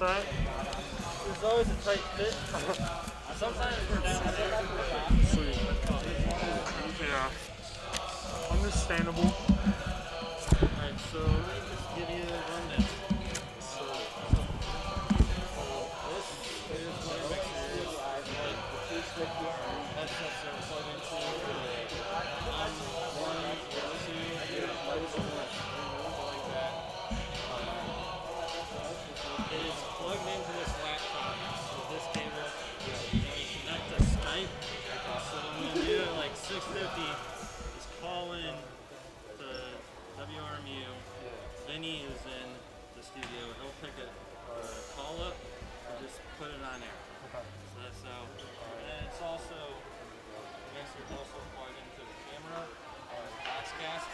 that? There's always a tight fit. Sometimes we're down there. Sweet. Yeah. Understandable. Alright, so let me just give you a rundown. So, this is what our mixer is. Headsets are plugged into one, two, like that. It is plugged into this laptop with this cable. You connect to Skype. So when you do it like 650, just call in to WRMU. Vinny is in the studio. He'll pick a call up and just put it on air. Okay. So that's how. And it's also, the mixer is also plugged into the camera or podcast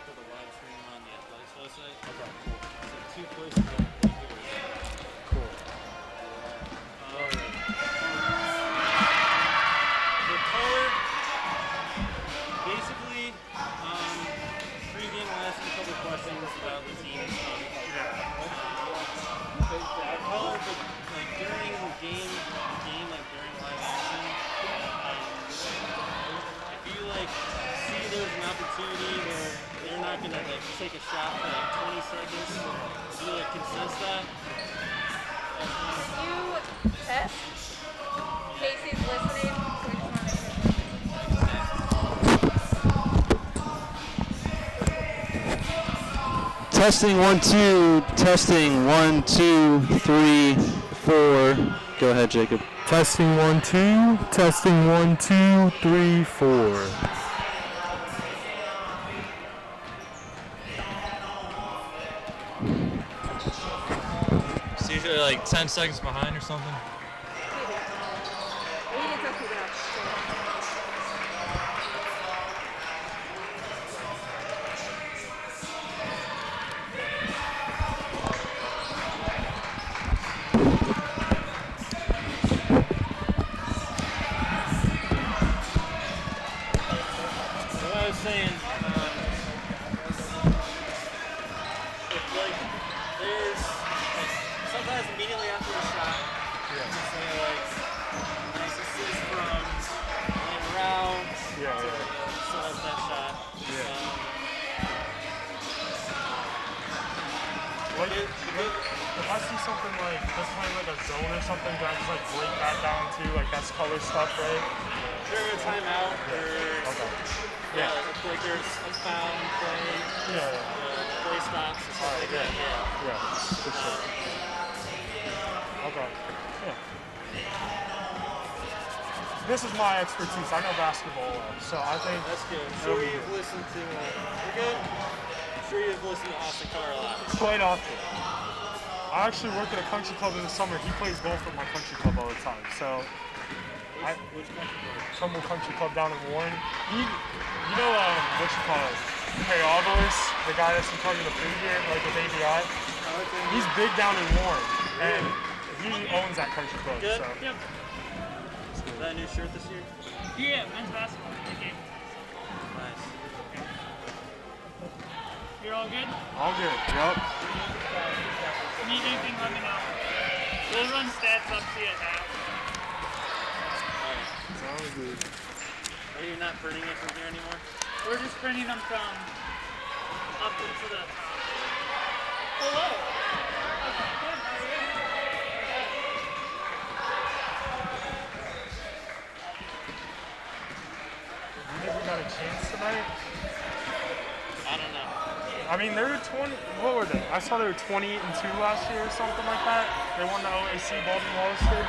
for the live stream on the Athletics website. Okay, cool. So two places that plug here. Cool. The color, basically, pregame will ask you a couple questions about the team and stuff. The color, but like during the game, like during live action, if you like see there's an opportunity where they're not gonna like take a shot for like 20 seconds, you like can sense that. You test. Casey's listening. Testing 1 2, testing 1 2 3 4. Go ahead, Jacob. Testing 1 2, testing 1 2 3 4. It's usually like 10 seconds behind or something. Saying, if like there's like sometimes immediately after the shot, you say like nice assist from Lane Rao, set up that shot. If I see something like just playing like a zone or something, do I just like break that down too? Like that's color stuff, right? During a timeout or if like there's a foul in play, play stops and stuff like that. Yeah, for sure. Okay. Yeah. This is my expertise. I know basketball well, so I think that's good. I'm sure you've listened to. You're good. I'm sure you've listened to Austin Carr a lot. Quite often. I actually work at a country club in the summer. He plays golf at my country club all the time. So, which country club? Trumbull Country Club down in Warren. You know what you call it? Wallace, the guy that's in charge of the food here, like with ABI. He's big down in Warren, and he owns that country club. Good. So. Yep. Is that a new shirt this year? Yeah, men's basketball. Okay. Nice. You're all good? All good. Yep. Need anything, let me know. We'll run stats up to you now. Sounds good. Are you not printing it from here anymore? We're just printing them from up into the top. Hello. Okay, good. How are you? You think we got a chance tonight? I don't know. I mean, they were 20. What were they? I saw they were 28-2 last year or something like that. They won the OAC. Baldwin Wallace did.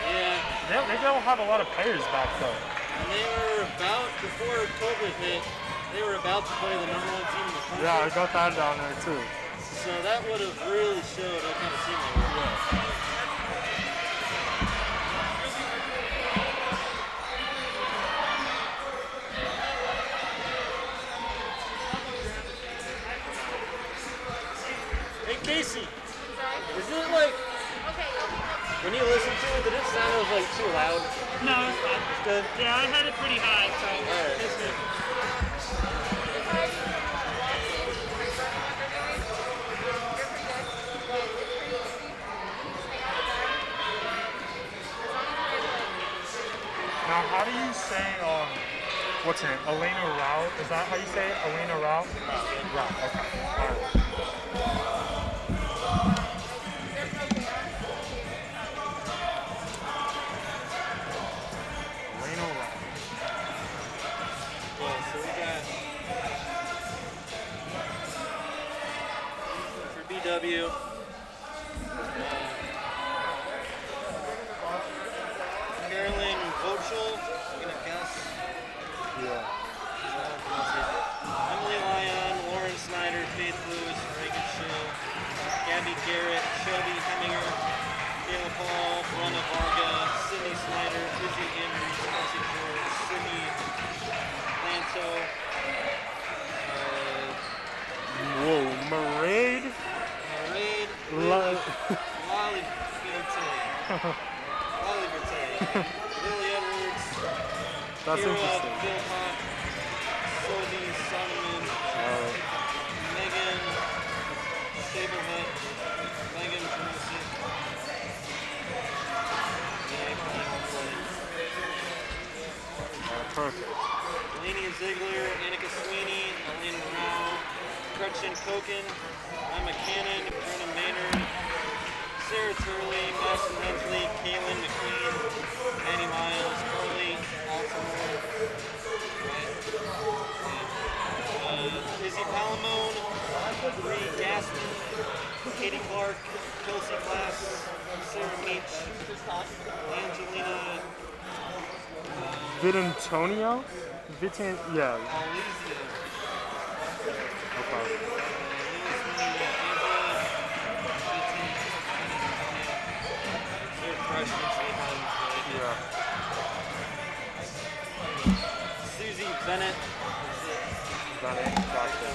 Yeah. They don't have a lot of players back though. And they were about, before COVID hit, they were about to play the number 1 team in the country. Yeah, I got that down there too. So that would have really showed what kind of team they were. Yeah. Hey Casey, is it like, when you listen to it, did it sound like too loud? No, it's fine. It's good? Yeah, I had it pretty high, so Alright. it's good. Now, how do you say, what's her name? Elena Rao? Is that how you say it? Elena Rao? Rao, okay. All right. Elena Rao. Yeah, so we got for BW. Carolyn Vochel, I'm gonna guess. Yeah. Emily Lyon, Lauren Snyder, Faith Lewis, Reagan Schill, Gabby Garrett, Shelby Heminger, Kayla Paul, Brenna Varga, Sydney Snyder, Izzy Andrews, Kelsey George, Sydney Lanto, Whoa, Maraid? Maraid, Lily Edwards, That's Kira interesting. Philpott, Sophie Solomon, Megan Sablehead, Megan Joseph, Perfect. Delaney Ziegler, Annika Sweeney, Elaine Morale, Gretchen Koken, Emma Cannon, Brenna Maynard, Sarah Turley, Madison Hensley, Kaylin McQueen, Annie Miles, Carly Altamore, Izzy Palamone, Bree Gassman, Katie Clark, Kelsey Glass, Sarah Meach, Angelina Vitantonio? Yeah. Alizia, Okay. Yeah. Susie Bennett. Got it. Gotcha.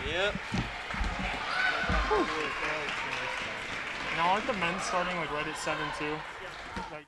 Yep. Now, aren't the men starting like right at 7-2? Like,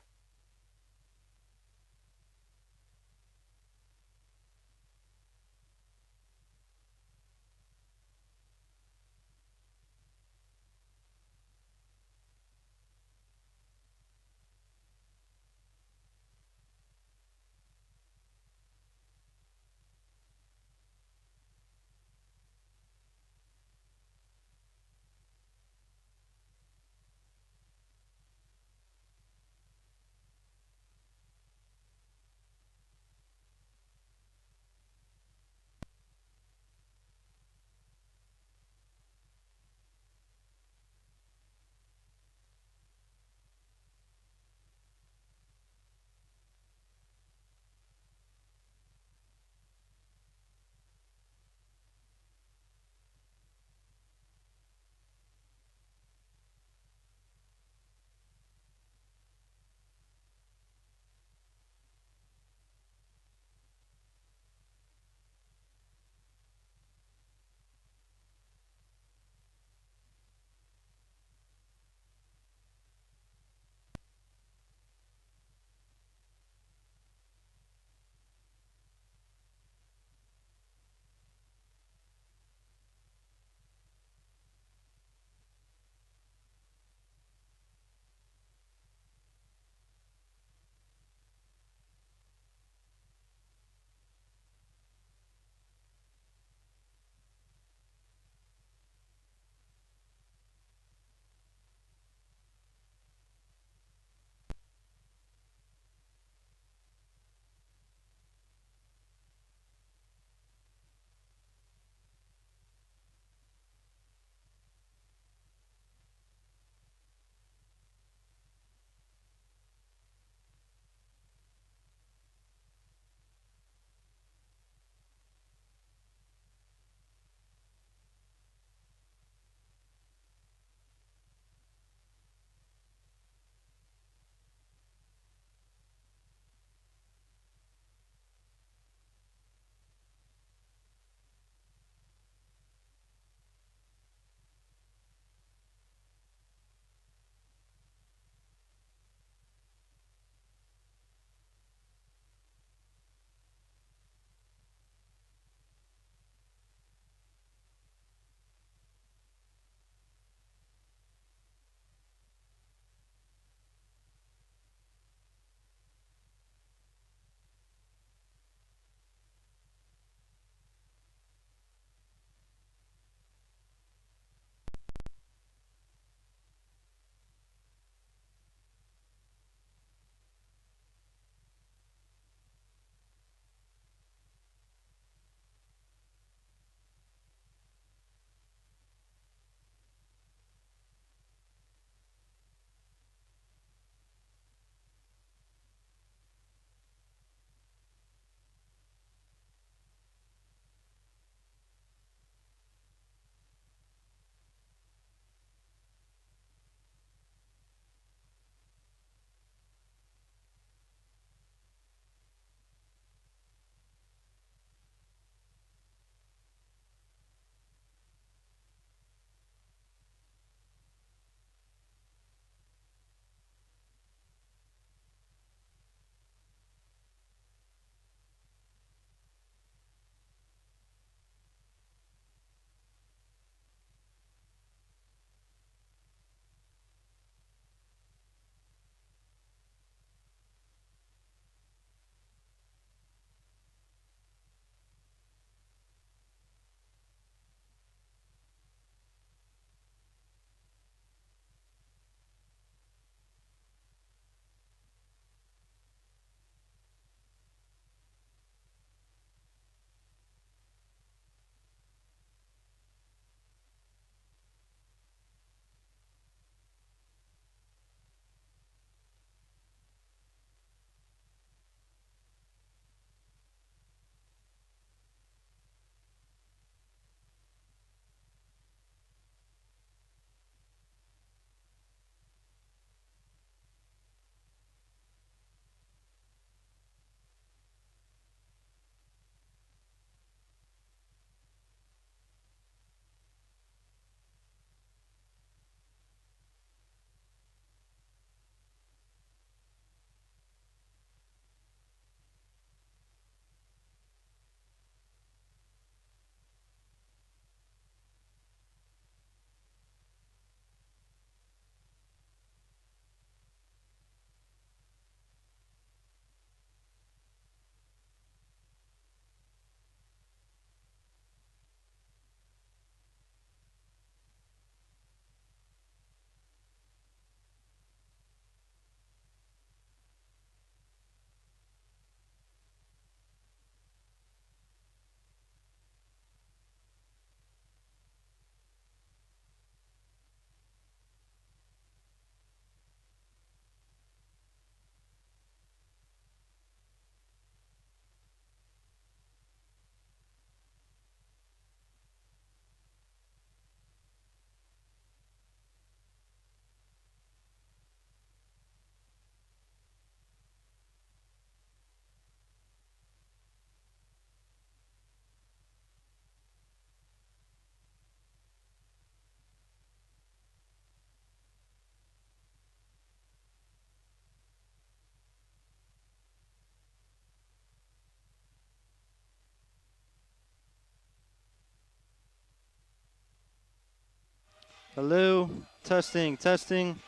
Hello. Testing, testing.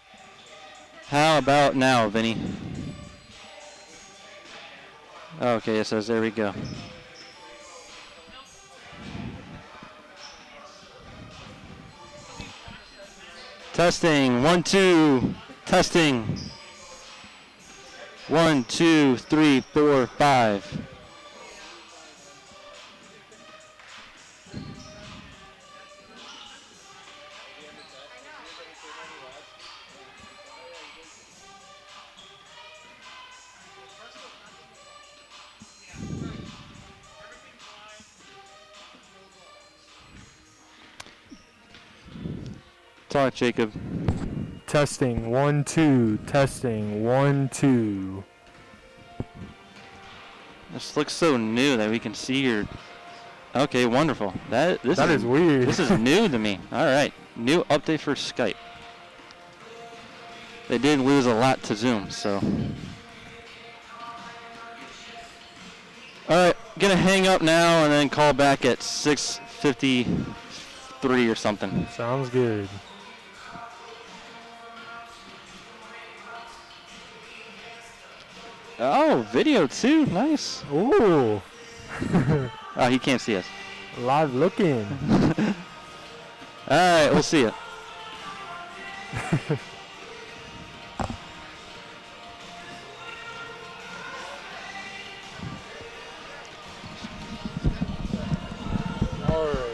How about now, Vinny? Okay, it says there we go. Testing, 1, 2. Testing. 1, 2, 3, 4, 5. Talk, Jacob. Testing 1 2. Testing 1 2. This looks so new that we can see your. Okay, wonderful. This is weird. This is new to me. All right, new update for Skype. They did lose a lot to Zoom, so. All right, gonna hang up now and then call back at 6:53 or something. Sounds good. Oh, video too. Nice. Ooh. Oh, he can't see us. Live looking. All right, we'll see you. Alright.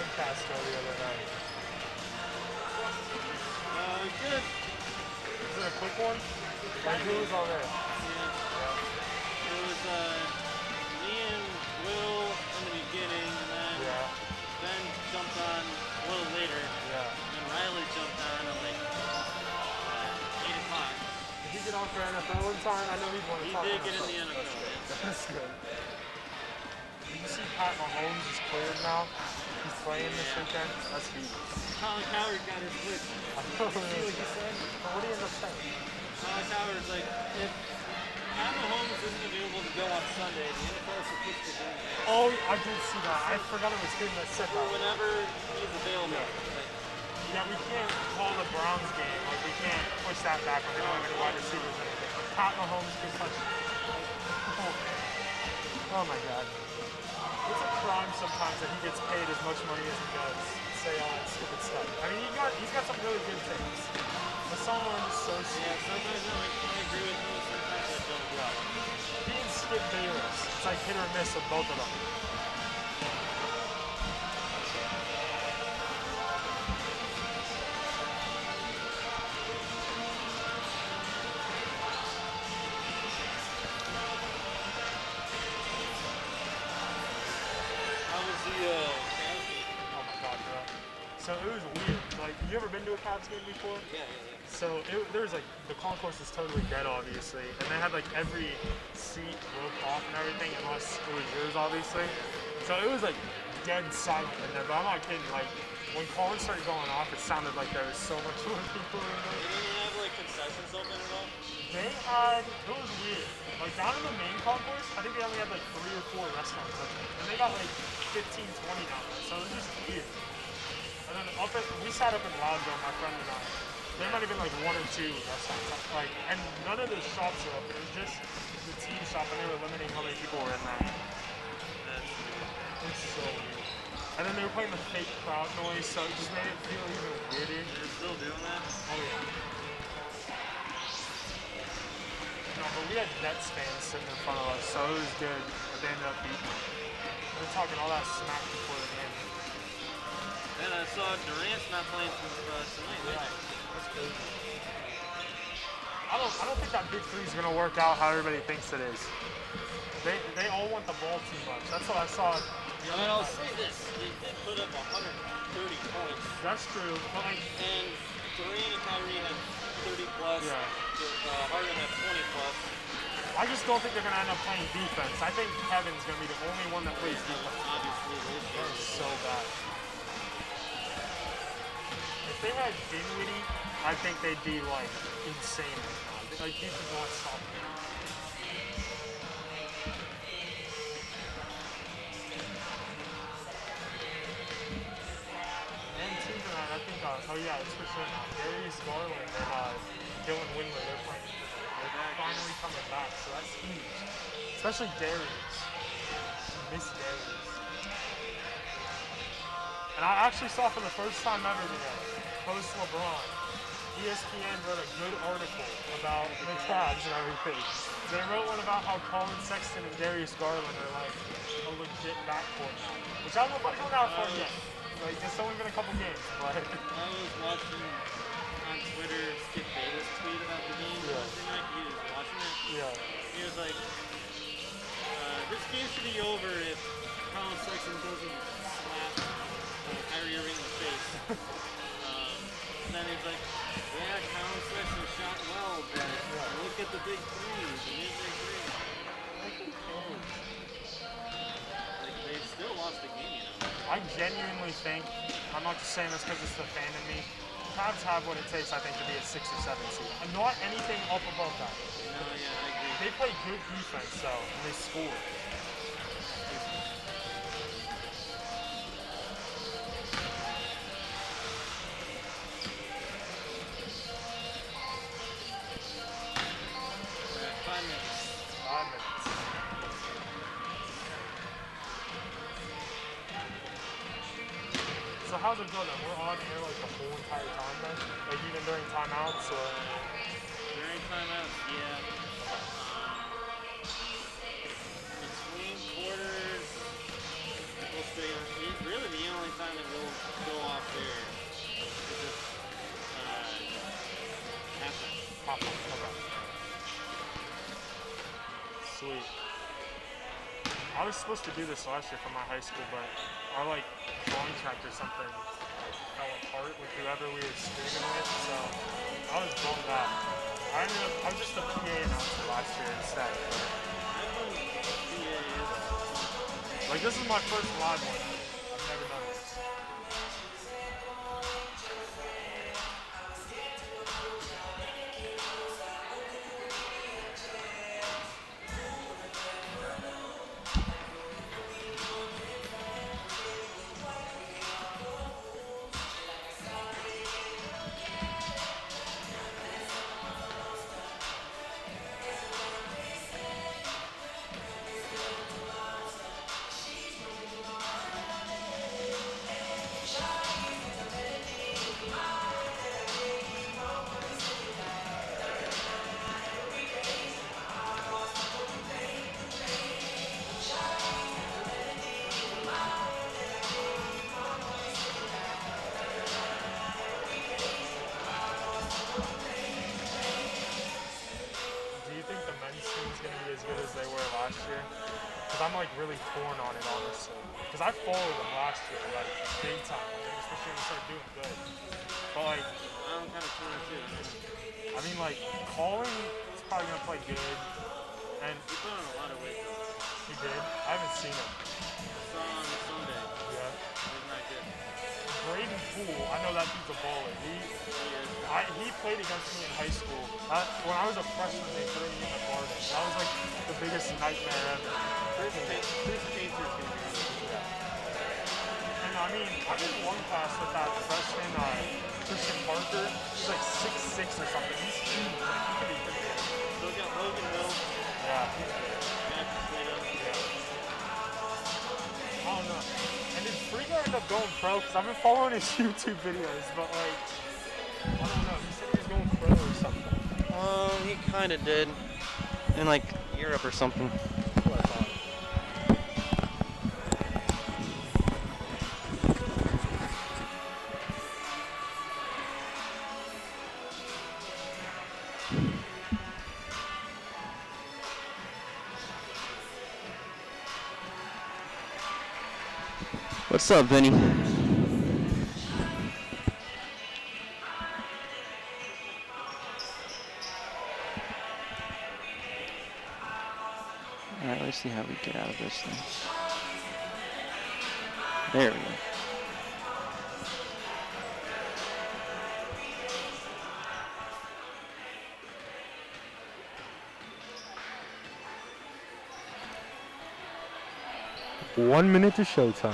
Podcast the other night. Good. Is it a quick one? Like who was on there? Yeah. It was me and Will in the beginning, and then Ben jumped on a little later. Yeah. And then Riley jumped on at like 8 o'clock. Did he get on for NFL one time? I know he wanted to He talk did get in NFL. the NFL. That's good. Did you see Pat Mahomes is cleared now? He's playing this weekend. That's huge. Colin Cowherd got his switch. See what he said? But what do you end up saying? Colin Cowherd's like, if Pat Mahomes isn't available to go on Sunday, the NFL should push the game back. Oh, I did see that. I forgot it was him that said Or that. whenever he's available. Like, Yeah, we can't call the Browns game. Like, we can't push that back when they don't have any wide receivers or anything. Pat Mahomes can touch it. Oh my God. It's a crime sometimes that he gets paid as much money as he does to say all that stupid stuff. I mean, he's got some really good things. But some are just so yeah, stupid. sometimes I agree with him, sometimes I don't. He and Skip Bayless, it's like hit or miss with both of them. How was the Cavs game? Oh my God, bro. So it was weird. Like, you ever been to a Cavs game before? Yeah. So there was like, the concourse is totally dead, obviously, and they had like every seat roped off and everything, unless it was yours, obviously. So it was like dead silent in there, but I'm not kidding. Like when Colin started going off, it sounded like there was so much more people in there. They didn't have like concessions open at all? They had, it was weird. Like down in the main concourse, I think they only had like 3 or 4 restaurants open, and they got like 15, 20 down there. So it was just weird. And then we sat up in Loudville, my friend and I. There might have been like 1 or 2 restaurants, like, and none of the shops were open. It was just the team shop, and they were limiting how many people were in there. It's so weird. And then they were playing the fake crowd noise, so it just made it feel even weirder. They're still doing that? Oh yeah. No, but we had Nets fans sitting in front of us, so it was good. But they ended up beating them. They were talking all that smack before the game. And I saw Durant's not playing tonight, right? Yeah. That's crazy. I don't think that big three is gonna work out how everybody thinks it is. They all want the ball too much. That's what I saw. I mean, I'll say this: they did put up 130 points, That's true. But like, and Durant and Kyrie had 30 plus. Yeah. Harden had 20 plus. I just don't think they're gonna end up playing defense. I think Kevin's gonna be the only one that plays defense. Obviously, those That guys. is so bad. If they had Dinwiddie, I think they'd be like insane right now. Like you could not stop them. And team tonight, I think. Oh yeah, it's for sure now. Darius Garland and Dylan Windler, they're playing. They're finally coming back, so that's huge. Especially Darius. Miss Darius. And I actually saw for the first time ever today, post LeBron, ESPN wrote a good article about the Cavs and everything. They wrote one about how Colin Sexton and Darius Garland are like a legit backcourt now, which I don't know if I'm going out for yet. Like, it's only been a couple games, but I was watching on Twitter Skip Bayless tweet about the game Wednesday night. He was watching it. yeah. He was like, this game should be over if Colin Sexton doesn't slap Kyrie Irving in the face. And then he's like, yeah, Colin Sexton shot well, but look at the big threes, the mid-big threes. Like, they still lost the game, you know. I genuinely think, I'm not just saying this because it's the fan in me, Cavs have what it takes, I think, to be a 6 or 7 seed. And not anything up above that. No, yeah, I agree. They play good defense, though, and they score. We're at 5 minutes. 5 minutes. So how's it go then? We're on air like the whole entire time then? Like even during timeouts or? During timeouts, yeah. Between quarters, we'll stay on. Really, the only time that we'll go off there is if halftime. Pop-up, okay. Sweet. I was supposed to do this last year for my high school, but our like contract or something fell apart with whoever we were streaming with, so I was bummed out. I was just a PA announcer last year instead. Like this is my first live one. I've never done this. I'm like really torn on it, honestly. Because I followed them last year, like big time, especially when they started doing good. But like, I'm kind of torn too. I mean, like Colin is probably gonna play good, and He put on a lot of weight though. he did. I haven't seen him. Saw on Sunday. Yeah. He's not good. Braden Poole, I know that dude's a baller. He played against me in high school. When I was a freshman, they threw me in the garden. That was like the biggest nightmare ever. Chris Pacer's gonna be really good. And I mean, I'm in one class with that freshman, Christian Parker. He's like 6'6" or something. He's huge. Like, he could be good. Still got Logan Hill. Yeah, he's good. Back to Slater. I don't know. And did Frigo end up going pro? Because I've been following his YouTube videos, but like, I don't know. He said he was going pro or something. He kind of did. In like Europe or something. That's what I thought. What's up, Vinny? All right, let's see how we get out of this thing. There we go. One minute to showtime.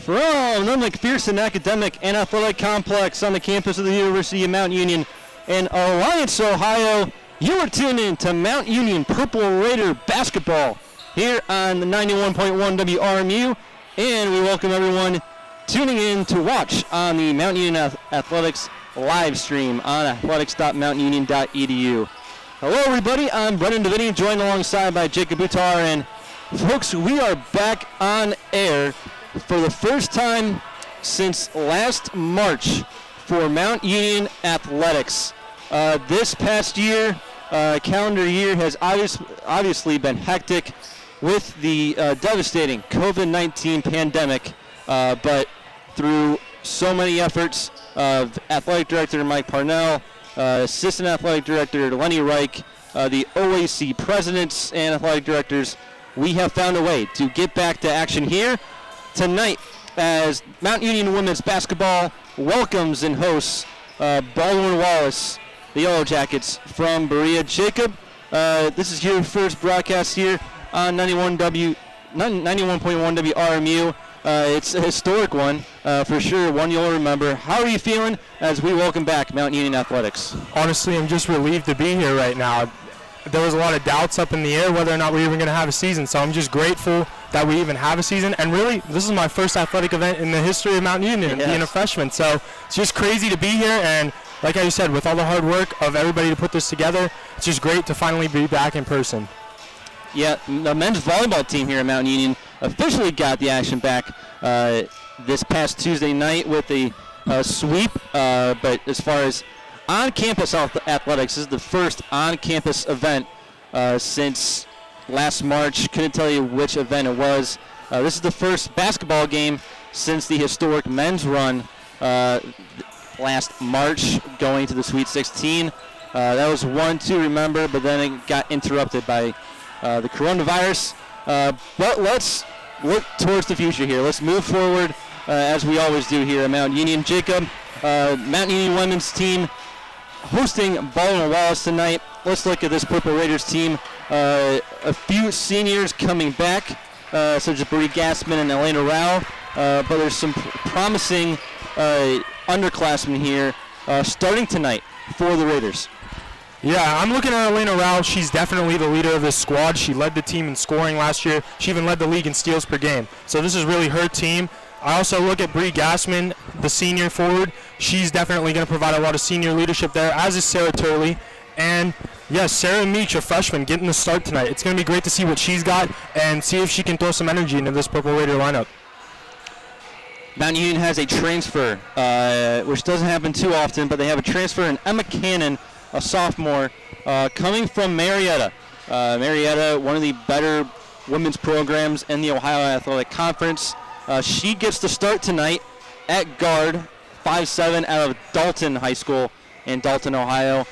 From the McPherson Academic and Athletic Complex on the campus of the University of Mount Union in Alliance, Ohio, you are tuned in to Mount Union Purple Raider basketball here on the 91.1 WRMU, and we welcome everyone tuning in to watch on the Mount Union Athletics live stream on athletics.mountunion.edu. Hello, everybody. I'm Brendan Davini, joined alongside by Jacob Butar, and folks, we are back on air for the first time since last March for Mount Union Athletics. This past year, calendar year, has obviously been hectic with the devastating COVID-19 pandemic, but through so many efforts of Athletic Director Mike Parnell, Assistant Athletic Director Lenny Reich, the OAC presidents and athletic directors, we have found a way to get back to action here tonight as Mount Union women's basketball welcomes and hosts Baldwin Wallace, the Yellow Jackets from Berea. Jacob, this is your first broadcast here on 91.1 WRMU. It's a historic one, for sure, one you'll remember. How are you feeling as we welcome back Mount Union Athletics? Honestly, I'm just relieved to be here right now. There was a lot of doubts up in the air whether or not we're even going to have a season, so I'm just grateful that we even have a season. And really, this is my first athletic event in the history of Mount Union, being a freshman. So it's just crazy to be here, and like I said, with all the hard work of everybody to put this together, it's just great to finally be back in person. Yeah, the men's volleyball team here at Mount Union officially got the action back this past Tuesday night with a sweep, but as far as on-campus athletics, this is the first on-campus event since last March. Couldn't tell you which event it was. This is the first basketball game since the historic men's run last March, going to the Sweet 16. That was 1-2, remember, but then it got interrupted by the coronavirus. But let's look towards the future here. Let's move forward as we always do here at Mount Union. Jacob, Mount Union women's team hosting Baldwin Wallace tonight. Let's look at this Purple Raiders team. A few seniors coming back, such as Brie Gassman and Elena Rao, but there's some promising underclassmen here starting tonight for the Raiders. Yeah, I'm looking at Elena Rao. She's definitely the leader of this squad. She led the team in scoring last year. She even led the league in steals per game. So this is really her team. I also look at Brie Gassman, the senior forward. She's definitely going to provide a lot of senior leadership there, as is Sarah Turley. And, yes, Sarah Meach, a freshman, getting the start tonight. It's going to be great to see what she's got and see if she can throw some energy into this Purple Raider lineup. Mount Union has a transfer, which doesn't happen too often, but they have a transfer in Emma Cannon, a sophomore, coming from Marietta. Marietta, one of the better women's programs in the Ohio Athletic Conference. She gets the start tonight at guard, 5'7", out of Dalton High School in Dalton, Ohio.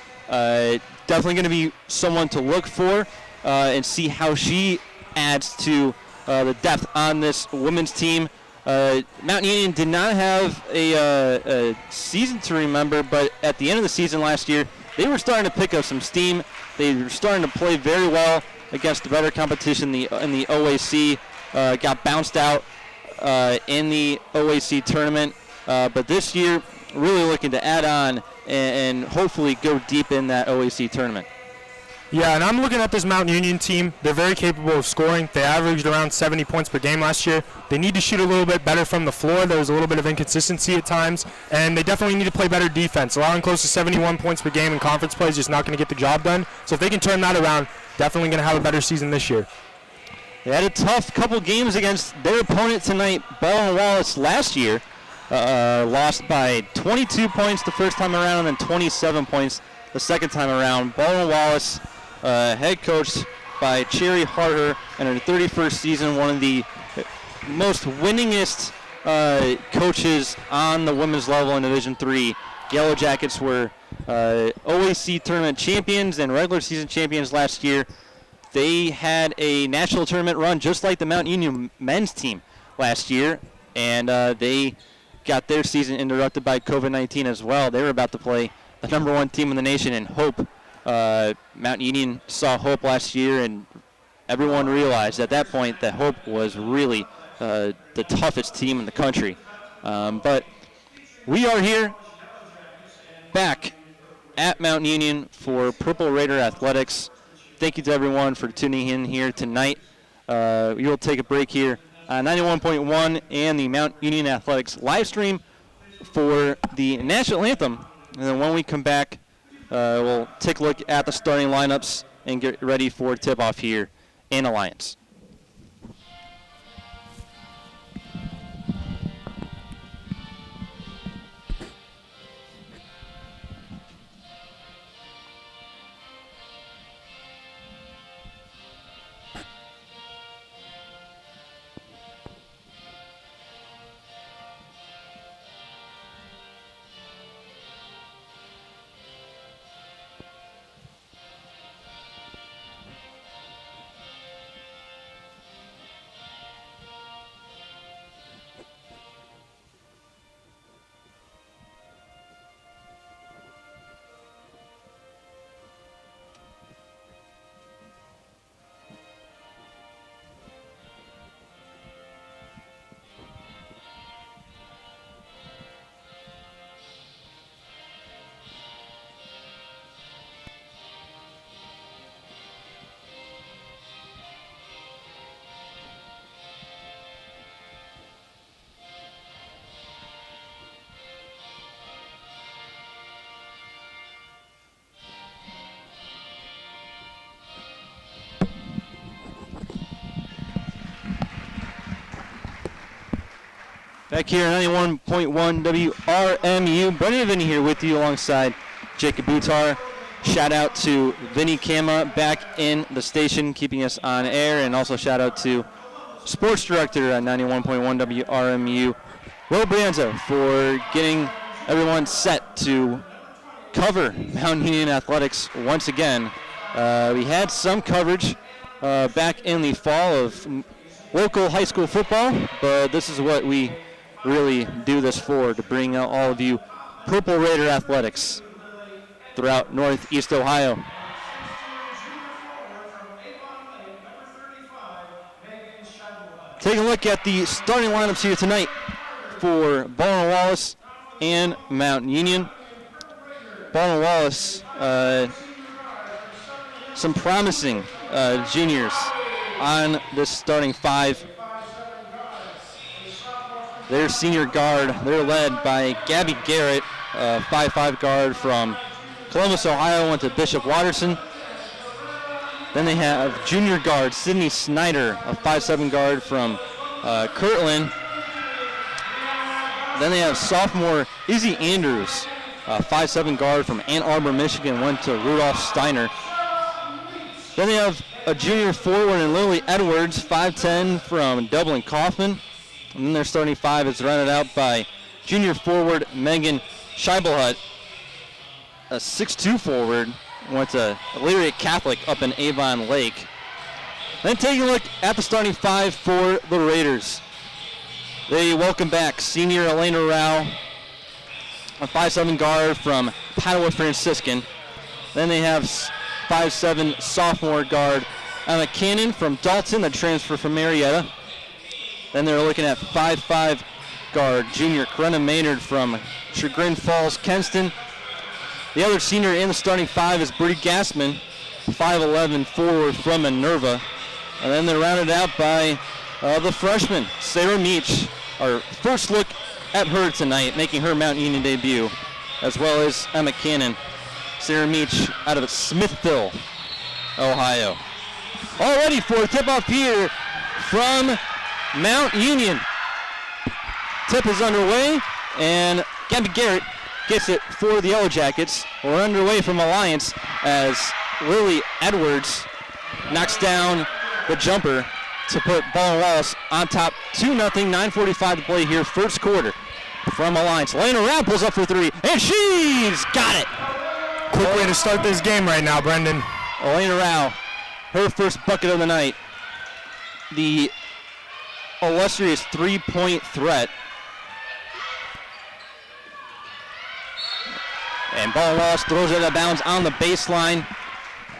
Definitely going to be someone to look for and see how she adds to the depth on this women's team. Mount Union did not have a season to remember, but at the end of the season last year, they were starting to pick up some steam. They were starting to play very well against the better competition in the OAC. Got bounced out in the OAC tournament, but this year really looking to add on and hopefully go deep in that OAC tournament. Yeah, and I'm looking at this Mount Union team. They're very capable of scoring. They averaged around 70 points per game last year. They need to shoot a little bit better from the floor. There was a little bit of inconsistency at times, and they definitely need to play better defense. Allowing close to 71 points per game in conference play is just not going to get the job done. So if they can turn that around, definitely going to have a better season this year. They had a tough couple games against their opponent tonight, Baldwin Wallace, last year. Lost by 22 points the first time around and then 27 points the second time around. Baldwin Wallace, head coached by Cherry Harder in her 31st season, one of the most winningest coaches on the women's level in Division III. Yellow Jackets were OAC tournament champions and regular season champions last year. They had a national tournament run just like the Mount Union men's team last year, and they got their season interrupted by COVID-19 as well. They were about to play the number one team in the nation in Hope. Mount Union saw Hope last year, and everyone realized at that point that Hope was really the toughest team in the country. But we are here back at Mount Union for Purple Raider Athletics. Thank you to everyone for tuning in here tonight. We'll take a break here on 91.1 and the Mount Union Athletics live stream for the national anthem. And then when we come back, we'll take a look at the starting lineups and get ready for tip-off here in Alliance. Back here at 91.1 WRMU, Brendan Vinny here with you alongside Jacob Butar. Shout out to Vinny Kama back in the station, keeping us on air, and also shout out to Sports Director at 91.1 WRMU, Will Brianza, for getting everyone set to cover Mount Union Athletics once again. We had some coverage back in the fall of local high school football, but this is what we really do this for, to bring out all of you Purple Raider athletics throughout Northeast Ohio. Take a look at the starting lineups here tonight for Baldwin Wallace and Mount Union. Baldwin Wallace, some promising juniors on this starting five. Their senior guard, they're led by Gabby Garrett, a 5'5" guard from Columbus, Ohio, went to Bishop Watterson. Then they have junior guard Sydney Snyder, a 5'7" guard from Kirtland. Then they have sophomore Izzy Andrews, a 5'7" guard from Ann Arbor, Michigan, went to Rudolph Steiner. Then they have a junior forward in Lily Edwards, 5'10", from Dublin Kaufman. And then their starting five is rounded out by junior forward Megan Scheibelhut, a 6'2" forward, went to Elyria Catholic up in Avon Lake. Then taking a look at the starting five for the Raiders. They welcome back senior Elena Rao, a 5'7" guard from Padua Franciscan. Then they have 5'7" sophomore guard Emma Cannon from Dalton, the transfer from Marietta. Then they're looking at 5'5" guard junior Corinna Maynard from Chagrin Falls, Kenston. The other senior in the starting 5 is Bree Gassman, 5'11" forward from Minerva. And then they're rounded out by the freshman, Sarah Meach. Our first look at her tonight, making her Mount Union debut, as well as Emma Cannon. Sarah Meach out of Smithville, Ohio. All ready for a tip-off here from Mount Union. Tip is underway, and Gabby Garrett gets it for the Yellow Jackets. We're underway from Alliance as Lily Edwards knocks down the jumper to put Baldwin Wallace on top 2-0, 9:45 to play here, first quarter from Alliance. Elena Rao pulls up for 3, and she's got it. Quick way to start this game right now, Brendan. Elena Rao, her first bucket of the night. The illustrious 3-point threat. And Baldwin Wallace throws it out of bounds on the baseline.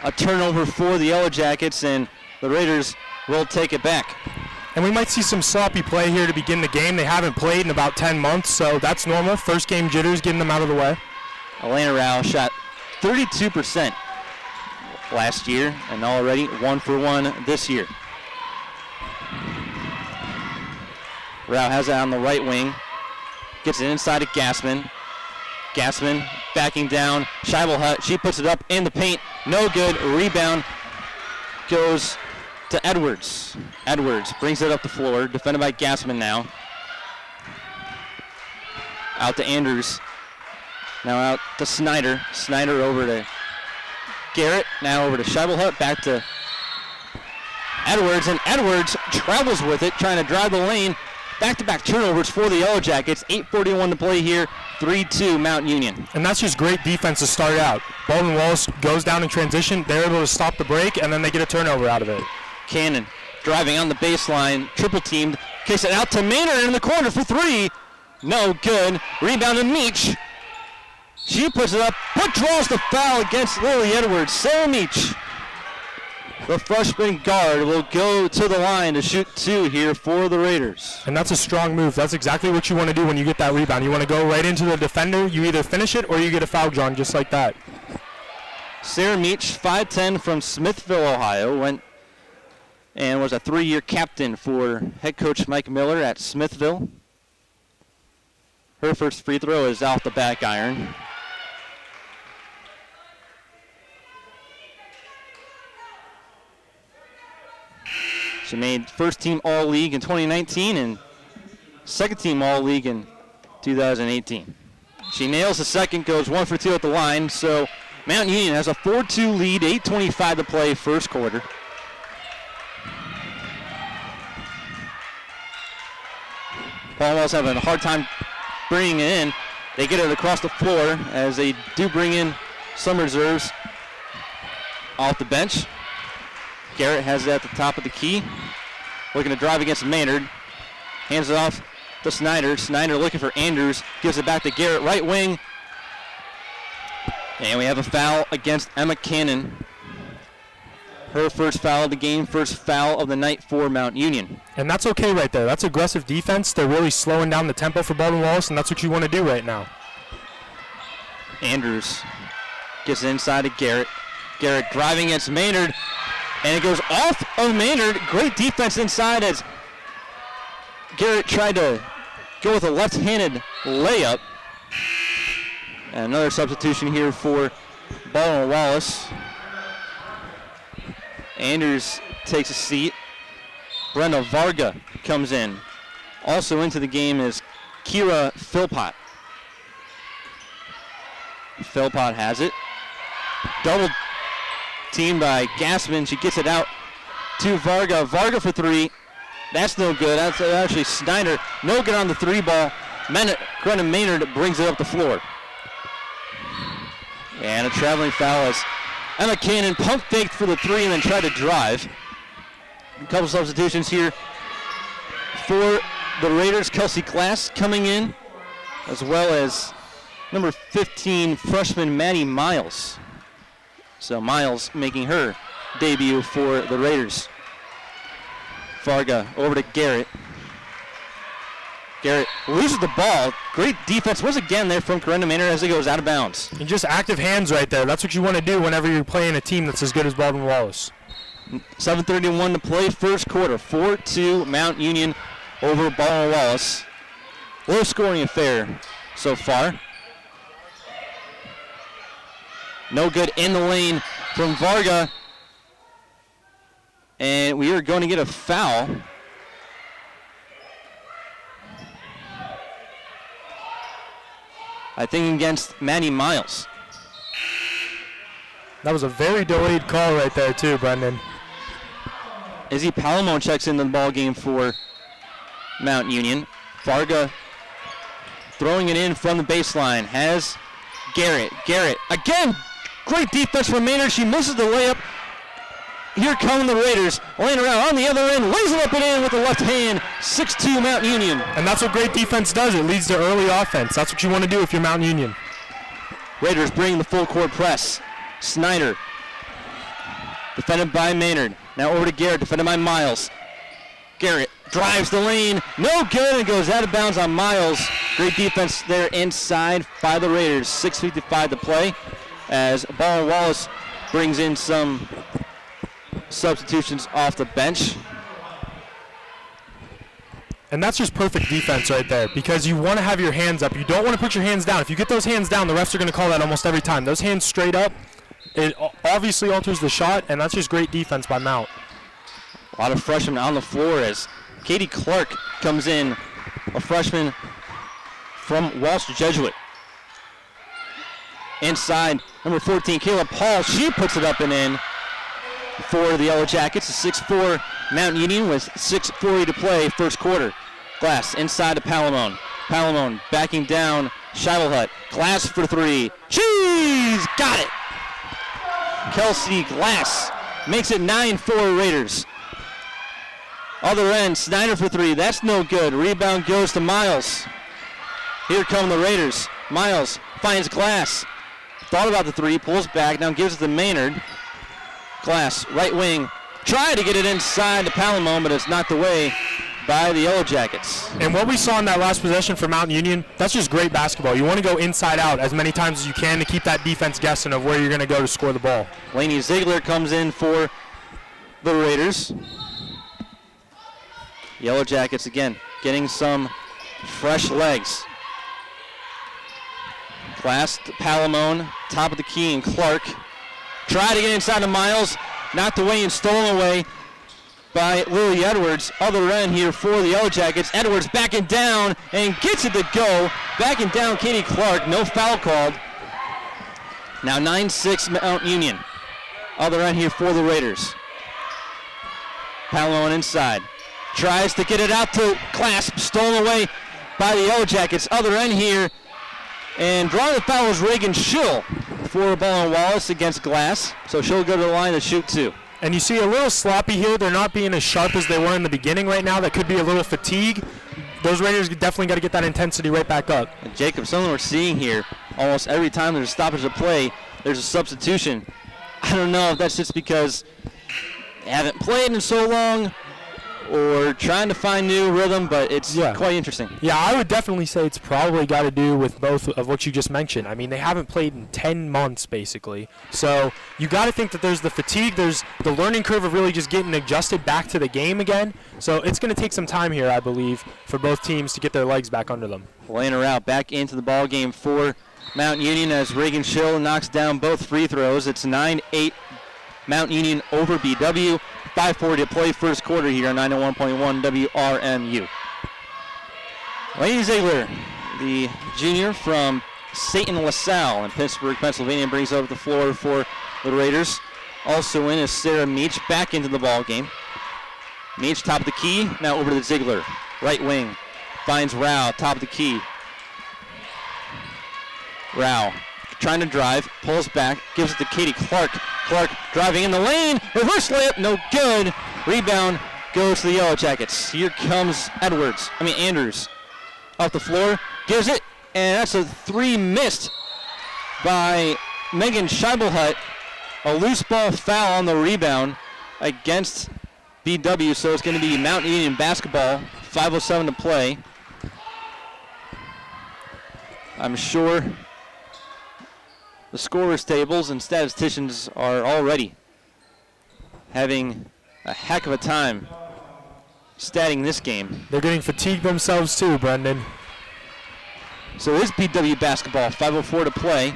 A turnover for the Yellow Jackets, and the Raiders will take it back. And we might see some sloppy play here to begin the game. They haven't played in about 10 months, so that's normal. First game jitters, getting them out of the way. Elena Rao shot 32% last year, and already 1 for 1 this year. Rao has it on the right wing. Gets it inside to Gassman. Gassman backing down. Scheibelhut, she puts it up in the paint. No good. Rebound goes to Edwards. Edwards brings it up the floor. Defended by Gassman now. Out to Andrews. Now out to Snyder. Snyder over to Garrett. Now over to Scheibelhut. Back to Edwards. And Edwards travels with it, trying to drive the lane. Back-to-back turnovers for the Yellow Jackets. 8:41 to play here. 3-2 Mount Union. And that's just great defense to start out. Baldwin Wallace goes down in transition. They're able to stop the break, and then they get a turnover out of it. Cannon driving on the baseline. Triple teamed. Kicks it out to Maynard in the corner for 3. No good. Rebound to Meach. She puts it up, but draws the foul against Lily Edwards. Sarah Meach, the freshman guard, will go to the line to shoot 2 here for the Raiders. And that's a strong move. That's exactly what you want to do when you get that rebound. You want to go right into the defender. You either finish it or you get a foul drawn just like that. Sarah Meach, 5'10", from Smithville, Ohio, went and was a 3-year captain for head coach Mike Miller at Smithville. Her first free throw is off the back iron. She made first team All-League in 2019 and second team All-League in 2018. She nails the second, goes 1 for 2 at the line, so Mount Union has a 4-2 lead, 8:25 to play first quarter. Paul Wells having a hard time bringing it in. They get it across the floor as they do bring in some reserves off the bench. Garrett has it at the top of the key. Looking to drive against Maynard. Hands it off to Snyder. Snyder looking for Andrews. Gives it back to Garrett, right wing. And we have a foul against Emma Cannon. Her first foul of the game, first foul of the night for Mount Union. And that's okay right there. That's aggressive defense. They're really slowing down the tempo for Baldwin Wallace, and that's what you want to do right now. Andrews gets it inside to Garrett. Garrett driving against Maynard. And it goes off of Maynard. Great defense inside as Garrett tried to go with a left-handed layup. And another substitution here for Baldwin Wallace. Andrews takes a seat. Brenda Varga comes in. Also into the game is Kira Philpott. Philpott has it. Double teamed by Gassman. She gets it out to Varga. Varga for 3. That's no good. That's actually Snyder. No good on the 3 ball. Brennan Maynard brings it up the floor. And a traveling foul as Emma Cannon pump faked for the 3 and then tried to drive. A couple substitutions here for the Raiders. Kelsey Glass coming in, as well as number 15 freshman Maddie Miles. So Miles making her debut for the Raiders. Varga over to Garrett. Garrett loses the ball. Great defense once again there from Corinna Maynard as it goes out of bounds. And just active hands right there. That's what you want to do whenever you're playing a team that's as good as Baldwin Wallace. 7:31 to play, first quarter. 4-2 Mount Union over Baldwin Wallace. Low scoring affair so far. No good in the lane from Varga. And we are going to get a foul. I think against Maddie Miles. That was a very delayed call right there too, Brendan. Izzy Palamone checks into the ball game for Mount Union. Varga throwing it in from the baseline. Has Garrett. Garrett again. Great defense from Maynard. She misses the layup. Here come the Raiders. Laying around on the other end. Lays it up and in with the left hand. 6-2 Mount Union. And that's what great defense does. It leads to early offense. That's what you want to do if you're Mount Union. Raiders bring the full court press. Snyder. Defended by Maynard. Now over to Garrett. Defended by Miles. Garrett drives the lane. No good. And goes out of bounds on Miles. Great defense there inside by the Raiders. 6:55 to play as Baldwin Wallace brings in some substitutions off the bench. And that's just perfect defense right there because you want to have your hands up. You don't want to put your hands down. If you get those hands down, the refs are going to call that almost every time. Those hands straight up, it obviously alters the shot, and that's just great defense by Mount. A lot of freshmen on the floor as Katie Clark comes in, a freshman from Walsh Jesuit. Inside, number 14, Kayla Paul. She puts it up and in for the Yellow Jackets. A 6-4 Mount Union with 6:40 to play, first quarter. Glass inside to Palamone. Palamone backing down Scheibelhut. Glass for three. Cheese! Got it! Kelsey Glass makes it 9-4 Raiders. Other end, Snyder for three. That's no good. Rebound goes to Miles. Here come the Raiders. Miles finds Glass. Thought about the three, pulls back, now gives it to Maynard. Glass, right wing, tried to get it inside to Palamone, but it's knocked away by the Yellow Jackets. And what we saw in that last possession for Mount Union, that's just great basketball. You want to go inside out as many times as you can to keep that defense guessing of where you're going to go to score the ball. Lainey Ziegler comes in for the Raiders. Yellow Jackets again getting some fresh legs. Glass, Palamone, top of the key, and Clark. Try to get inside to Miles, knocked away and stolen away by Lily Edwards. Other end here for the Yellow Jackets. Edwards backing down and gets it to go. Backing down Katie Clark, no foul called. Now 9-6 Mount Union. Other end here for the Raiders. Palamone inside. Tries to get it out to Glass, stolen away by the Yellow Jackets. Other end here. And drawing the foul was Reagan Schill for Baldwin Wallace against Glass. So she'll go to the line to shoot two. And you see a little sloppy here. They're not being as sharp as they were in the beginning right now. That could be a little fatigue. Those Raiders definitely got to get that intensity right back up. And Jacob, something we're seeing here, almost every time there's a stoppage of play, there's a substitution. I don't know if that's just because they haven't played in so long or trying to find new rhythm, but it's quite interesting. Yeah, I would definitely say it's probably got to do with both of what you just mentioned. I mean, they haven't played in 10 months, basically. So you got to think that there's the fatigue, there's the learning curve of really just getting adjusted back to the game again. So it's going to take some time here, I believe, for both teams to get their legs back under them. Playing her out back into the ball game for Mount Union as Reagan Schill knocks down both free throws. It's 9-8 Mount Union over BW. 5:40 to play, first quarter here on 901.1 WRMU. Lainey Ziegler, the junior from Satan LaSalle in Pittsburgh, Pennsylvania, brings over the floor for the Raiders. Also in is Sarah Meach back into the ball game. Meach top of the key, now over to Ziegler. Right wing, finds Rao, top of the key. Rao trying to drive, pulls back, gives it to Katie Clark. Clark driving in the lane, reverse layup, no good. Rebound goes to the Yellow Jackets. Here comes Andrews. Off the floor, gives it, and that's a three missed by Megan Scheibelhut. A loose ball foul on the rebound against BW, so it's going to be Mount Union basketball. 5:07 to play. I'm sure the scorers tables and statisticians are already having a heck of a time statting this game. They're getting fatigued themselves too, Brendan. So it is BW basketball, 5:04 to play.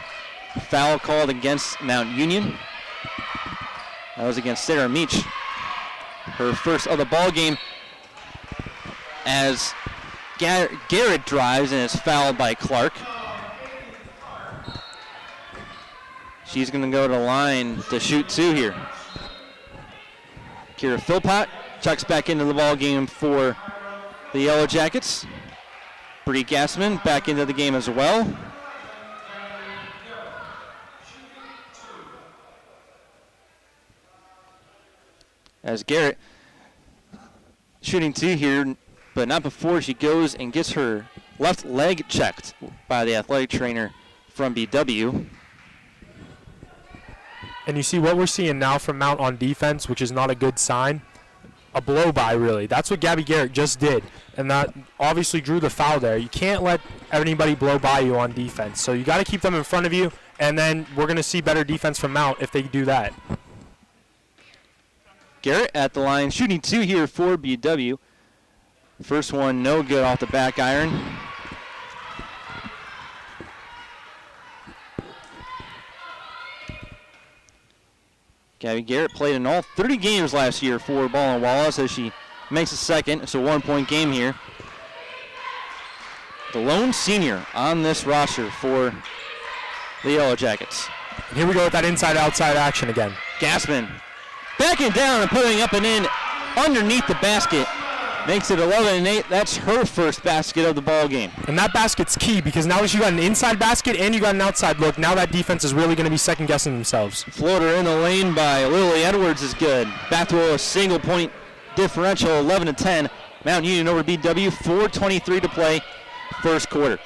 Foul called against Mount Union. That was against Sarah Meach. Her first of the ball game as Garrett drives and is fouled by Clark. She's going to go to the line to shoot 2 here. Kira Philpott checks back into the ball game for the Yellow Jackets. Bree Gassman back into the game as well. As Garrett shooting 2 here, but not before she goes and gets her left leg checked by the athletic trainer from BW. And you see what we're seeing now from Mount on defense, which is not a good sign. A blow-by, really. That's what Gabby Garrett just did, and that obviously drew the foul there. You can't let anybody blow by you on defense, so you got to keep them in front of you, and then we're going to see better defense from Mount if they do that. Garrett at the line, shooting 2 here for BW. First one no good off the back iron. Gabby Garrett played in all 30 games last year for Baldwin Wallace as she makes a second. It's a 1-point game here. The lone senior on this roster for the Yellow Jackets. And here we go with that inside-outside action again. Gassman backing down and putting up and in underneath the basket. Makes it 11-8. That's her first basket of the ball game. And that basket's key because now that you got an inside basket and you got an outside look, now that defense is really going to be second-guessing themselves. Floater in the lane by Lily Edwards is good. Back to a single-point differential, 11-10. Mount Union over BW, 4:23 to play, first quarter.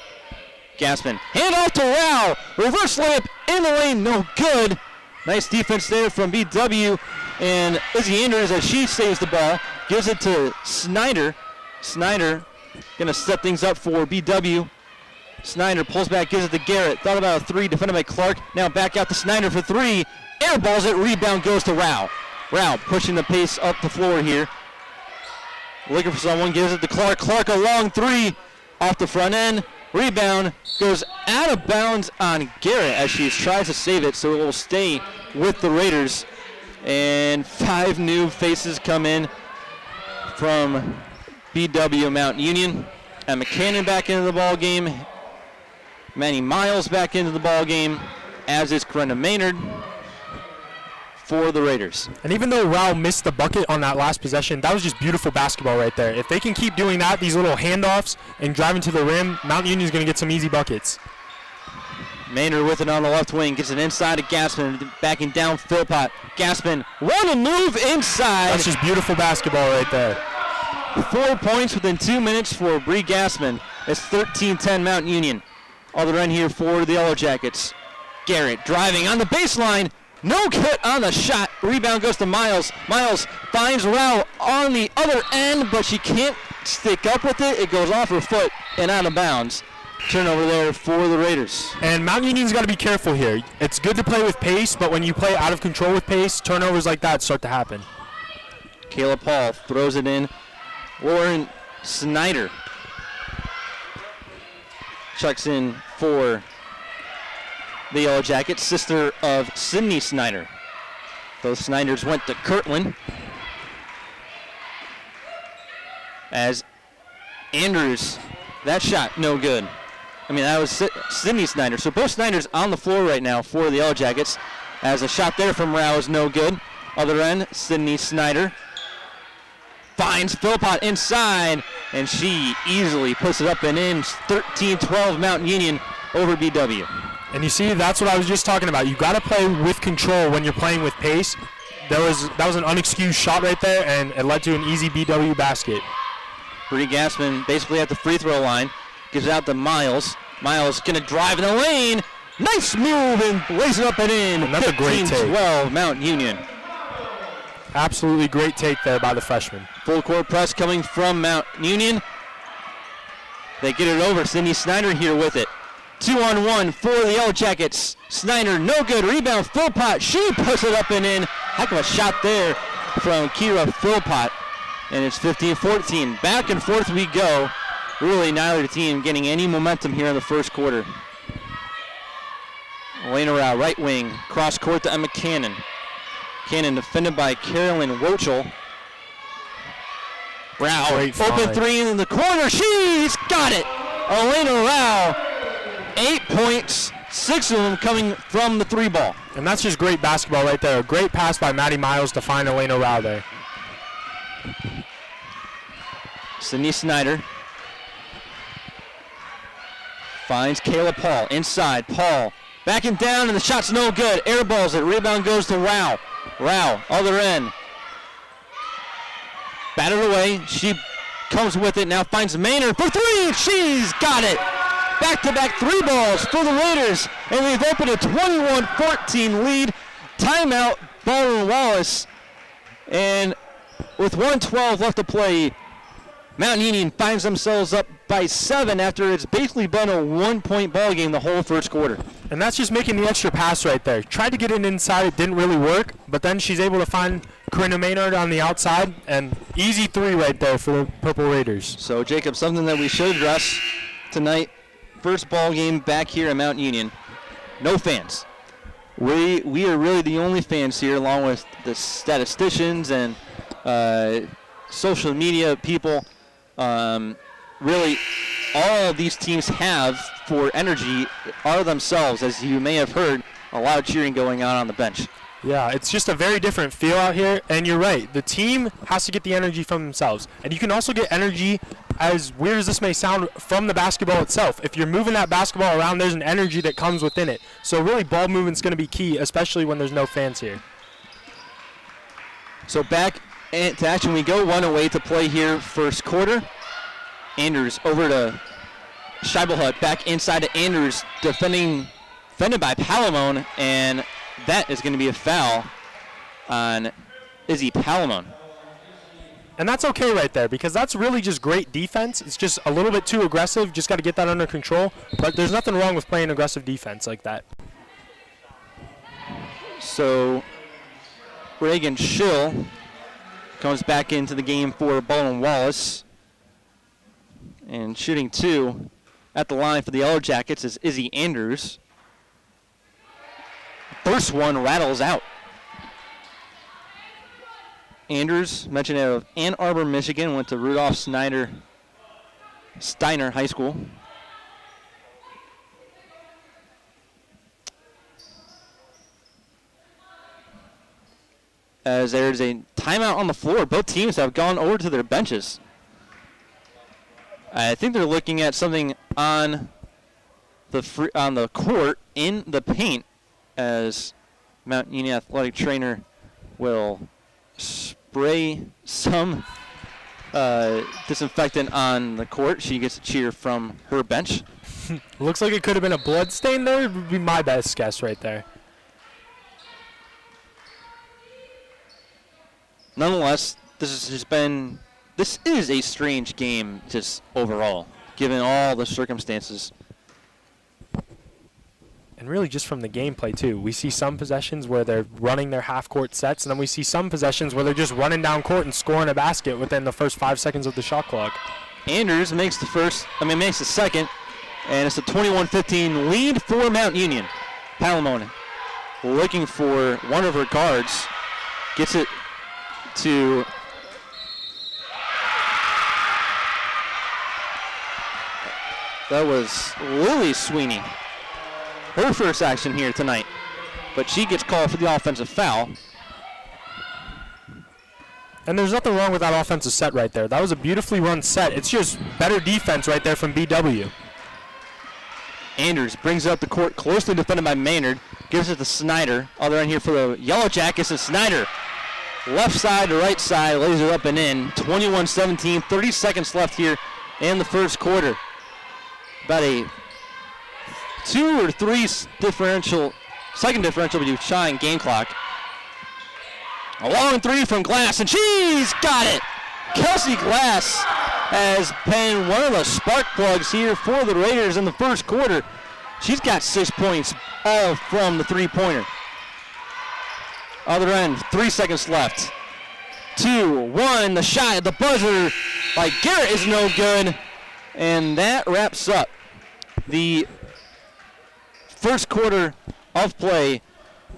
Gassman, hand off to Rao. Reverse layup in the lane, no good. Nice defense there from BW. And Izzy Andrews, as she saves the ball, gives it to Snyder. Snyder going to set things up for BW. Snyder pulls back, gives it to Garrett. Thought about a 3, defended by Clark. Now back out to Snyder for 3. Airballs it, rebound goes to Rao. Rao pushing the pace up the floor here. Looking for someone, gives it to Clark. Clark a long 3 off the front end. Rebound goes out of bounds on Garrett as she tries to save it, so it will stay with the Raiders. And 5 new faces come in from BW Mount Union. And McCannon back into the ball game. Manny Miles back into the ball game, as is Corinna Maynard for the Raiders. And even though Rao missed the bucket on that last possession, that was just beautiful basketball right there. If they can keep doing that, these little handoffs and driving to the rim, Mount Union's going to get some easy buckets. Maynard with it on the left wing, gets it inside to Gassman, backing down Philpott. Gassman, run and move inside. That's just beautiful basketball right there. 4 points within 2 minutes for Bree Gassman. It's 13-10 Mount Union. Other end here for the Yellow Jackets. Garrett driving on the baseline. No good on the shot. Rebound goes to Miles. Miles finds Rao on the other end, but she can't stick up with it. It goes off her foot and out of bounds. Turnover there for the Raiders. And Mount Union's got to be careful here. It's good to play with pace, but when you play out of control with pace, turnovers like that start to happen. Kayla Paul throws it in. Lauren Snyder checks in for the Yellow Jackets, sister of Sydney Snyder. Those Snyders went to Kirtland. As Andrews, that shot no good. I mean, that was Sydney Snyder. So both Snyders on the floor right now for the Yellow Jackets. As a shot there from Rao is no good. Other end, Sydney Snyder finds Philpott inside, and she easily puts it up and in. 13-12 Mount Union over BW. And you see, that's what I was just talking about. You got to play with control when you're playing with pace. That was an unexcused shot right there, and it led to an easy BW basket. Bree Gassman basically at the free throw line. Gives it out to Miles. Miles going to drive in the lane. Nice move and lays it up and in. And that's a great take. 12 Mount Union. Absolutely great take there by the freshman. Full court press coming from Mount Union. They get it over. Sydney Snyder here with it. 2-on-1 for the Yellow Jackets. Snyder, no good. Rebound, Philpott. She puts it up and in. Heck of a shot there from Kira Philpott. And it's 15-14. Back and forth we go. Really neither team getting any momentum here in the first quarter. Elena Rao, right wing, cross court to Emma Cannon. Cannon defended by Carolyn Wochel. Rao, open three in the corner. She's got it. Elena Rao, 8 points, 6 of them coming from the three ball. And that's just great basketball right there. A great pass by Maddie Miles to find Elena Rao there. Sydney Snyder finds Kayla Paul inside. Paul backing down, and the shot's no good. Air balls it. Rebound goes to Rao. Rao, other end. Batted away. She comes with it. Now finds Maynard for three. She's got it. Back-to-back three balls for the Raiders. And we've opened a 21-14 lead. Timeout, Baldwin Wallace. And with 1:12 left to play, Mount Union finds themselves up by 7 after it's basically been a 1-point ball game the whole first quarter. And that's just making the extra pass right there. Tried to get it inside, it didn't really work, but then she's able to find Corinna Maynard on the outside, and easy three right there for the Purple Raiders. So, Jacob, something that we should address tonight, first ball game back here at Mount Union, no fans. We are really the only fans here, along with the statisticians and social media people. Really, all of these teams have for energy are themselves, as you may have heard, a lot of cheering going on the bench. Yeah, it's just a very different feel out here, and you're right. The team has to get the energy from themselves. And you can also get energy, as weird as this may sound, from the basketball itself. If you're moving that basketball around, there's an energy that comes within it. So really, ball movement's going to be key, especially when there's no fans here. So back to action we go. 1 away to play here first quarter. Anders over to Scheibelhut, back inside to Anders, defended by Palamone, and that is going to be a foul on Izzy Palamone. And that's okay right there, because that's really just great defense. It's just a little bit too aggressive. Just got to get that under control. But there's nothing wrong with playing aggressive defense like that. So Reagan Schill comes back into the game for Baldwin Wallace. And shooting 2 at the line for the Yellow Jackets is Izzy Anders. First one rattles out. Anders, mentioned out of Ann Arbor, Michigan, went to Rudolph Steiner High School. As there's a timeout on the floor, both teams have gone over to their benches. I think they're looking at something on the court in the paint, as Mount Union athletic trainer will spray some disinfectant on the court. She gets a cheer from her bench. Looks like it could have been a blood stain there. It would be my best guess right there. Nonetheless, this is a strange game just overall, given all the circumstances. And really just from the gameplay, too. We see some possessions where they're running their half-court sets, and then we see some possessions where they're just running down court and scoring a basket within the first 5 seconds of the shot clock. Anders makes the second, and it's a 21-15 lead for Mount Union. Palamone looking for one of her guards, gets it to that was Lily Sweeney. Her first action here tonight, but she gets called for the offensive foul. And there's nothing wrong with that offensive set right there. That was a beautifully run set. It's just better defense right there from BW. Anders brings up the court, closely defended by Maynard, gives it to Snyder. Other end here for the Yellow Jackets is Snyder. Left side to right side, lays it up and in. 21-17, 30 seconds left here in the first quarter. About a 2 or 3 second differential between shot and game clock. A long 3 from Glass, and she's got it! Kelsey Glass has been one of the spark plugs here for the Raiders in the first quarter. She's got 6 points, all from the three-pointer. Other end, 3 seconds left. 2, 1, the shot at the buzzer by Garrett is no good. And that wraps up the first quarter of play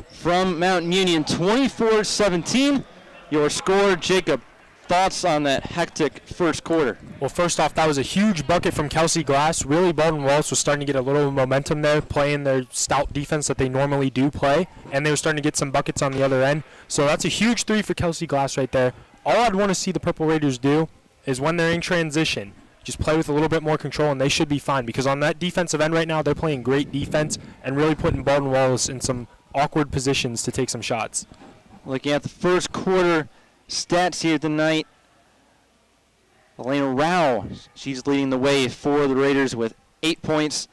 from Mountain Union, 24-17. Your score, Jacob. Thoughts on that hectic first quarter? Well, first off, that was a huge bucket from Kelsey Glass. Really, Baldwin Wallace was starting to get a little momentum there, playing their stout defense that they normally do play, and they were starting to get some buckets on the other end. So that's a huge three for Kelsey Glass right there. All I'd want to see the Purple Raiders do is when they're in transition, just play with a little bit more control, and they should be fine, because on that defensive end right now, they're playing great defense and really putting Baldwin Wallace in some awkward positions to take some shots. Looking at the first quarter stats here tonight, Elena Rao, she's leading the way for the Raiders with 8 points,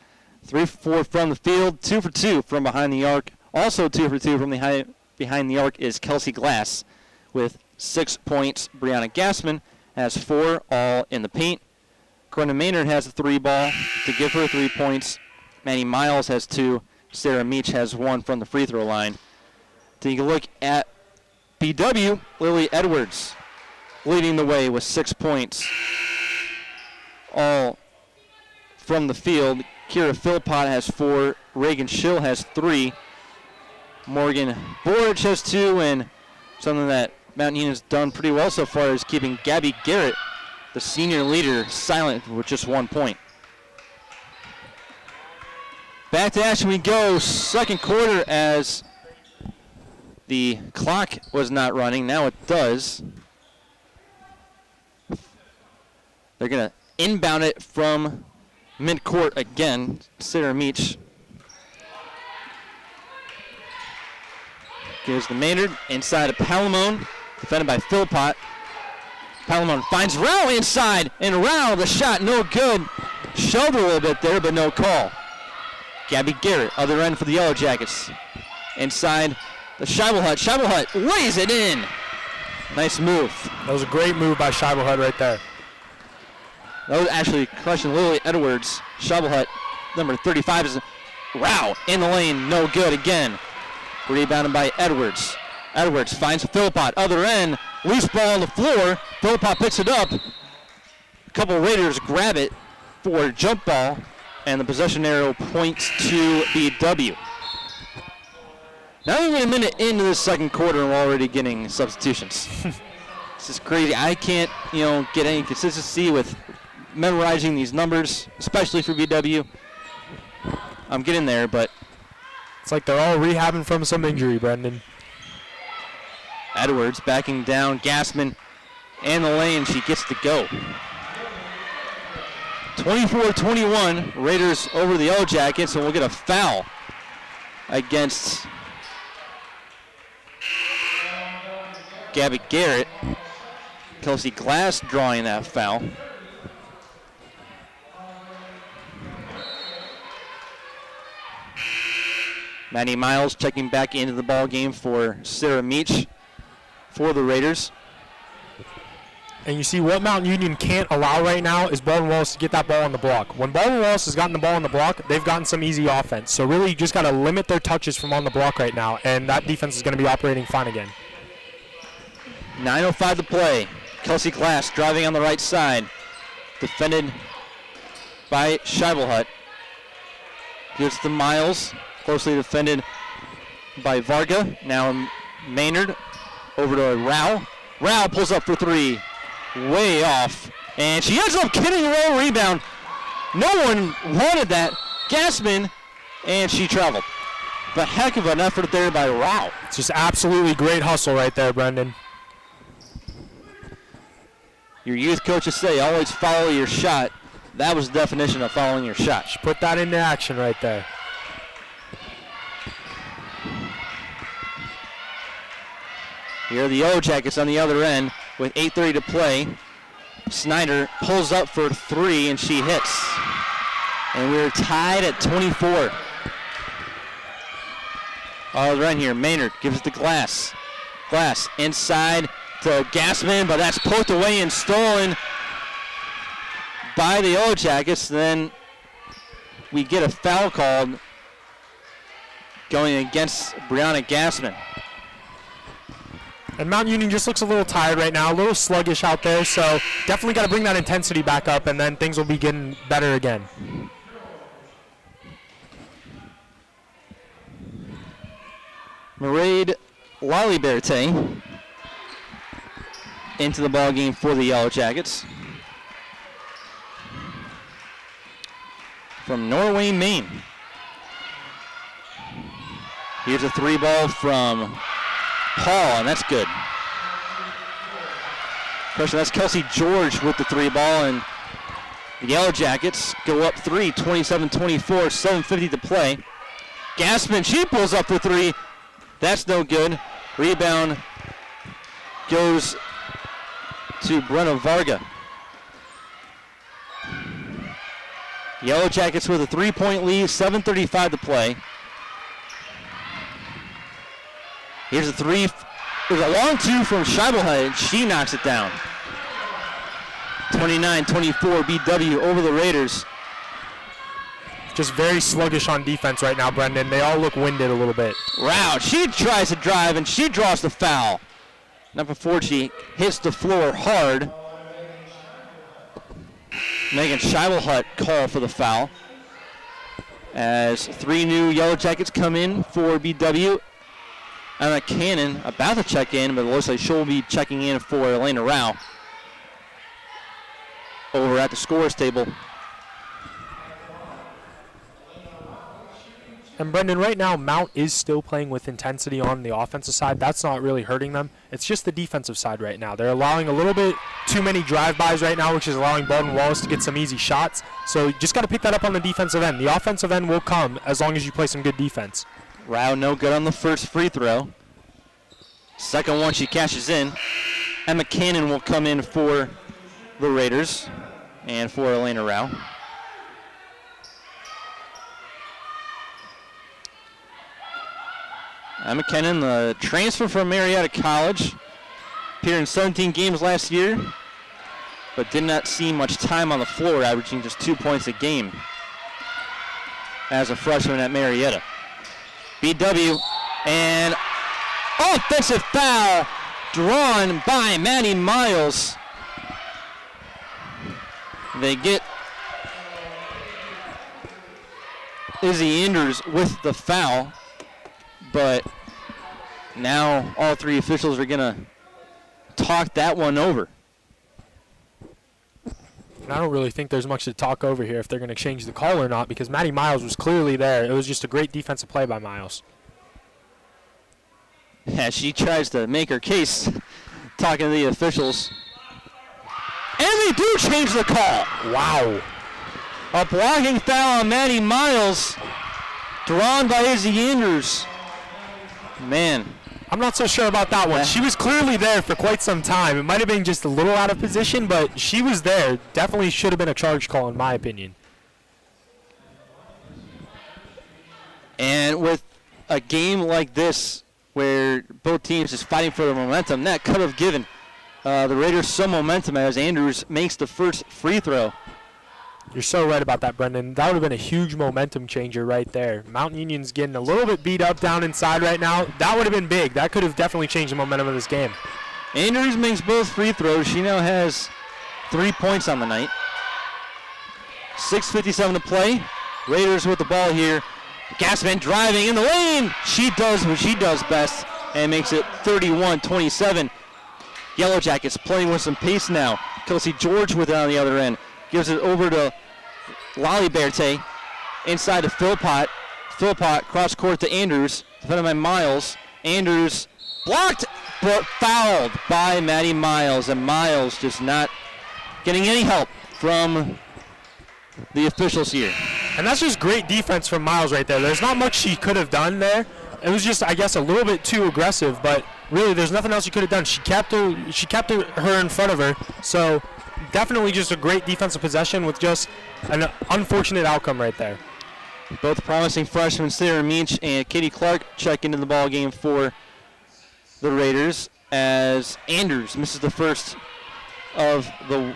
3 for 4 from the field, 2 for 2 from behind the arc. Also 2 for 2 from behind the arc is Kelsey Glass with 6 points. Brianna Gassman has 4, all in the paint. Courtney Maynard has a 3 ball to give her 3 points. Manny Miles has 2. Sarah Meach has 1 from the free throw line. Take a look at BW, Lily Edwards leading the way with 6 points, all from the field. Kira Philpott has 4. Reagan Schill has 3. Morgan Borich has 2. And something that Mountain Union has done pretty well so far is keeping Gabby Garrett, the senior leader, silent with just 1 point. Back to action we go. Second quarter, as the clock was not running. Now it does. They're going to inbound it from midcourt again. Sarah Meach gives the Maynard inside of Palamone, defended by Philpott. Palamone finds Rao inside, and Rao, the shot, no good. Shoved a little bit there, but no call. Gabby Garrett, other end for the Yellow Jackets. Inside the Scheibelhut. Scheibelhut lays it in. Nice move. That was a great move by Scheibelhut right there. That was actually crushing Lily Edwards. Scheibelhut, number 35, is Rao in the lane, no good again. Rebounded by Edwards. Edwards finds Philpott, other end, loose ball on the floor. Philpott picks it up. A couple Raiders grab it for a jump ball, and the possession arrow points to BW. Not even a minute into the second quarter, and we're already getting substitutions. This is crazy. I can't, get any consistency with memorizing these numbers, especially for BW. I'm getting there, but it's like they're all rehabbing from some injury, Brendan. Edwards backing down. Gassman in the lane. She gets to go. 24-21. Raiders over the Yellow Jackets, and we'll get a foul against Gabby Garrett. Kelsey Glass drawing that foul. Maddie Miles checking back into the ball game for Sarah Meach for the Raiders. And you see what Mountain Union can't allow right now is Baldwin Wallace to get that ball on the block. When Baldwin Wallace has gotten the ball on the block, they've gotten some easy offense. So really you just got to limit their touches from on the block right now, and that defense is going to be operating fine again. 9:05 to play. Kelsey Glass driving on the right side. Defended by Scheibelhut. Gives to Miles. Closely defended by Varga. Now Maynard over to Rao. Rao pulls up for 3. Way off. And she ends up getting a low rebound. No one wanted that. Gassman, and she traveled. But heck of an effort there by Rao. It's just absolutely great hustle right there, Brendan. Your youth coaches say always follow your shot. That was the definition of following your shot. She put that into action right there. Here are the Yellow Jackets on the other end with 8:30 to play. Snyder pulls up for 3, and she hits. And we're tied at 24. Other end here, Maynard gives it to Glass. Glass inside to Gassman, but that's poked away and stolen by the Yellow Jackets. Then we get a foul called going against Brianna Gassman. And Mount Union just looks a little tired right now, a little sluggish out there, so definitely got to bring that intensity back up, and then things will be getting better again. Mairead Laliberte into the ball game for the Yellow Jackets. From Norway, Maine. Here's a 3 ball from Paul, and that's good. Pressure, that's Kelsey George with the 3 ball, and the Yellow Jackets go up 3, 27-24, 7:50 to play. Gassman, she pulls up for 3. That's no good. Rebound goes to Brenna Varga. Yellow Jackets with a 3-point lead, 7:35 to play. Here's a 3. There's a long 2 from Scheibelhead. She knocks it down. 29-24 BW over the Raiders. Just very sluggish on defense right now, Brendan. They all look winded a little bit. Round. She tries to drive, and she draws the foul. Not before she hits the floor hard. Megan Scheibelhut call for the foul. As 3 new Yellow Jackets come in for BW. Emma Cannon about to check in, but it looks like she'll be checking in for Elena Rao over at the scorer's table. And Brendan, right now, Mount is still playing with intensity on the offensive side. That's not really hurting them. It's just the defensive side right now. They're allowing a little bit too many drive-bys right now, which is allowing Baldwin Wallace to get some easy shots. So you just got to pick that up on the defensive end. The offensive end will come as long as you play some good defense. Rao no good on the first free throw. Second one she cashes in. Emma Cannon will come in for the Raiders and for Elena Rao. Emma Cannon, the transfer from Marietta College, appeared in 17 games last year, but did not see much time on the floor, averaging just 2 points a game as a freshman at Marietta. BW, and offensive foul drawn by Maddie Miles. They get Izzy Anders with the foul, but now all 3 officials are going to talk that one over. And I don't really think there's much to talk over here if they're going to change the call or not, because Maddie Miles was clearly there. It was just a great defensive play by Miles. Yeah, she tries to make her case, talking to the officials. And they do change the call. Wow. A blocking foul on Maddie Miles, drawn by Izzy Anders. Man. I'm not so sure about that one. She was clearly there for quite some time. It might have been just a little out of position, but she was there. Definitely should have been a charge call, in my opinion. And with a game like this, where both teams is fighting for the momentum, that could have given the Raiders some momentum as Andrews makes the first free throw. You're so right about that, Brendan. That would have been a huge momentum changer right there. Mountain Union's getting a little bit beat up down inside right now. That would have been big. That could have definitely changed the momentum of this game. Andrews makes both free throws. She now has 3 points on the night. 6:57 to play. Raiders with the ball here. Gassman driving in the lane. She does what she does best and makes it 31-27. Yellow Jackets playing with some pace now. Kelsey George with it on the other end. Gives it over to Laliberte. Inside to Philpott. Philpott cross court to Andrews. Defended by Miles. Andrews blocked but fouled by Maddie Miles. And Miles just not getting any help from the officials here. And that's just great defense from Miles right there. There's not much she could have done there. It was just, I guess, a little bit too aggressive, but really there's nothing else she could have done. She kept her in front of her. So definitely just a great defensive possession with just an unfortunate outcome right there. Both promising freshmen, Sarah Meach and Katie Clark, check into the ball game for the Raiders as Andrews misses the first of the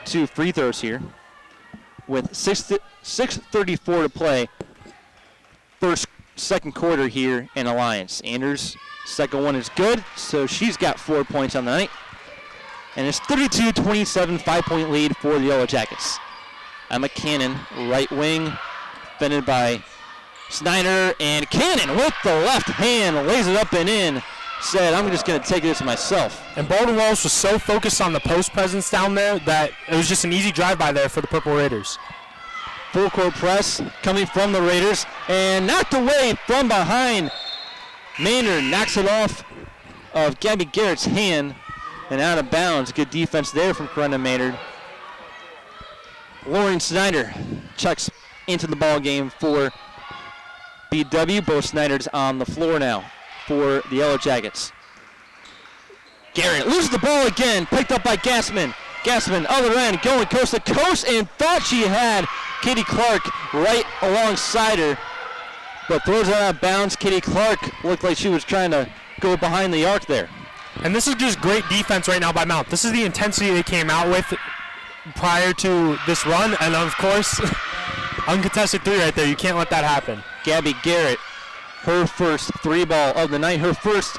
2 free throws here. with 6:34 to play. Second quarter here in Alliance. Anders, second one is good, so she's got 4 points on the night. And it's 32-27, 5-point lead for the Yellow Jackets. Emma Cannon, right wing, defended by Snyder, and Cannon with the left hand lays it up and in. Said, I'm just going to take this myself. And Baldwin Wallace was so focused on the post presence down there that it was just an easy drive-by there for the Purple Raiders. Full court press coming from the Raiders and knocked away from behind. Maynard knocks it off of Gabby Garrett's hand and out of bounds. Good defense there from Coretta Maynard. Lauren Snyder checks into the ball game for BW. Both Snyders on the floor now for the Yellow Jackets. Garrett loses the ball again, picked up by Gassman. Gassman, other end, going coast to coast, and thought she had Katie Clark right alongside her, but throws it out of bounds. Katie Clark looked like she was trying to go behind the arc there. And this is just great defense right now by Mount. This is the intensity they came out with prior to this run, and of course, uncontested three right there. You can't let that happen. Gabby Garrett, her first three ball of the night, her first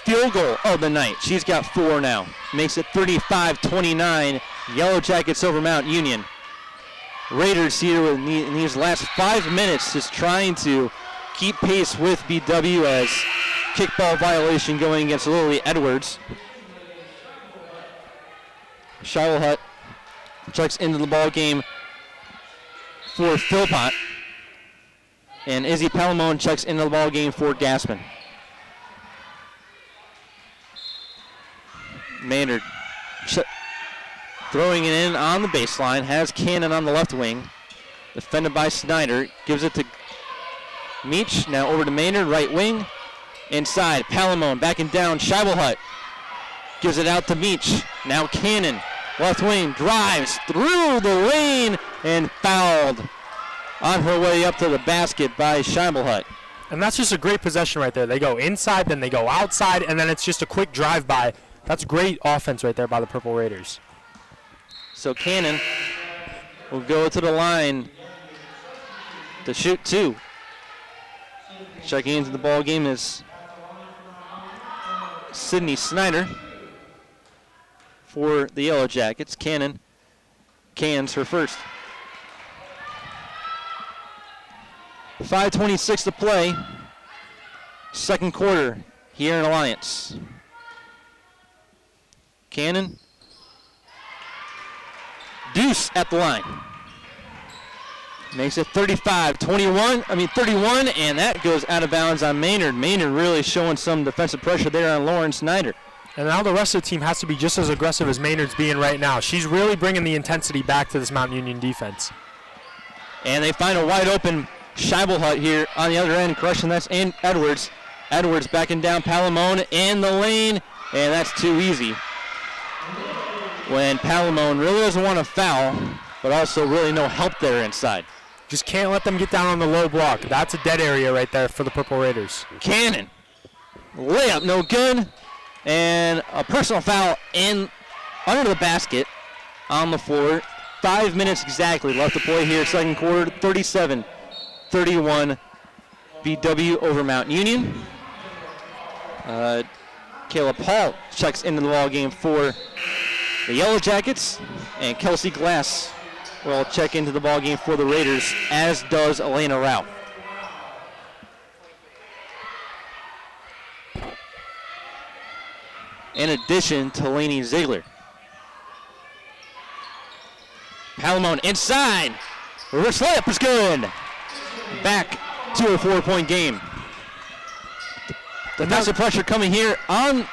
field goal of the night. She's got 4 now. Makes it 35-29. Yellow Jackets over Mount Union. Raiders here in these last 5 minutes just trying to keep pace with BW as kickball violation going against Lily Edwards. Charlotte checks into the ball game for Philpott. And Izzy Palamone checks into the ball game for Gassman. Maynard throwing it in on the baseline, has Cannon on the left wing, defended by Snyder, gives it to Meach, now over to Maynard, right wing, inside, Palamone backing down, Scheibelhut gives it out to Meach, now Cannon, left wing, drives through the lane and fouled on her way up to the basket by Scheibelhut. And that's just a great possession right there. They go inside, then they go outside, and then it's just a quick drive-by. That's great offense right there by the Purple Raiders. So Cannon will go to the line to shoot 2. Checking into the ball game is Sydney Snyder for the Yellow Jackets. Cannon cans her first. 5:26 to play. Second quarter here in Alliance. Cannon. Deuce at the line. Makes it 31, and that goes out of bounds on Maynard. Maynard really showing some defensive pressure there on Lauren Snyder. And now the rest of the team has to be just as aggressive as Maynard's being right now. She's really bringing the intensity back to this Mount Union defense. And they find a wide open Scheibelhut here on the other end, crushing that's in Edwards. Edwards backing down Palamone in the lane, and that's too easy. When Palamone really doesn't want to foul, but also really no help there inside. Just can't let them get down on the low block. That's a dead area right there for the Purple Raiders. Cannon, layup no good, and a personal foul in under the basket on the floor. 5 minutes exactly left to play here, second quarter, 37-31, BW over Mount Union. Kayla Paul checks into the ball game for the Yellow Jackets, and Kelsey Glass will check into the ball game for the Raiders, as does Elena Rao. In addition to Lainey Ziegler. Palamone inside. Reverse layup is good. Back to a 4-point game. Defensive pressure coming here on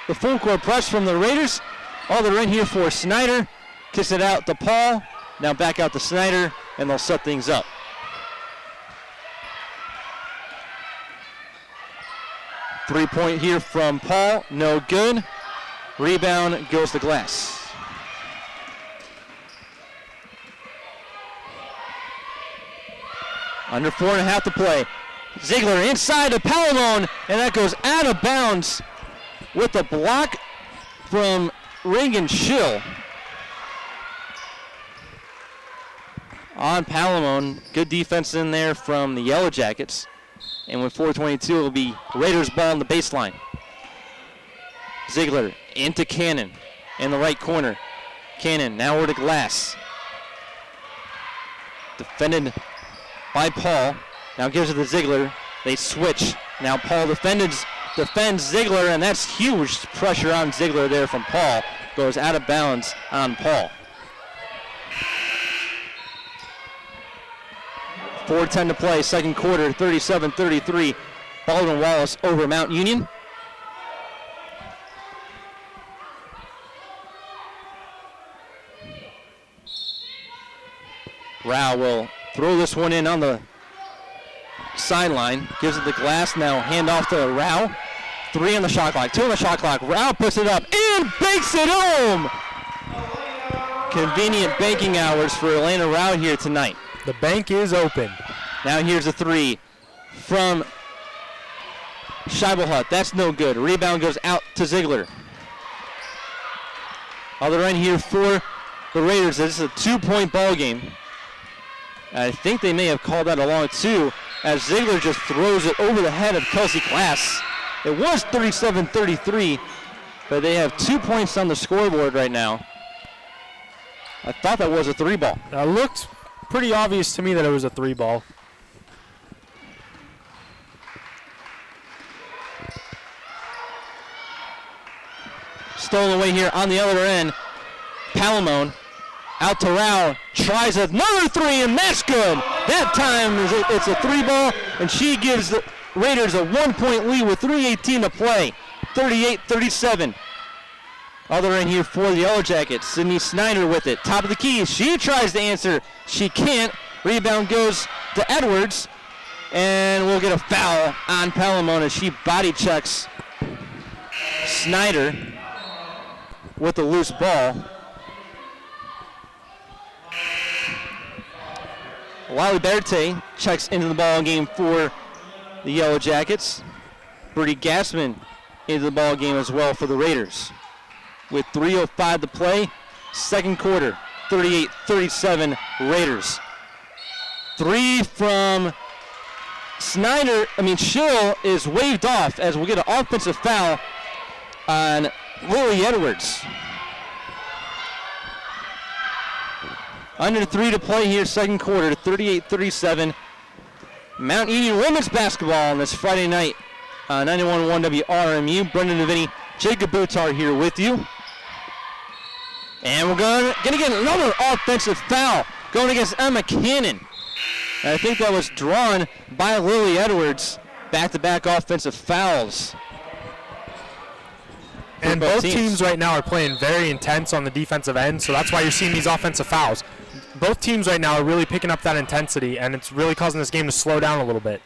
the full court press from the Raiders. All they're in here for Snyder. Kicks it out to Paul. Now back out to Snyder, and they'll set things up. Three-point here from Paul, no good. Rebound goes to Glass. Under 4.5 to play. Ziegler inside to Palamone, and that goes out of bounds with a block from Reagan Schill. on Palamone. Good defense in there from the Yellow Jackets. And with 4:22, it'll be Raiders ball on the baseline. Ziegler into Cannon in the right corner. Cannon now over to Glass. Defended by Paul. Now gives it to Ziegler. They switch. Now Paul defends Ziegler, and that's huge pressure on Ziegler there from Paul. Goes out of bounds on Paul. 4:10 to play, second quarter, 37-33. Baldwin Wallace over Mount Union. Rao will throw this one in on the sideline. Gives it to Glass. Now hand off to Rao. 3 on the shot clock. 2 on the shot clock. Rao puts it up and banks it home. Convenient banking hours for Elena Rao here tonight. The bank is open. Now here's a 3 from Scheibelhut. That's no good. Rebound goes out to Ziegler. Other end here for the Raiders. This is a 2-point ball game. I think they may have called that a long 2 as Ziegler just throws it over the head of Kelsey Glass. It was 37-33, but they have 2 points on the scoreboard right now. I thought that was a 3 ball. It looked pretty obvious to me that it was a 3 ball. Stolen away here on the other end. Palamone out to Rao, tries another 3, and that's good. That time it's a 3 ball, and she gives the Raiders a 1-point lead with 3:18 to play. 38-37. Other end here for the Yellow Jackets. Sydney Snyder with it. Top of the key. She tries to answer. She can't. Rebound goes to Edwards, and we'll get a foul on Palamone as she body checks Snyder with the loose ball. Wally Berthe checks into the ball game for the Yellow Jackets. Brady Gassman into the ball game as well for the Raiders. With 3:05 to play, second quarter, 38-37 Raiders. 3 from Schill is waved off as we'll get an offensive foul on Lily Edwards. Under 3 to play here, second quarter, 38-37. Mount Union women's basketball on this Friday night, 91.1 WRMU. Brendan Deviney, Jacob Boutar here with you. And we're gonna get another offensive foul going against Emma Cannon. And I think that was drawn by Lily Edwards. Back-to-back offensive fouls. And both teams right now are playing very intense on the defensive end, so that's why you're seeing these offensive fouls. Both teams right now are really picking up that intensity, and it's really causing this game to slow down a little bit.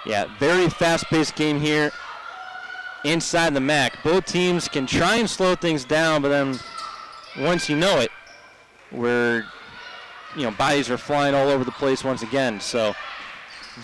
Yeah, very fast-paced game here inside the MAC. Both teams can try and slow things down, but then once you know it, bodies are flying all over the place once again. So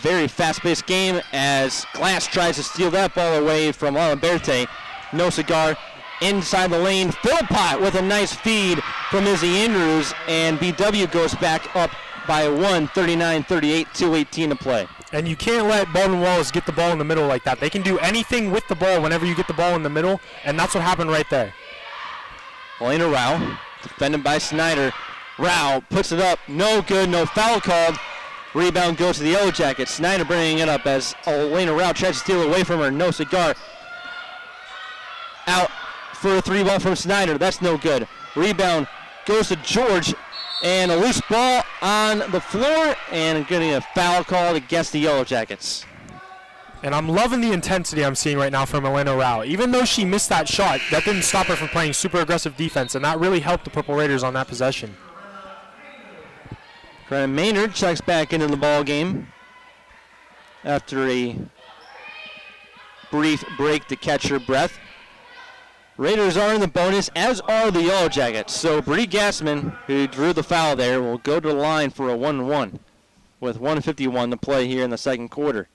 very fast-paced game as Glass tries to steal that ball away from Alan Berthe. No cigar inside the lane. Philpott with a nice feed from Izzy Andrews, and BW goes back up by 1, 39-38, 2:18 to play. And you can't let Baldwin Wallace get the ball in the middle like that. They can do anything with the ball whenever you get the ball in the middle, and that's what happened right there. Elena Rao, defended by Snyder. Rao puts it up, no good, no foul called. Rebound goes to the Yellow Jackets. Snyder bringing it up as Elena Rao tries to steal away from her. No cigar. Out for a 3 ball from Snyder. That's no good. Rebound goes to George. And a loose ball on the floor and getting a foul called against the Yellow Jackets. And I'm loving the intensity I'm seeing right now from Elena Rao. Even though she missed that shot, that didn't stop her from playing super aggressive defense, and that really helped the Purple Raiders on that possession. Brandon Maynard checks back into the ball game after a brief break to catch her breath. Raiders are in the bonus, as are the Yellow Jackets. So Bree Gassman, who drew the foul there, will go to the line for a 1-1 with 1:51 to play here in the second quarter.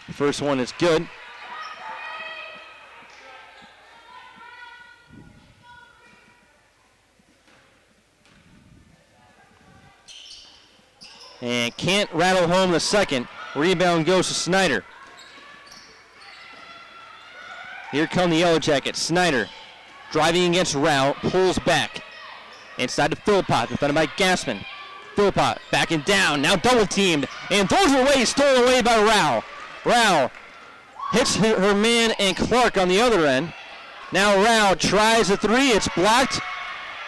The first one is good. can't rattle home the second. Rebound goes to Snyder. Here come the Yellow Jackets. Snyder driving against Rao, pulls back. Inside to Philpott, defended by Gassman. Philpott backing down, now double teamed, and throws it away, stolen away by Rao. Rao hits her man and Clark on the other end. Now Rao tries a three, it's blocked,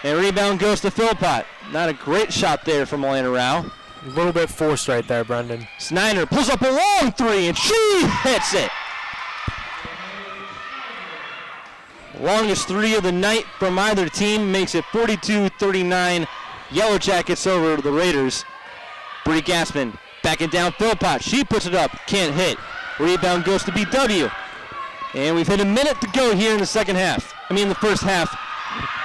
and rebound goes to Philpott. Not a great shot there from Elena Rao. A little bit forced right there, Brendan. Snyder pulls up a long three, and she hits it. Longest three of the night from either team makes it 42-39. Yellow Jackets over the Raiders. Bree Gassman backing down Philpott. She puts it up, can't hit. Rebound goes to BW. And we've hit a minute to go here in the the first half,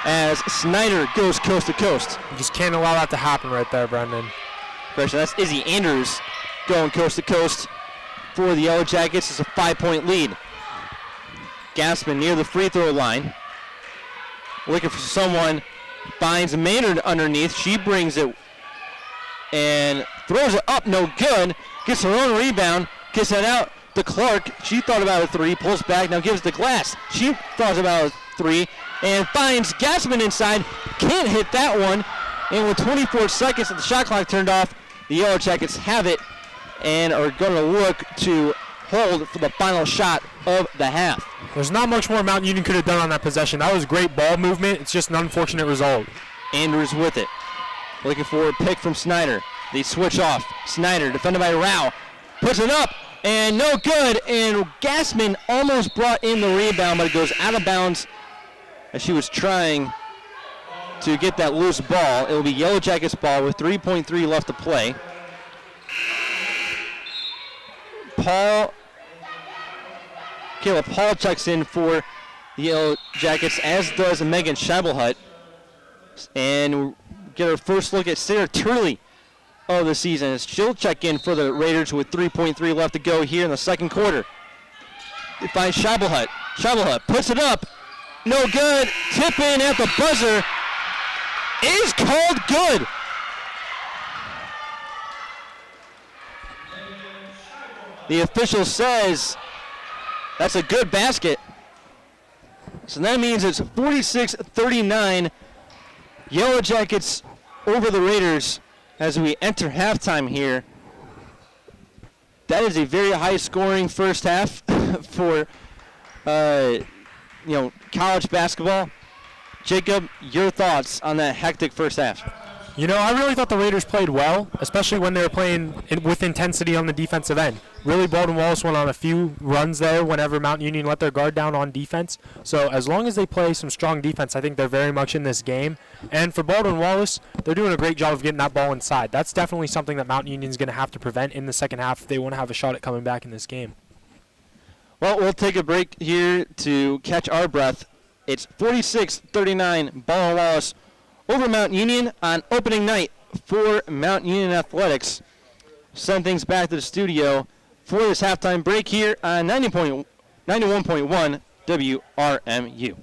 as Snyder goes coast to coast. You just can't allow that to happen right there, Brendan. Pressure, that's Izzy Andrews going coast to coast for the Yellow Jackets. It's a 5-point lead. Gassman near the free throw line. Looking for someone. Finds Maynard underneath. She brings it and throws it up. No good. Gets her own rebound. Gets it out to Clark. She thought about a three. Pulls back. Now gives to Glass. She thought about a three. And finds Gassman inside. Can't hit that one. And with 24 seconds and the shot clock turned off, the Yellow Jackets have it and are going to look to hold for the final shot of the half. There's not much more Mount Union could have done on that possession. That was great ball movement. It's just an unfortunate result. Andrews with it. Looking for a pick from Snyder. They switch off. Snyder, defended by Rao, puts it up, and no good. And Gassman almost brought in the rebound, but it goes out of bounds as she was trying to get that loose ball. It will be Yellow Jackets ball with 3.3 left to play. Caleb Paul checks in for the Yellow Jackets, as does Megan Scheibelhut. And we'll get our first look at Sarah Turley of the season, as she'll check in for the Raiders with 3.3 left to go here in the second quarter. They find Scheibelhut. Scheibelhut puts it up. No good. Tip in at the buzzer is called good. The official says that's a good basket. So that means it's 46-39. Yellow Jackets over the Raiders as we enter halftime here. That is a very high scoring first half for college basketball. Jacob, your thoughts on that hectic first half? I really thought the Raiders played well, especially when they were playing with intensity on the defensive end. Really, Baldwin Wallace went on a few runs there whenever Mount Union let their guard down on defense. So as long as they play some strong defense, I think they're very much in this game. And for Baldwin Wallace, they're doing a great job of getting that ball inside. That's definitely something that Mount Union's going to have to prevent in the second half if they want to have a shot at coming back in this game. Well, we'll take a break here to catch our breath. It's 46-39, Baldwin Wallace over Mount Union on opening night for Mount Union Athletics. Send things back to the studio for this halftime break here on 91.1 WRMU.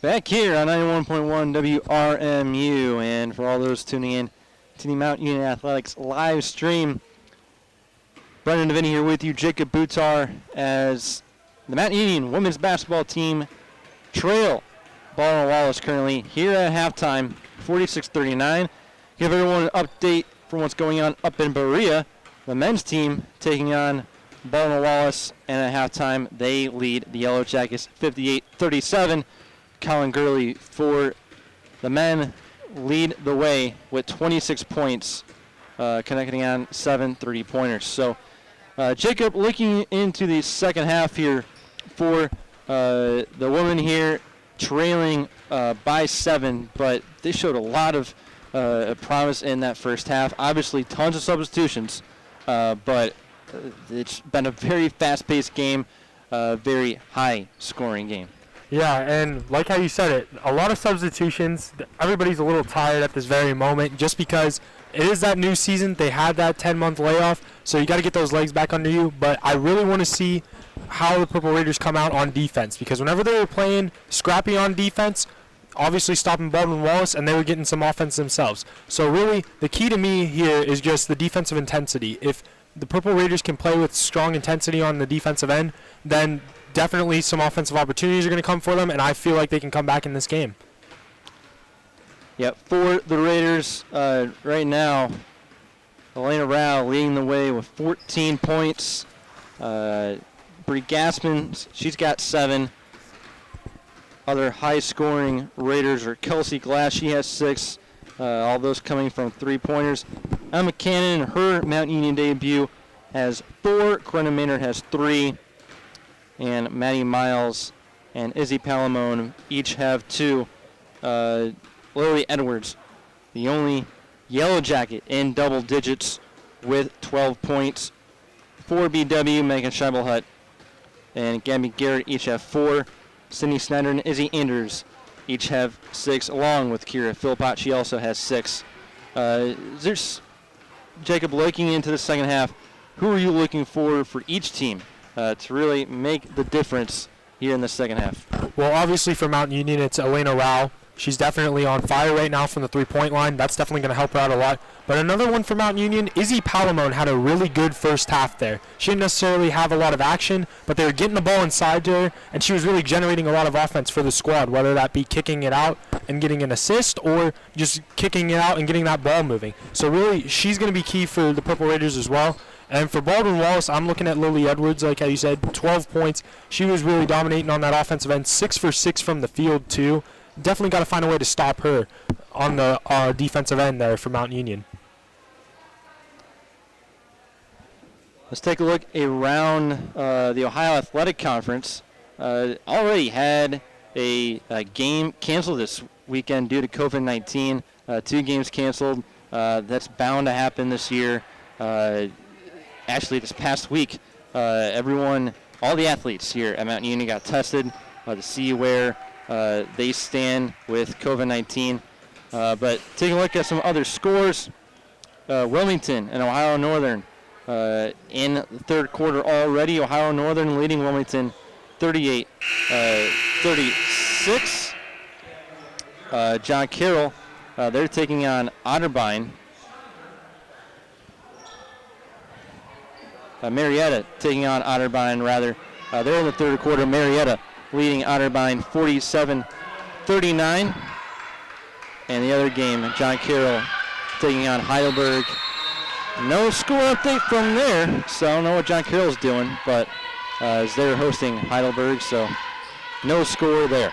Back here on 91.1 WRMU, and for all those tuning in to the Mount Union Athletics live stream, Brendan DeVinny here with you, Jacob Butar, as the Mount Union women's basketball team trail Baldwin Wallace currently here at halftime, 46-39. Give everyone an update from what's going on up in Berea. The men's team taking on Baldwin Wallace, and at halftime they lead the Yellow Jackets 58-37. Colin Gurley for the men lead the way with 26 points, connecting on 7 3-pointers. So, Jacob, looking into the second half here for the women here, trailing by 7, but they showed a lot of promise in that first half. Obviously, tons of substitutions, but it's been a very fast-paced game, very high-scoring game. Yeah, and like how you said it, a lot of substitutions. Everybody's a little tired at this very moment just because it is that new season. They had that 10-month layoff, so you got to get those legs back under you. But I really want to see how the Purple Raiders come out on defense, because whenever they were playing scrappy on defense, obviously stopping Baldwin Wallace, and they were getting some offense themselves. So really, the key to me here is just the defensive intensity. If the Purple Raiders can play with strong intensity on the defensive end, then definitely some offensive opportunities are going to come for them, and I feel like they can come back in this game. Yep, for the Raiders right now, Elena Rao leading the way with 14 points. Brie Gassman, she's got 7. Other high-scoring Raiders are Kelsey Glass, she has 6. All those coming from 3-pointers. Emma Cannon, her Mount Union debut, has 4. Corinna Maynard has 3. And Maddie Miles and Izzy Palamone each have 2. Lily Edwards, the only Yellow Jacket in double digits with 12 points. 4 BW, Megan Scheibelhut and Gabby Garrett each have 4. Sydney Snyder and Izzy Anders each have 6, along with Kira Philpott. She also has 6. There's Jacob, looking into the second half, who are you looking for each team to really make the difference here in the second half? Well, obviously for Mount Union, it's Elena Rao. She's definitely on fire right now from the three-point line. That's definitely going to help her out a lot. But another one for Mount Union, Izzy Palamone had a really good first half there. She didn't necessarily have a lot of action, but they were getting the ball inside to her, and she was really generating a lot of offense for the squad, whether that be kicking it out and getting an assist or just kicking it out and getting that ball moving. So really, she's going to be key for the Purple Raiders as well. And for Baldwin Wallace, I'm looking at Lily Edwards, like how you said, 12 points. She was really dominating on that offensive end, 6 for 6 from the field too. Definitely got to find a way to stop her on the defensive end there for Mount Union. Let's take a look around the Ohio Athletic Conference. Already had a game canceled this weekend due to COVID-19. 2 games canceled. That's bound to happen this year. Actually, this past week, all the athletes here at Mount Union got tested to see where they stand with COVID-19. But taking a look at some other scores, Wilmington and Ohio Northern in the third quarter already. Ohio Northern leading Wilmington 38-36. John Carroll, they're taking on Otterbein. Marietta taking on Otterbein, rather. They're in the third quarter. Marietta leading Otterbein 47-39. And the other game, John Carroll taking on Heidelberg. No score update from there, so I don't know what John Carroll's doing, but as they're hosting Heidelberg, so no score there.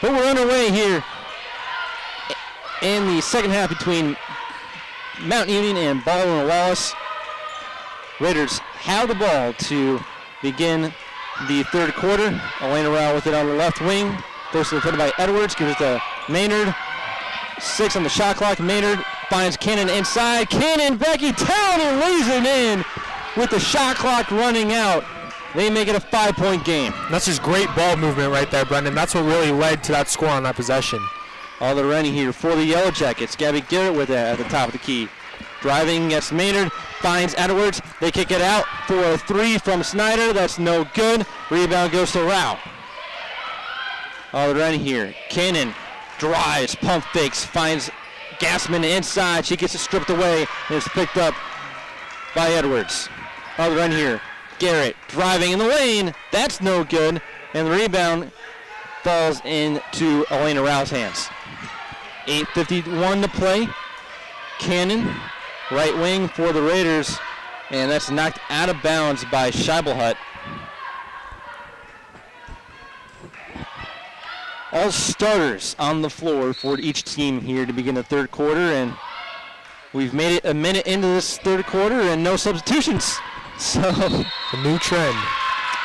But we're underway here in the second half between Mount Union and Baldwin Wallace. Raiders have the ball to begin the third quarter. Elena Rao with it on the left wing. First defended by Edwards. Gives it to Maynard. 6 on the shot clock. Maynard finds Cannon inside. Cannon, Becky Town lays it in with the shot clock running out. They make it a 5-point game. That's just great ball movement right there, Brendan. That's what really led to that score on that possession. All the running here for the Yellow Jackets. Gabby Garrett with it at the top of the key. Driving against Maynard, finds Edwards. They kick it out for a 3 from Snyder. That's no good. Rebound goes to Rao. All run here. Cannon drives, pump fakes, finds Gassman inside. She gets it stripped away and it's picked up by Edwards. All run here. Garrett driving in the lane. That's no good. And the rebound falls into Elena Rao's hands. 8:51 to play. Cannon, right wing for the Raiders. And that's knocked out of bounds by Scheibelhut. All starters on the floor for each team here to begin the third quarter, and we've made it a minute into this third quarter and no substitutions. So a new trend.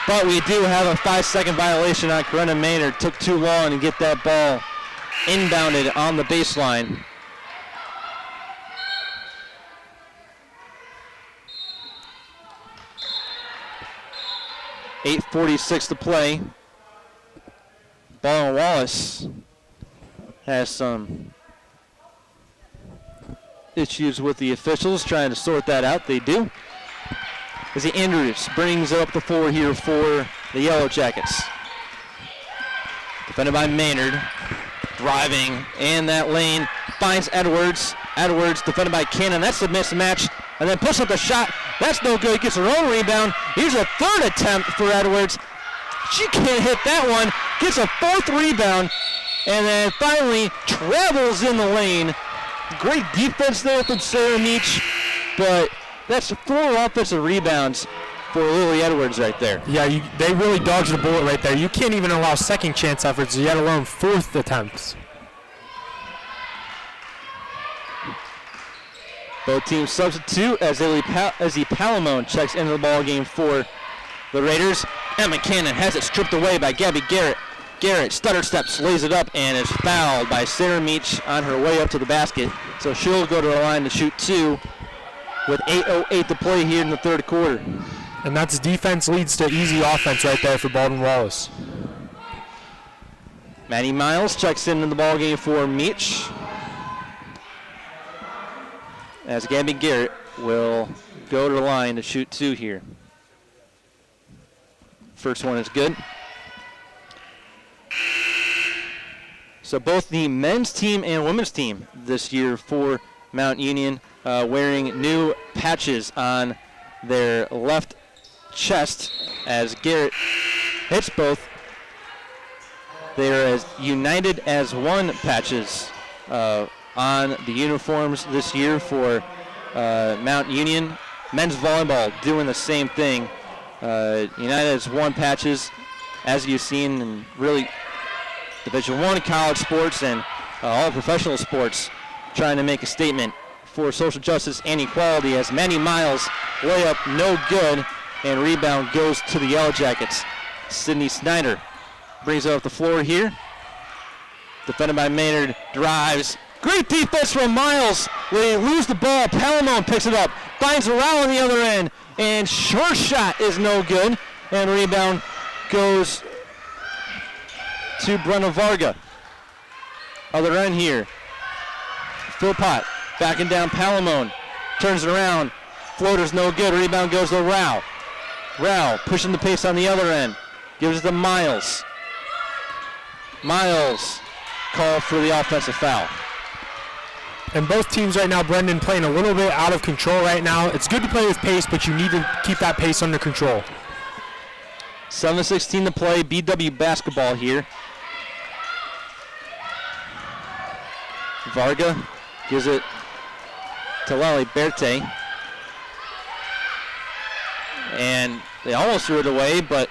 But we do have a 5-second violation on Corinna Maynard. Took too long to get that ball inbounded on the baseline. .846 to play. Baldwin Wallace has some issues with the officials, trying to sort that out. They do. As Andrews brings it up the floor here for the Yellow Jackets. Defended by Maynard. Driving in that lane. Finds Edwards. Edwards defended by Cannon. That's a mismatch. And then puts up the shot. That's no good. Gets her own rebound. Here's a third attempt for Edwards. She can't hit that one. Gets a fourth rebound. And then finally travels in the lane. Great defense there from Sarah Meach. But that's 4 offensive rebounds for Lily Edwards right there. Yeah, they really dodged the bullet right there. You can't even allow second chance efforts, yet alone fourth attempts. Both teams substitute as Izzy Palamone checks into the ball game for the Raiders. Emma Cannon has it stripped away by Gabby Garrett. Garrett stutter steps, lays it up, and is fouled by Sarah Meach on her way up to the basket. So she'll go to the line to shoot 2 with 8:08 to play here in the third quarter. And that's defense leads to easy offense right there for Baldwin Wallace. Maddie Miles checks into the ball game for Meach. As Gabby Garrett will go to the line to shoot 2 here. First one is good. So both the men's team and women's team this year for Mount Union wearing new patches on their left chest as Garrett hits both. They are as united as one patches on the uniforms this year for Mount Union. Men's volleyball doing the same thing. United as one patches, as you've seen in really Division I college sports and all professional sports, trying to make a statement for social justice and equality as Manny Miles layup no good and rebound goes to the Yellow Jackets. Sydney Snyder brings it off the floor here. Defended by Maynard, drives. Great defense from Miles. They lose the ball. Palamone picks it up, finds Rao on the other end, and short shot is no good. And rebound goes to Brenna Varga. Other end here. Philpott backing down Palamone. Turns it around. Floater's no good. Rebound goes to Rao. Rao pushing the pace on the other end. Gives it to Miles. Miles called for the offensive foul. And both teams right now, Brendan, playing a little bit out of control right now. It's good to play with pace, but you need to keep that pace under control. 7:16 to play. BW basketball here. Varga gives it to Lally Berthe. And they almost threw it away, but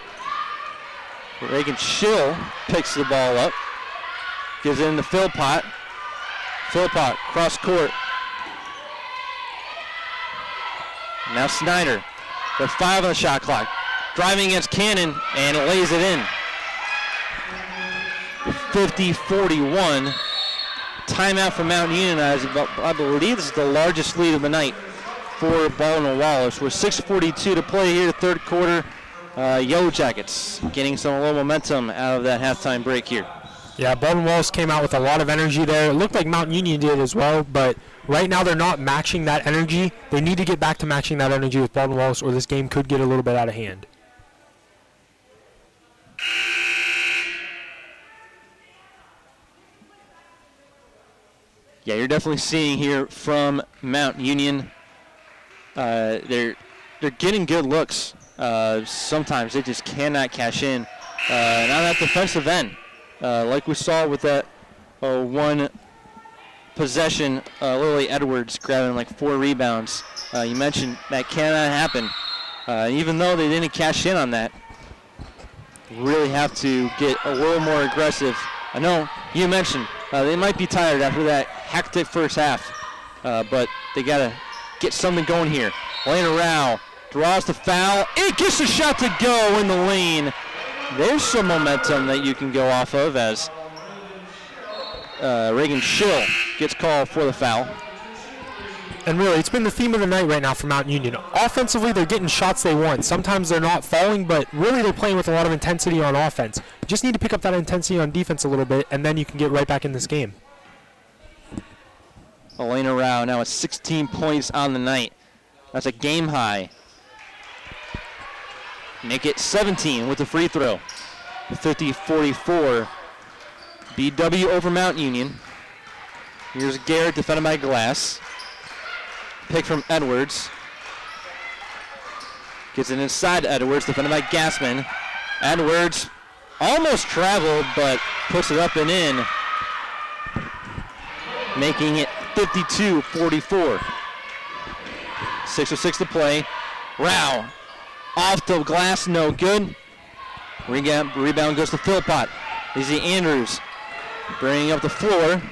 Reagan Schill picks the ball up. Gives it into Philpott. Philpott, cross court. Now Snyder, with 5 on the shot clock. Driving against Cannon, and it lays it in. 50-41. Timeout for Mount Union. I believe this is the largest lead of the night for Baldwin Wallace. We're 6:42 to play here, third quarter. Yellow Jackets getting some low momentum out of that halftime break here. Yeah, Baldwin Wallace came out with a lot of energy there. It looked like Mount Union did as well, but right now they're not matching that energy. They need to get back to matching that energy with Baldwin Wallace, or this game could get a little bit out of hand. Yeah, you're definitely seeing here from Mount Union. They're getting good looks. Sometimes they just cannot cash in. And on that defensive end, like we saw with that one possession, Lily Edwards grabbing like 4 rebounds. You mentioned that cannot happen. Even though they didn't cash in on that, really have to get a little more aggressive. I know you mentioned they might be tired after that hectic first half, but they got to get something going here. Elena Rao draws the foul. It gets the shot to go in the lane. There's some momentum that you can go off of as Reagan Schill gets called for the foul. And really, it's been the theme of the night right now for Mount Union. Offensively, they're getting shots they want. Sometimes they're not falling, but really they're playing with a lot of intensity on offense. You just need to pick up that intensity on defense a little bit, and then you can get right back in this game. Elena Rao now with 16 points on the night. That's a game high. Make it 17 with the free throw. 50-44. BW over Mount Union. Here's Garrett defended by Glass. Pick from Edwards. Gets it inside to Edwards, defended by Gassman. Edwards almost traveled, but puts it up and in, making it 52-44. 6:06 to play. Rao off the glass, no good. Rebound goes to Philpott. Izzy Andrews bringing up the floor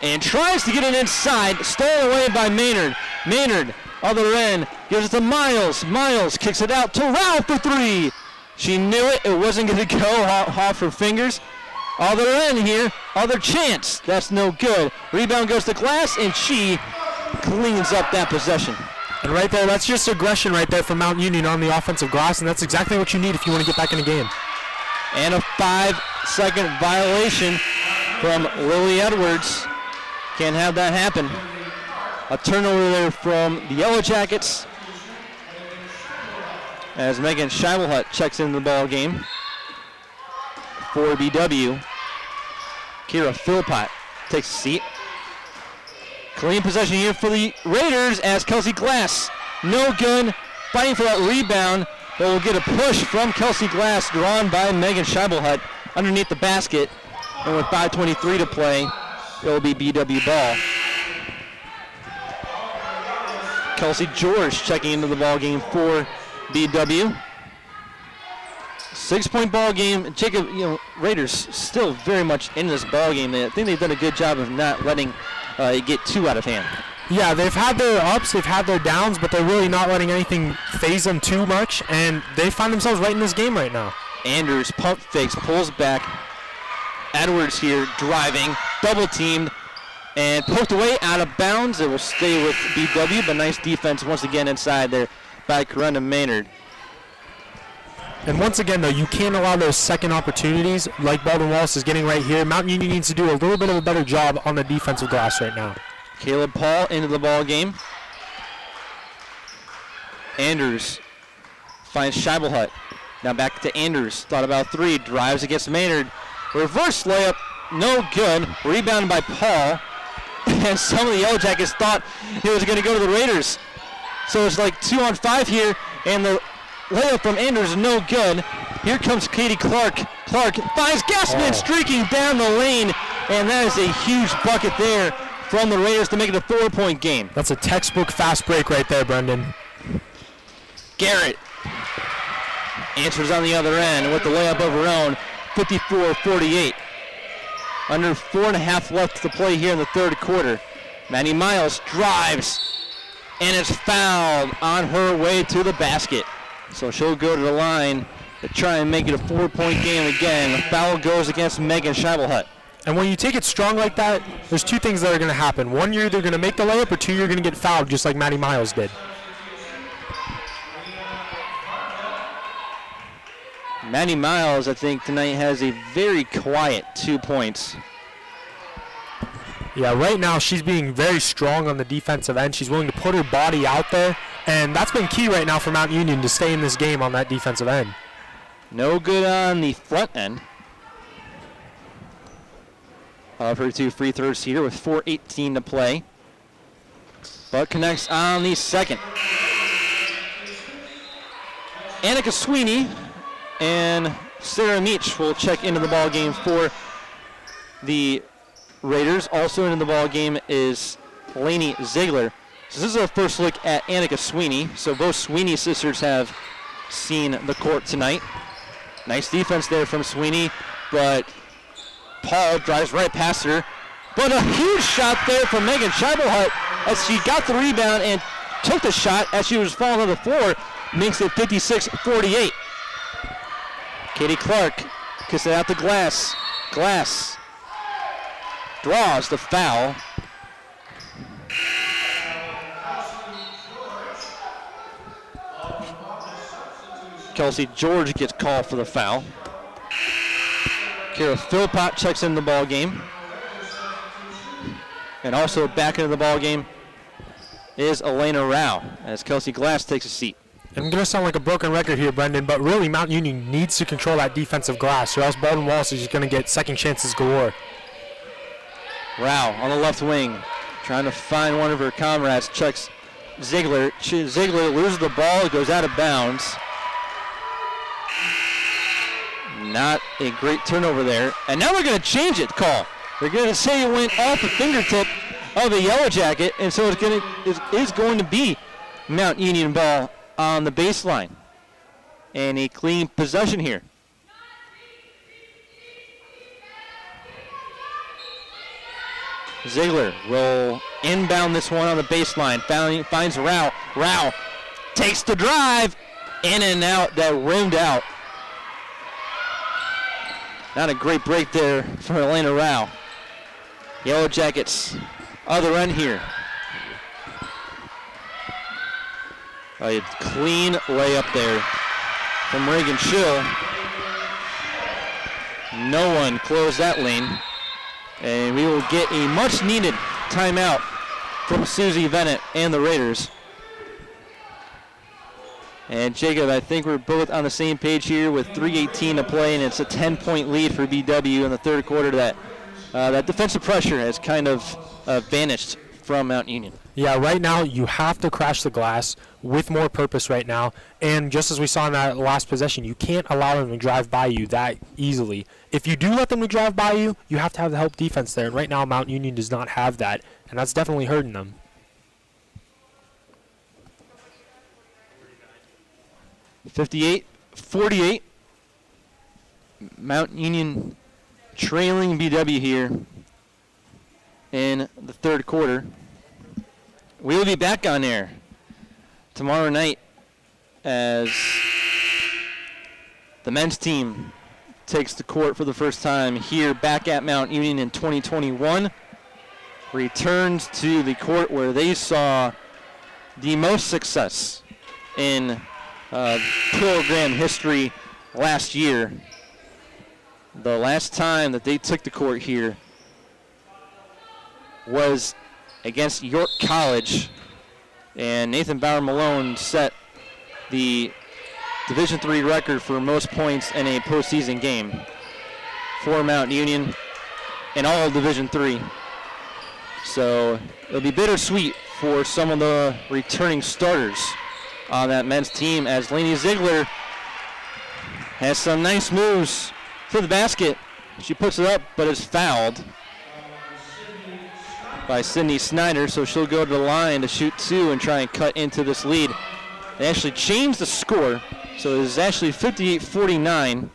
and tries to get it inside. Stolen away by Maynard. Maynard, other end, gives it to Miles. Miles kicks it out to Rao for 3. She knew it. It wasn't going to go off her fingers. Other end here. Other chance. That's no good. Rebound goes to Glass, and she cleans up that possession. And right there, that's just aggression right there from Mount Union on the offensive glass, and that's exactly what you need if you want to get back in the game. And a 5-second violation from Lily Edwards. Can't have that happen. A turnover there from the Yellow Jackets as Megan Scheibelhut checks into the ball game for BW. Kira Philpott takes a seat. Clean possession here for the Raiders as Kelsey Glass. No good. Fighting for that rebound, but will get a push from Kelsey Glass drawn by Megan Scheibelhut underneath the basket. And with 5:23 to play, it will be BW ball. Kelsey George checking into the ball game for BW. 6-point ball game. Jacob, Raiders still very much in this ball game. I think they've done a good job of not letting it get too out of hand. Yeah, they've had their ups, they've had their downs, but they're really not letting anything phase them too much, and they find themselves right in this game right now. Andrews pump fakes, pulls back. Edwards here driving, double teamed, and poked away out of bounds. It will stay with BW, but nice defense once again inside there by Corenda Maynard. And once again, though, you can't allow those second opportunities like Baldwin Wallace is getting right here. Mount Union needs to do a little bit of a better job on the defensive glass right now. Caleb Paul into the ball game. Andrews finds Scheibelhut. Now back to Andrews. Thought about 3. Drives against Maynard. Reverse layup. No good. Rebounded by Paul. And some of the Yellow Jackets thought it was going to go to the Raiders. So it's like 2-on-5 here. And the layup from Andrews is no good. Here comes Katie Clark. Clark finds Gassman streaking down the lane. And that is a huge bucket there from the Raiders to make it a 4-point game. That's a textbook fast break right there, Brendan. Garrett answers on the other end with the layup of her own, 54-48. Under 4.5 left to play here in the third quarter. Maddie Miles drives and is fouled on her way to the basket. So she'll go to the line to try and make it a 4-point game again. The foul goes against Megan Scheibelhut. And when you take it strong like that, there's 2 things that are going to happen. 1, you're either going to make the layup, or 2, you're going to get fouled just like Maddie Miles did. Maddie Miles, I think, tonight has a very quiet 2 points. Yeah, right now she's being very strong on the defensive end. She's willing to put her body out there, and that's been key right now for Mount Union to stay in this game on that defensive end. No good on the front end. of her 2 free throws here with 4:18 to play. But connects on the second. Annika Sweeney and Sarah Meach will check into the ball game for the Raiders. Also into the ball game is Lainey Ziegler. So this is our first look at Annika Sweeney. So both Sweeney sisters have seen the court tonight. Nice defense there from Sweeney, but Paul drives right past her. But a huge shot there from Megan Scheibelhut as she got the rebound and took the shot as she was falling on the floor. Makes it 56-48. Katie Clark kicks it out to Glass. Glass draws the foul. Kelsey George gets called for the foul. Kara Philpott checks in the ball game. And also back into the ball game is Elena Rao as Kelsey Glass takes a seat. I'm going to sound like a broken record here, Brendan, but really Mount Union needs to control that defensive glass, or else Baldwin Wallace is just going to get second chances galore. Rao on the left wing, trying to find one of her comrades, checks Ziegler. Ziegler loses the ball, it goes out of bounds. Not a great turnover there. And now they're going to change it, call. They're going to say it went off the fingertip of a Yellow Jacket, and so it's going to be Mount Union ball on the baseline. And a clean possession here. Ziegler will inbound this one on the baseline. Finds Rao. Rao takes the drive. In and out, that rimmed out. Not a great break there for Elena Rao. Yellow Jackets, other end here. A clean layup there from Reagan Schill. No one closed that lane. And we will get a much needed timeout from Susie Bennett and the Raiders. And Jacob, I think we're both on the same page here with 3:18 to play, and it's a 10-point lead for BW in the third quarter. That defensive pressure has kind of vanished from Mount Union. Yeah, right now you have to crash the glass with more purpose right now. And just as we saw in that last possession, you can't allow them to drive by you that easily. If you do let them to drive by you, you have to have the help defense there. And right now Mount Union does not have that, and that's definitely hurting them. 58-48. Mount Union trailing BW here in the third quarter. We will be back on air tomorrow night as the men's team takes the court for the first time here back at Mount Union in 2021. Returns to the court where they saw the most success in program history last year. The last time that they took the court here was against York College, and Nathan Bauer Malone set the Division III record for most points in a postseason game for Mount Union in all of Division III. So it'll be bittersweet for some of the returning starters on that men's team as Lainey Ziegler has some nice moves to the basket. She puts it up but is fouled by Sydney Snyder, so she'll go to the line to shoot two and try and cut into this lead. They actually changed the score, so it is actually 58-49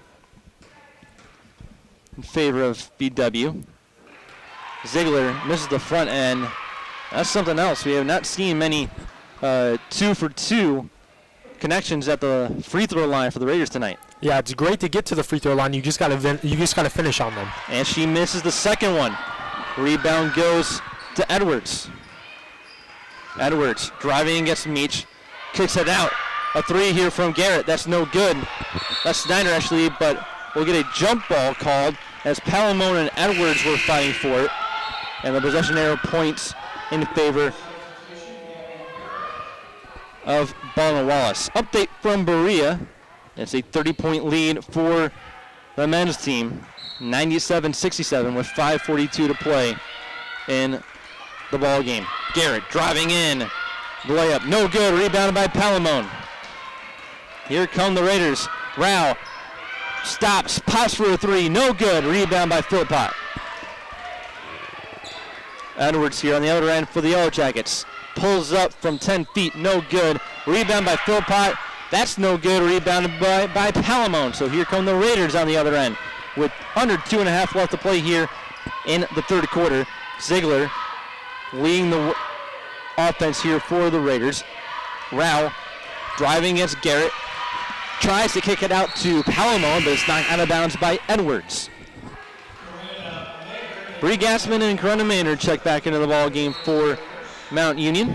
in favor of BW. Ziegler misses the front end. That's something else. We have not seen many 2-for-2 connections at the free throw line for the Raiders tonight. Yeah, it's great to get to the free throw line. You just got to finish on them. And she misses the second one. Rebound goes to Edwards. Edwards driving against Meach, kicks it out. A three here from Garrett. That's no good. That's Snyder actually, but we'll get a jump ball called as Palamone and Edwards were fighting for it. And the possession arrow points in favor of Baldwin Wallace. Update from Berea. It's a 30-point lead for the men's team, 97-67 with 5:42 to play in the ball game. Garrett driving in, the layup, no good, rebounded by Palamone. Here come the Raiders. Rao stops, pops for a three, no good, rebound by Philpott. Edwards here on the other end for the Yellow Jackets. Pulls up from 10 feet, no good. Rebound by Philpott, that's no good, rebounded by Palamone. So here come the Raiders on the other end with under 2.5 left to play here in the third quarter. Ziegler leading the offense here for the Raiders. Rao driving against Garrett. Tries to kick it out to Palamone, but it's knocked out of bounds by Edwards. Bree Gassman and Corona Maynard check back into the ball game for Mount Union.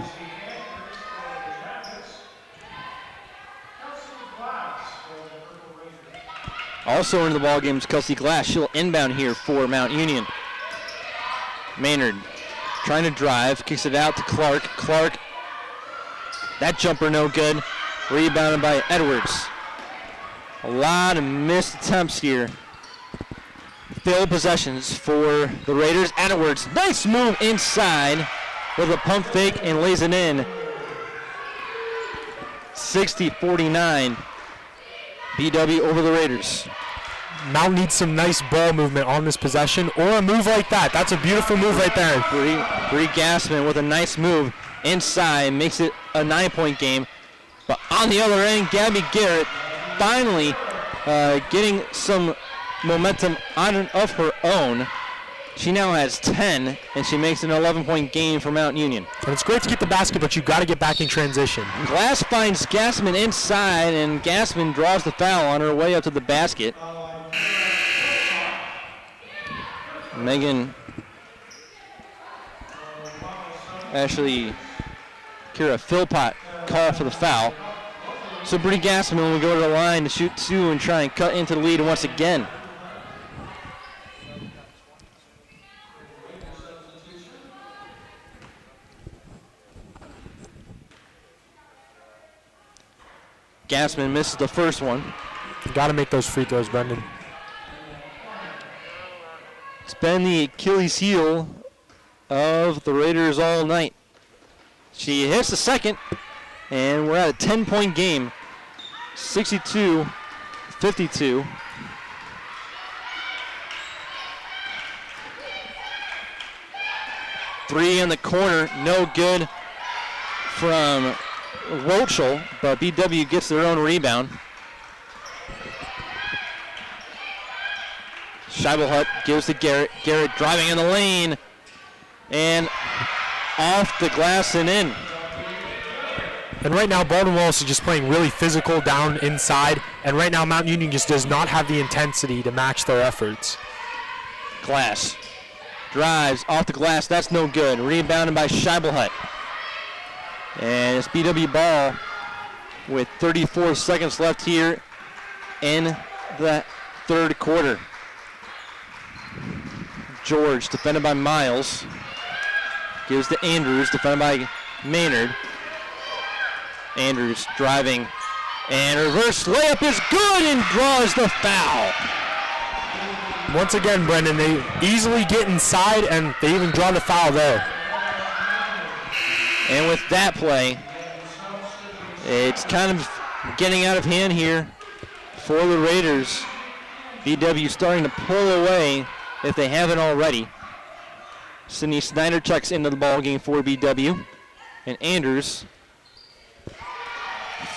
Also into the ball game is Kelsey Glass. She'll inbound here for Mount Union. Maynard trying to drive, kicks it out to Clark. Clark, that jumper no good. Rebounded by Edwards. A lot of missed attempts here. Failed possessions for the Raiders. Edwards, nice move inside with a pump fake and lays it in. 60-49. BW over the Raiders. Mount needs some nice ball movement on this possession or a move like that. That's a beautiful move right there. Bree Gassman with a nice move inside, makes it a 9-point game. But on the other end, Gabby Garrett finally getting some momentum on and of her own. She now has 10, and she makes an 11-point game for Mount Union. And it's great to get the basket, but you got to get back in transition. Glass finds Gassman inside, and Gassman draws the foul on her way up to the basket. Megan, actually, Kira Philpott call for the foul. So Bree Gassman will go to the line to shoot two and try and cut into the lead once again. Gassman misses the first one. You got to make those free throws, Brendan. It's been the Achilles heel of the Raiders all night. She hits the second, and we're at a 10-point game. 62-52. Three in the corner, no good from Rochel, but BW gets their own rebound. Scheibelhut gives to Garrett. Garrett driving in the lane, and off the glass and in. And right now, Baldwin Wallace is just playing really physical down inside, and right now Mount Union just does not have the intensity to match their efforts. Glass drives off the glass, that's no good. Rebounded by Scheibelhut. And it's BW ball with 34 seconds left here in the third quarter. George, defended by Miles. Gives to Andrews, defended by Maynard. Andrews driving, and reverse layup is good and draws the foul. Once again, Brendan, they easily get inside, and they even draw the foul there. And with that play, it's kind of getting out of hand here for the Raiders. BW starting to pull away if they haven't already. Sydney Snyder checks into the ball game for BW, and Andrews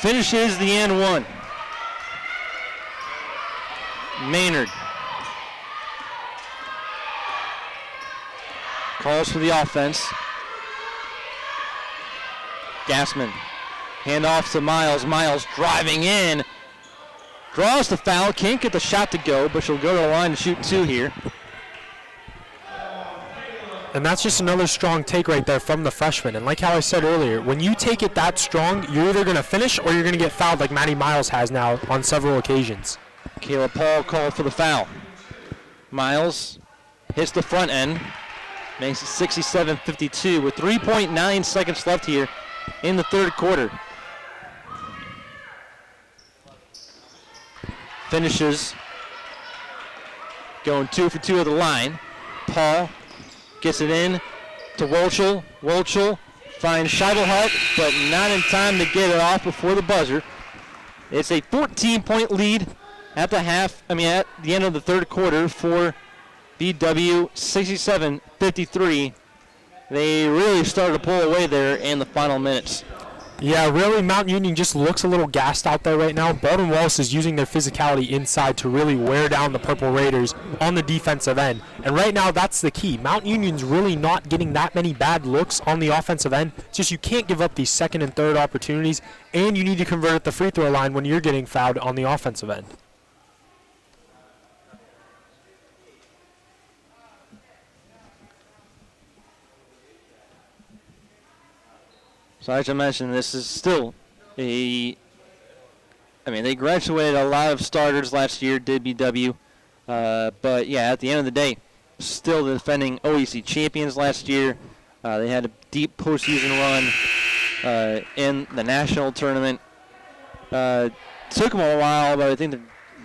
finishes the and one. Maynard calls for the offense. Gassman, handoff to Miles. Miles driving in, draws the foul, can't get the shot to go, but she'll go to the line to shoot two here. And that's just another strong take right there from the freshman. And like how I said earlier, when you take it that strong, you're either going to finish or you're going to get fouled like Maddie Miles has now on several occasions. Kayla Paul called for the foul. Miles hits the front end, makes it 67-52 with 3.9 seconds left here in the third quarter. Finishes going 2 for 2 at the line. Paul gets it in to Wolchel. Wolchel finds Scheibelhut, but not in time to get it off before the buzzer. It's a 14-point lead at the at the end of the third quarter for BW, 67-53. They really started to pull away there in the final minutes. Yeah, really, Mount Union just looks a little gassed out there right now. Baldwin Wallace is using their physicality inside to really wear down the Purple Raiders on the defensive end. And right now, that's the key. Mount Union's really not getting that many bad looks on the offensive end. It's just you can't give up these second and third opportunities, and you need to convert at the free throw line when you're getting fouled on the offensive end. So as I mentioned, this is still they graduated a lot of starters last year, did BW. But yeah, at the end of the day, still the defending OEC champions last year. They had a deep postseason run in the national tournament. Took them a while, but I think they're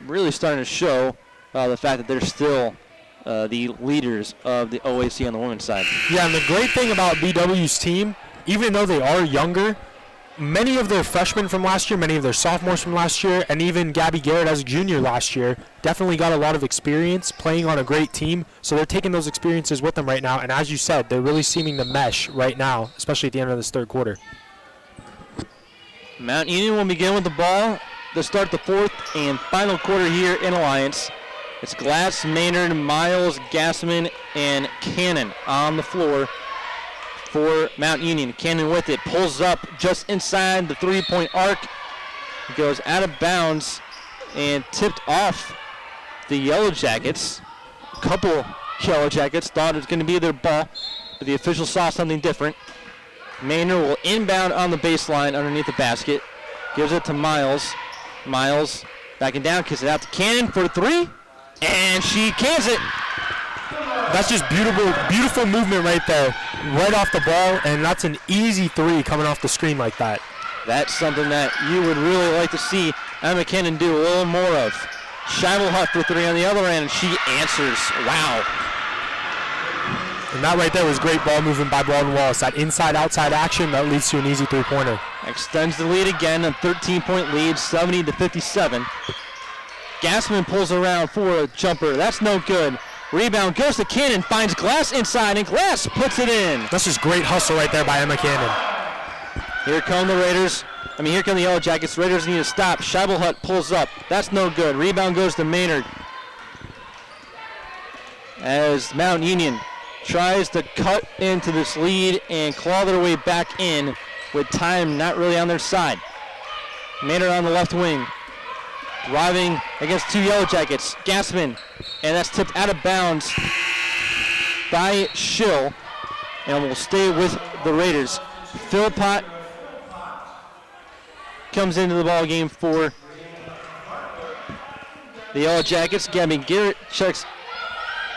really starting to show the fact that they're still the leaders of the OAC on the women's side. Yeah, and the great thing about BW's team, even though they are younger, many of their freshmen from last year, many of their sophomores from last year, and even Gabby Garrett as a junior last year definitely got a lot of experience playing on a great team. So they're taking those experiences with them right now. And as you said, they're really seeming to mesh right now, especially at the end of this third quarter. Mount Union will begin with the ball to start the fourth and final quarter here in Alliance. It's Glass, Maynard, Miles, Gassman, and Cannon on the floor for Mount Union. Cannon with it, pulls up just inside the three-point arc, goes out of bounds and tipped off the Yellow Jackets. A couple Yellow Jackets thought it was going to be their ball, but the officials saw something different. Maynard will inbound on the baseline underneath the basket, gives it to Miles. Miles backing down, kicks it out to Cannon for three, and she cans it. That's just beautiful movement right there, right off the ball, and that's an easy three coming off the screen like that. That's something that you would really like to see Emma Cannon do a little more of. Scheibelhut for three on the other end, and she answers. Wow. And that right there was great ball movement by Baldwin Wallace. That inside-outside action, that leads to an easy three-pointer. Extends the lead again, a 13-point lead, 70-57. Gassman pulls around for a jumper. That's no good. Rebound goes to Cannon, finds Glass inside, and Glass puts it in. That's just great hustle right there by Emma Cannon. Here come the Raiders. Here come the Yellow Jackets. Raiders need to stop. Scheibelhut pulls up. That's no good. Rebound goes to Maynard. As Mount Union tries to cut into this lead and claw their way back in with time not really on their side. Maynard on the left wing. Driving against two Yellow Jackets. Gassman, and that's tipped out of bounds by Schill, and will stay with the Raiders. Philpott comes into the ball game for the Yellow Jackets. Gabby Garrett checks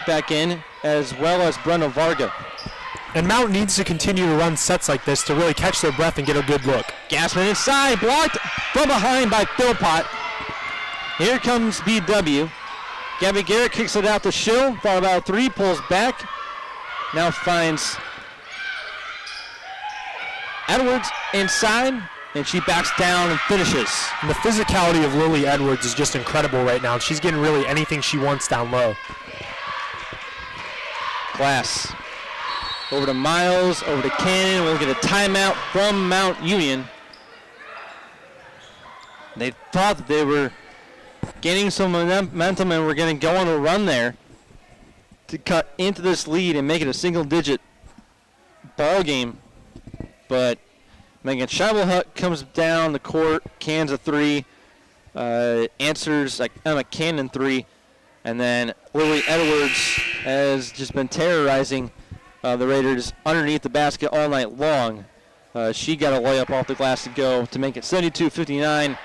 back in, as well as Brenda Varga. And Mount needs to continue to run sets like this to really catch their breath and get a good look. Gassman inside, blocked from behind by Philpott. Here comes BW. Gabby Garrett kicks it out to Schill. Thought about three, pulls back. Now finds Edwards inside, and she backs down and finishes. And the physicality of Lily Edwards is just incredible right now. She's getting really anything she wants down low. Glass. Over to Miles, over to Cannon. We'll get a timeout from Mount Union. They thought that they were gaining some momentum and we're going to go on a run there to cut into this lead and make it a single-digit ball game. But Megan Scheibelhut comes down the court, cans a three, answers like Emma Cannon three, and then Lily Edwards has just been terrorizing the Raiders underneath the basket all night long. She got a layup off the glass to go to make it 72-59.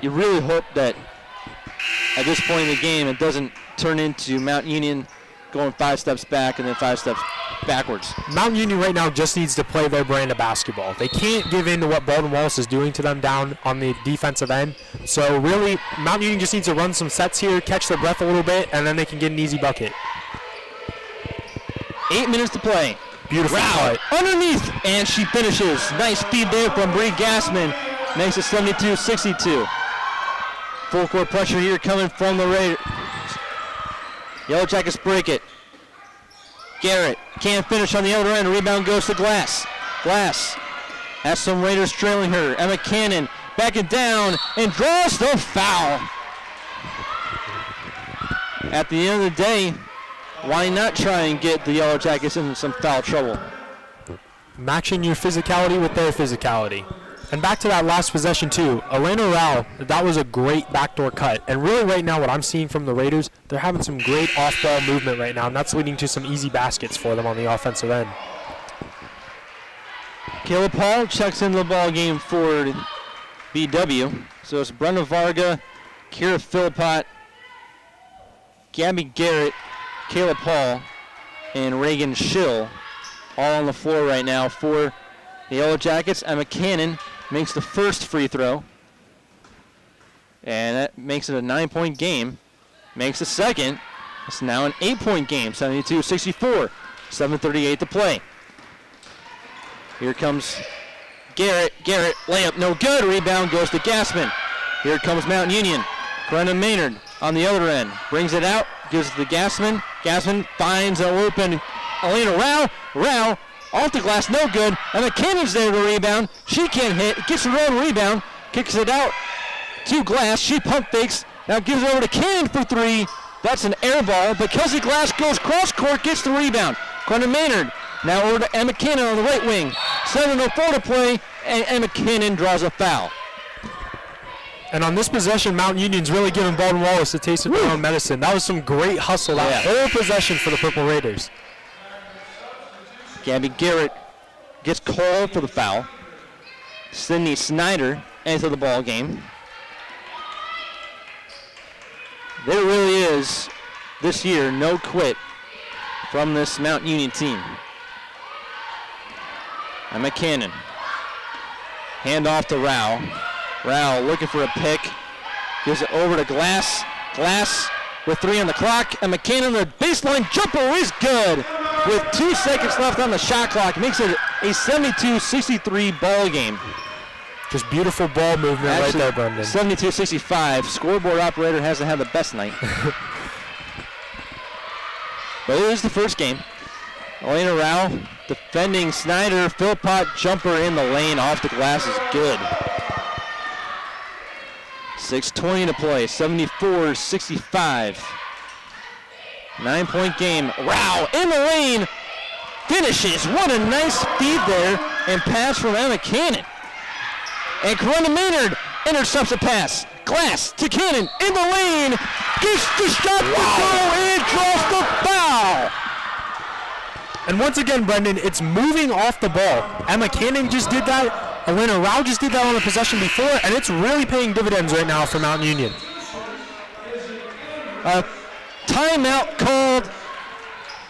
You really hope that at this point in the game it doesn't turn into Mount Union going 5 steps back and then 5 steps backwards. Mount Union right now just needs to play their brand of basketball. They can't give in to what Baldwin Wallace is doing to them down on the defensive end. So really, Mount Union just needs to run some sets here, catch their breath a little bit, and then they can get an easy bucket. 8 minutes to play. Beautiful Rao cut. underneath, and she finishes. Nice feed there from Bree Gassman. Makes it 72-62. Full court pressure here coming from the Raiders. Yellow Jackets break it. Garrett can't finish on the other end. Rebound goes to Glass. Glass has some Raiders trailing her. Emma Cannon backing down and draws the foul. At the end of the day, why not try and get the Yellow Jackets into some foul trouble? Matching your physicality with their physicality. And back to that last possession too. Elena Rao, that was a great backdoor cut. And really right now what I'm seeing from the Raiders, they're having some great off-ball movement right now, and that's leading to some easy baskets for them on the offensive end. Kayla Paul checks into the ball game for BW. So it's Brenda Varga, Kira Philpott, Gabby Garrett, Kayla Paul, and Reagan Schill all on the floor right now for the Yellow Jackets. Emma Cannon makes the first free throw, and that makes it a 9-point game. Makes the second. It's now an 8-point game, 72-64, 7:38 to play. Here comes Garrett. Garrett, layup, no good. Rebound goes to Gassman. Here comes Mount Union. Brendan Maynard on the other end. Brings it out, gives it to Gassman. Gassman finds an open Elena Rao. Rao off the glass, no good. And McKinnon's there to rebound. She can't hit. Gets her own rebound. Kicks it out to Glass. She pump fakes. Now gives it over to Cannon for three. That's an air ball. But Kelsey Glass goes cross court, gets the rebound. Brendan Maynard now over to Emma Cannon on the right wing. 7:04 to play, and Emma Cannon draws a foul. And on this possession, Mount Union's really giving Baldwin Wallace a taste of their own medicine. That was some great hustle. That whole possession for the Purple Raiders. Gabby Garrett gets called for the foul. Sydney Snyder into the ball game. There really is, this year, no quit from this Mount Union team. Emma Cannon. Hand off to Rao. Rao looking for a pick. Gives it over to Glass. Glass with 3 on the clock. And McKinnon, the baseline jumper is good. With 2 seconds left on the shot clock. Makes it a 72-63 ball game. Just beautiful ball movement right there, Brendan. 72-65. Scoreboard operator hasn't had the best night. But it is the first game. Elena Rao defending Snyder. Philpott jumper in the lane off the glass is good. 6:20 to play. 74-65. 9-point game. Rao in the lane. Finishes. What a nice feed there. And pass from Emma Cannon. And Corona Maynard intercepts a pass. Glass to Cannon in the lane. Gets the shot to go and draws the foul. And once again, Brendan, it's moving off the ball. Emma Cannon just did that. Elena Rao just did that on the possession before, and it's really paying dividends right now for Mount Union. A timeout called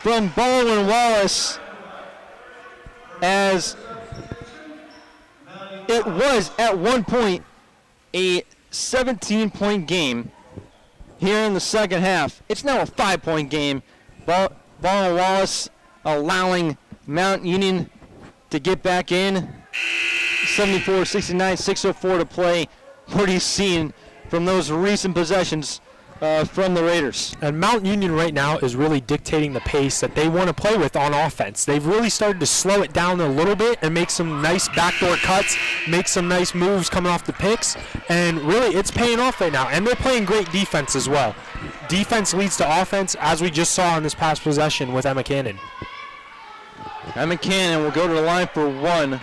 from Baldwin Wallace, as it was at one point a 17-point game here in the second half. It's now a 5-point game. Baldwin Wallace allowing Mount Union to get back in. 74-69, 6:04 to play. What are you seeing from those recent possessions from the Raiders? And Mount Union right now is really dictating the pace that they want to play with on offense. They've really started to slow it down a little bit and make some nice backdoor cuts, make some nice moves coming off the picks, and really it's paying off right now. And they're playing great defense as well. Defense leads to offense, as we just saw in this past possession with Emma Cannon. Emma Cannon will go to the line for one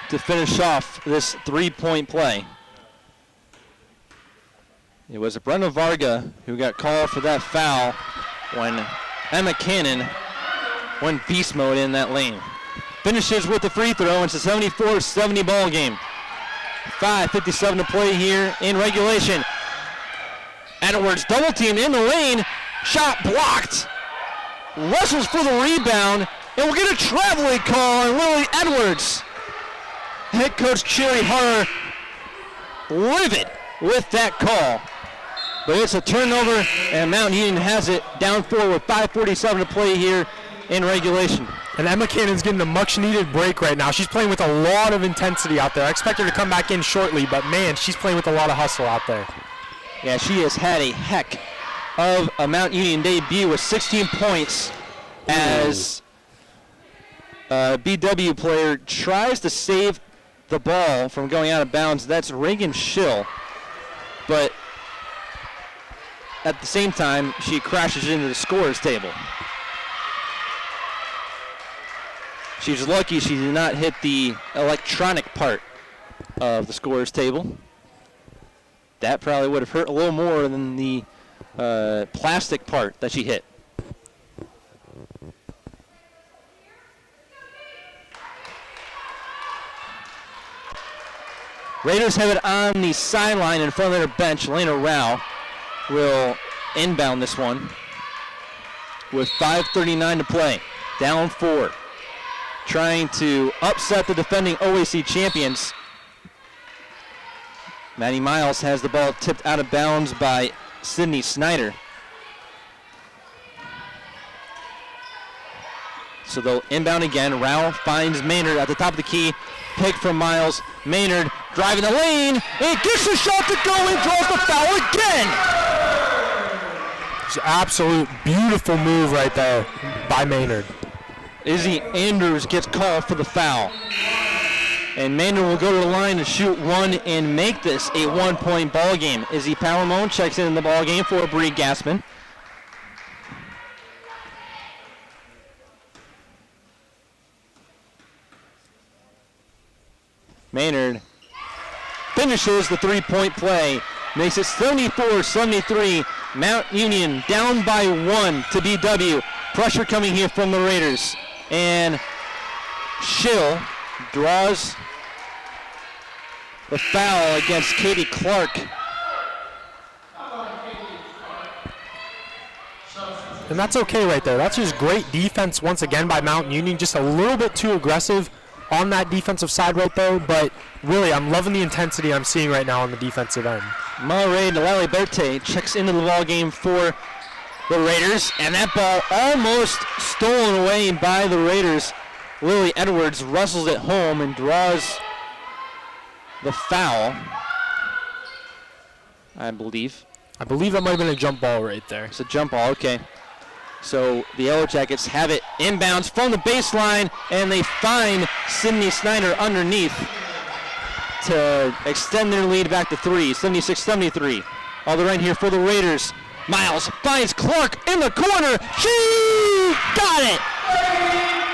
to finish off this 3-point play. It was Brenda Varga who got called for that foul when Emma Cannon went beast mode in that lane. Finishes with the free throw. It's a 74-70 ball game. 5:57 to play here in regulation. Edwards double teamed in the lane. Shot blocked. Wrestles for the rebound. And we'll get a traveling call on Lily Edwards. Head coach Cherry Harder livid with that call. But it's a turnover, and Mount Union has it down 4 with 5:47 to play here in regulation. And Emma Cannon's getting a much-needed break right now. She's playing with a lot of intensity out there. I expect her to come back in shortly, but man, she's playing with a lot of hustle out there. Yeah, she has had a heck of a Mount Union debut with 16 points as a BW player tries to save the ball from going out of bounds. That's Reagan Schill, but at the same time, she crashes into the scorer's table. She's lucky she did not hit the electronic part of the scorer's table. That probably would have hurt a little more than the plastic part that she hit. Raiders have it on the sideline in front of their bench. Elena Rao will inbound this one with 5:39 to play. Down 4. Trying to upset the defending OAC champions. Maddie Miles has the ball tipped out of bounds by Sydney Snyder. So they'll inbound again. Rao finds Maynard at the top of the key. Pick from Miles. Maynard driving the lane. And gets the shot to go and draws the foul again. It's an absolute beautiful move right there by Maynard. Izzy Andrews gets called for the foul. And Maynard will go to the line to shoot one and make this a 1-point ball game. Izzy Palamone checks in the ball game for Bree Gassman. Maynard finishes the 3-point play, makes it 74-73. Mount Union down by 1 to BW. Pressure coming here from the Raiders. And Schill draws the foul against Katie Clark. And that's okay right there. That's just great defense once again by Mount Union. Just a little bit too aggressive on that defensive side right there. But really, I'm loving the intensity I'm seeing right now on the defensive end. Maureen Laliberte checks into the ball game for the Raiders. And that ball almost stolen away by the Raiders. Lily Edwards wrestles it home and draws the foul, I believe. I believe that might have been a jump ball right there. It's a jump ball, okay. So the Yellow Jackets have it inbounds from the baseline, and they find Sydney Snyder underneath to extend their lead back to 3, 76-73. All the right here for the Raiders. Miles finds Clark in the corner. She got it!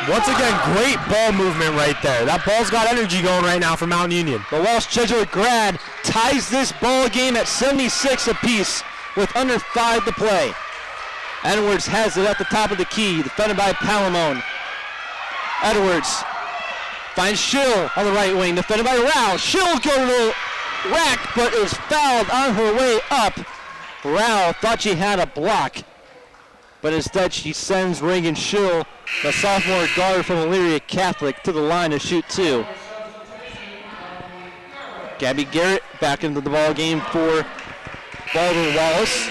Once again, great ball movement right there. That ball's got energy going right now for Mount Union. The Walsh Jesuit grad ties this ball game at 76 apiece with under 5 to play. Edwards has it at the top of the key, defended by Palamone. Edwards finds Schill on the right wing, defended by Rao. Schill goes to the rack, but is fouled on her way up. Rao thought she had a block, but instead she sends Reagan Schill, the sophomore guard from Elyria Catholic, to the line to shoot 2. Gabby Garrett back into the ball game for Baldwin Wallace.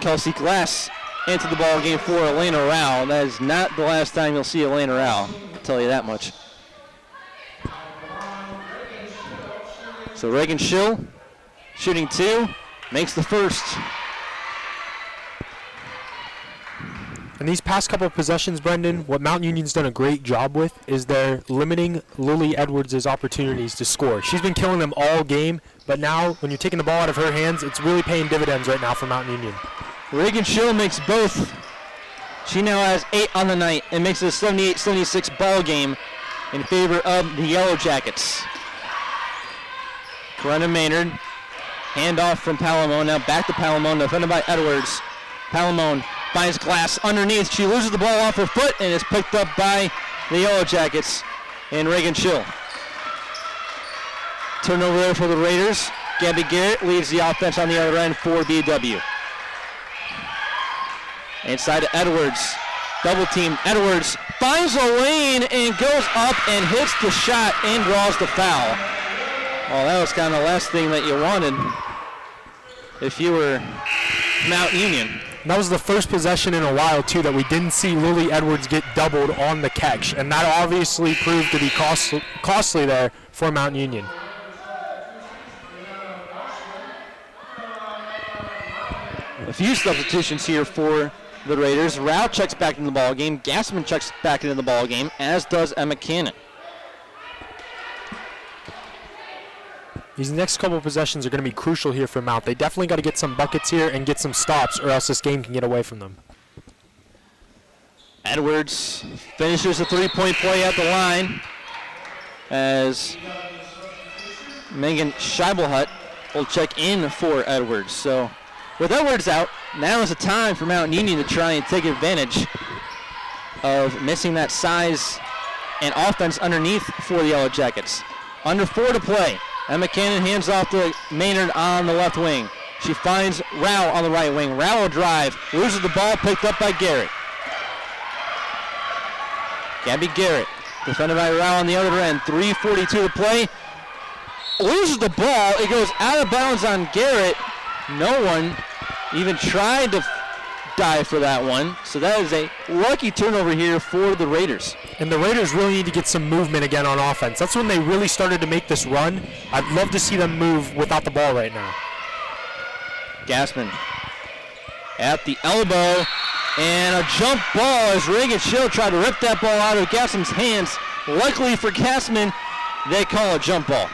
Kelsey Glass into the ball game for Elena Rao. That is not the last time you'll see Elena Rao, I'll tell you that much. So Reagan Schill shooting 2, makes the first. In these past couple of possessions, Brendan, what Mount Union's done a great job with is they're limiting Lily Edwards' opportunities to score. She's been killing them all game, but now when you're taking the ball out of her hands, it's really paying dividends right now for Mount Union. Reagan Schill makes both. She now has 8 on the night and makes it a 78-76 ball game in favor of the Yellow Jackets. Corinna Maynard, handoff from Palamone, now back to Palamone, defended by Edwards. Palamone finds Glass underneath. She loses the ball off her foot and is picked up by the Yellow Jackets and Reagan Schill. Turnover there for the Raiders. Gabby Garrett leads the offense on the other end for BW. Inside to Edwards. Double team. Edwards finds a lane and goes up and hits the shot and draws the foul. Well, that was kind of the last thing that you wanted if you were Mount Union. And that was the first possession in a while, too, that we didn't see Lily Edwards get doubled on the catch. And that obviously proved to be costly there for Mount Union. A few substitutions here for the Raiders. Rao checks back into the ball game. Gassman checks back into the ball game, as does Emma Cannon. These next couple of possessions are going to be crucial here for Mount. They definitely got to get some buckets here and get some stops, or else this game can get away from them. Edwards finishes a three-point play at the line as Megan Scheibelhut will check in for Edwards. So with Edwards out, now is the time for Mount Union to try and take advantage of missing that size and offense underneath for the Yellow Jackets. Under 4 to play. Emma Cannon hands off to Maynard on the left wing. She finds Rao on the right wing. Rao will drive, loses the ball, picked up by Garrett. Gabby Garrett, defended by Rao on the other end. 3:42 to play. Loses the ball. It goes out of bounds on Garrett. No one even tried to dive for that one. So that is a lucky turnover here for the Raiders. And the Raiders really need to get some movement again on offense. That's when they really started to make this run. I'd love to see them move without the ball right now. Gassman at the elbow, and a jump ball as Reagan Schill tried to rip that ball out of Gassman's hands. Luckily for Gassman, they call a jump ball.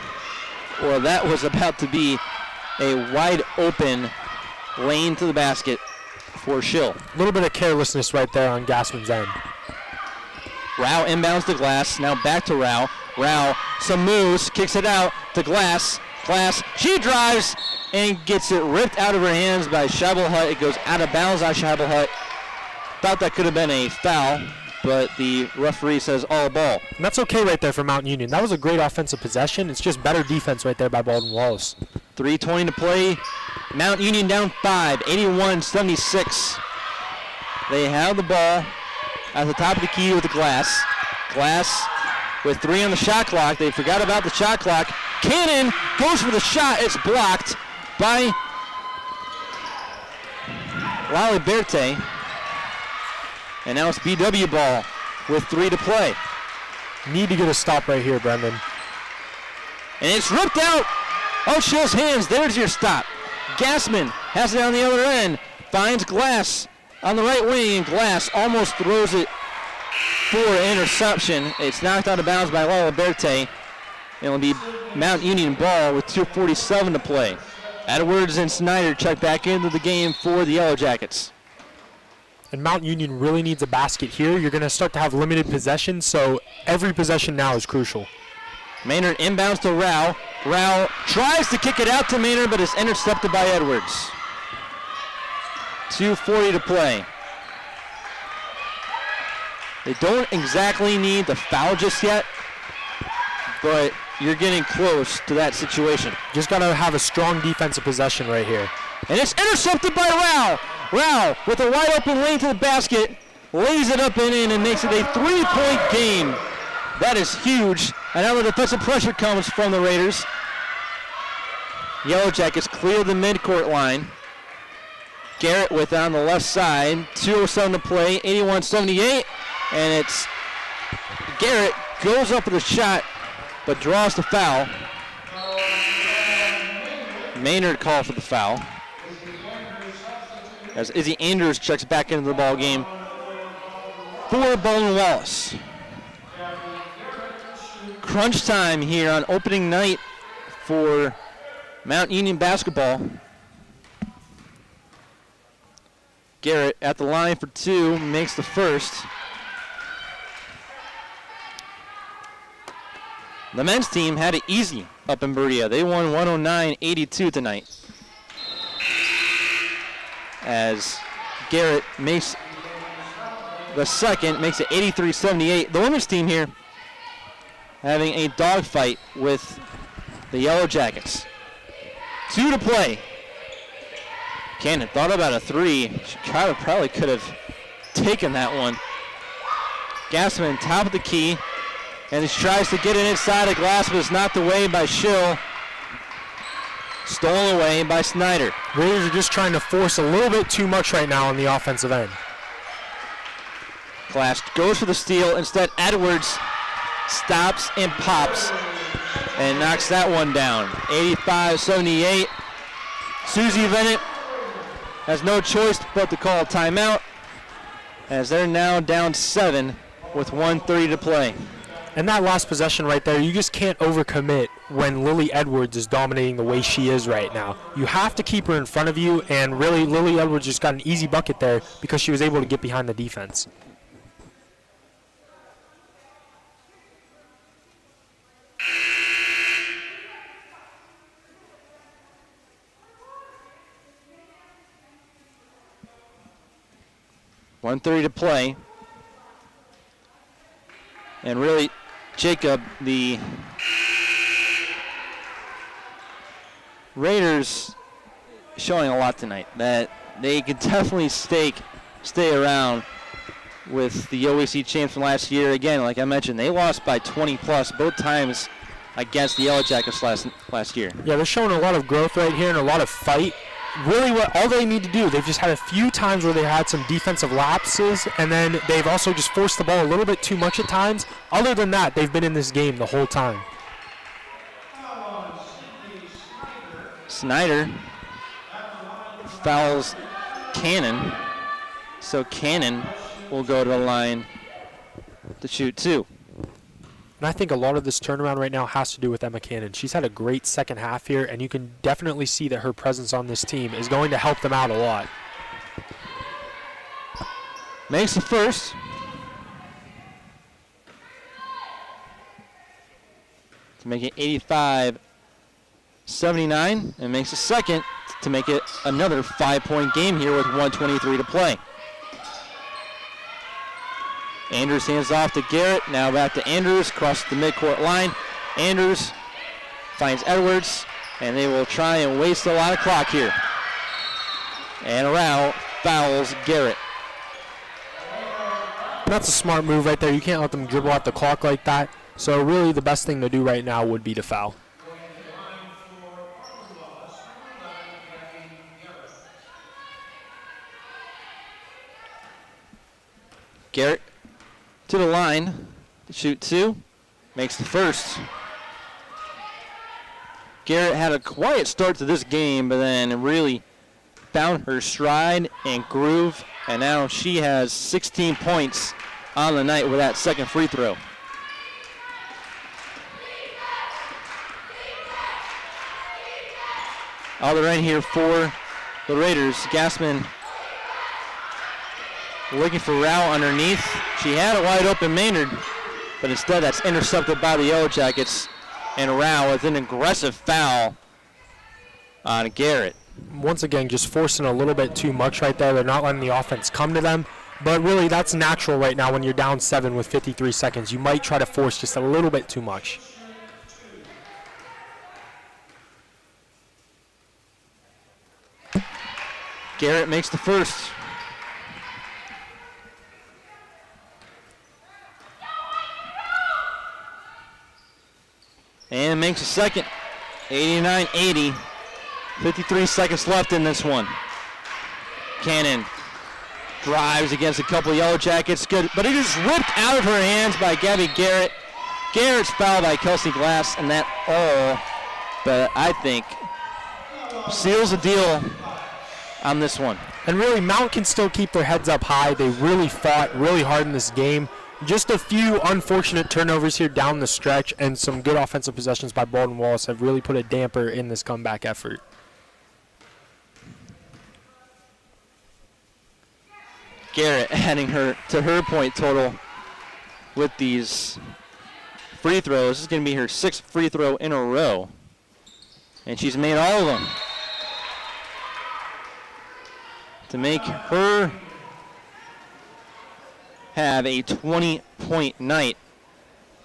Or that was about to be a wide open lane to the basket for Schill. A little bit of carelessness right there on Gassman's end. Rao inbounds to Glass, now back to Rao. Rao, some moves, kicks it out to Glass. Glass, she drives and gets it ripped out of her hands by Scheibelhut. It goes out of bounds on Scheibelhut. Thought that could have been a foul, but the referee says all ball. And that's okay right there for Mount Union. That was a great offensive possession. It's just better defense right there by Baldwin Wallace. 3:20 to play. Mount Union down 5, 81-76. They have the ball at the top of the key with the Glass. Glass with 3 on the shot clock. They forgot about the shot clock. Cannon goes for the shot. It's blocked by Lally Berte. And now it's BW ball with 3 to play. Need to get a stop right here, Brendan. And it's ripped out of Schill's hands. There's your stop. Gassman has it on the other end. Finds Glass on the right wing, and Glass almost throws it for an interception. It's knocked out of bounds by Lala Berte. It'll be Mount Union ball with 2:47 to play. Edwards and Snyder check back into the game for the Yellow Jackets. And Mount Union really needs a basket here. You're going to start to have limited possession, so every possession now is crucial. Maynard inbounds to Rao. Rao tries to kick it out to Maynard, but is intercepted by Edwards. 2:40 to play. They don't exactly need the foul just yet, but you're getting close to that situation. Just got to have a strong defensive possession right here. And it's intercepted by Rao. Rao with a wide open lane to the basket, lays it up and in and makes it a 3-point game. That is huge. And now the defensive pressure comes from the Raiders. Yellow Jackets clear the midcourt line. Garrett with on the left side. 2:07 to play, 81-78. And it's Garrett goes up with a shot, but draws the foul. Maynard called for the foul, as Izzy Anders checks back into the ball game for Baldwin Wallace. Crunch time here on opening night for Mount Union basketball. Garrett at the line for 2, makes the first. The men's team had it easy up in Berea. They won 109-82 tonight, as Garrett makes the second, makes it 83-78. The women's team here having a dogfight with the Yellow Jackets. 2 to play. Cannon thought about a 3. She probably could have taken that one. Gassman, top of the key, and he tries to get it inside the glass, but it's knocked away by Schill. Stolen away by Snyder. Raiders are just trying to force a little bit too much right now on the offensive end. Clash goes for the steal. Instead, Edwards stops and pops and knocks that one down. 85-78. Susie Bennett has no choice but to call a timeout as they're now down 7 with 1:30 to play. And that last possession right there, you just can't overcommit when Lily Edwards is dominating the way she is right now. You have to keep her in front of you, and really Lily Edwards just got an easy bucket there because she was able to get behind the defense. .130 to play. And really, Jacob, the Raiders showing a lot tonight. That they could definitely stay around with the OAC champs from last year. Again, like I mentioned, they lost by 20 plus both times against the Yellow Jackets last year. Yeah, they're showing a lot of growth right here and a lot of fight. Really, all they need to do, they've just had a few times where they had some defensive lapses, and then they've also just forced the ball a little bit too much at times. Other than that, they've been in this game the whole time. Snyder fouls Cannon, so Cannon will go to the line to shoot 2. And I think a lot of this turnaround right now has to do with Emma Cannon. She's had a great second half here, and you can definitely see that her presence on this team is going to help them out a lot. Makes the first. To make it 85-79, and makes the second to make it another 5-point game here with 1:23 to play. Andrews hands off to Garrett. Now back to Andrews, across the midcourt line. Andrews finds Edwards, and they will try and waste a lot of clock here. And Rao fouls Garrett. That's a smart move right there. You can't let them dribble out the clock like that. So really the best thing to do right now would be to foul. Garrett to the line to shoot 2. Makes the first. Garrett had a quiet start to this game, but then really found her stride and groove, and now she has 16 points on the night with that second free throw. All the right here for the Raiders. Gassman looking for Rao underneath. She had a wide open Maynard, but instead that's intercepted by the Yellow Jackets, and Rao with an aggressive foul on Garrett. Once again, just forcing a little bit too much right there. They're not letting the offense come to them, but really that's natural right now when you're down 7 with 53 seconds. You might try to force just a little bit too much. Garrett makes the first. And makes a second. 89-80. 53 seconds left in this one. Cannon drives against a couple Yellow Jackets. Good, but it is ripped out of her hands by Gabby Garrett. Garrett's fouled by Kelsey Glass, and that all, but I think, seals the deal on this one. And really, Mount can still keep their heads up high. They really fought really hard in this game. Just a few unfortunate turnovers here down the stretch, and some good offensive possessions by Baldwin Wallace have really put a damper in this comeback effort. Garrett adding her to her point total with these free throws. This is going to be her 6th free throw in a row, and she's made all of them to make her have a 20-point night.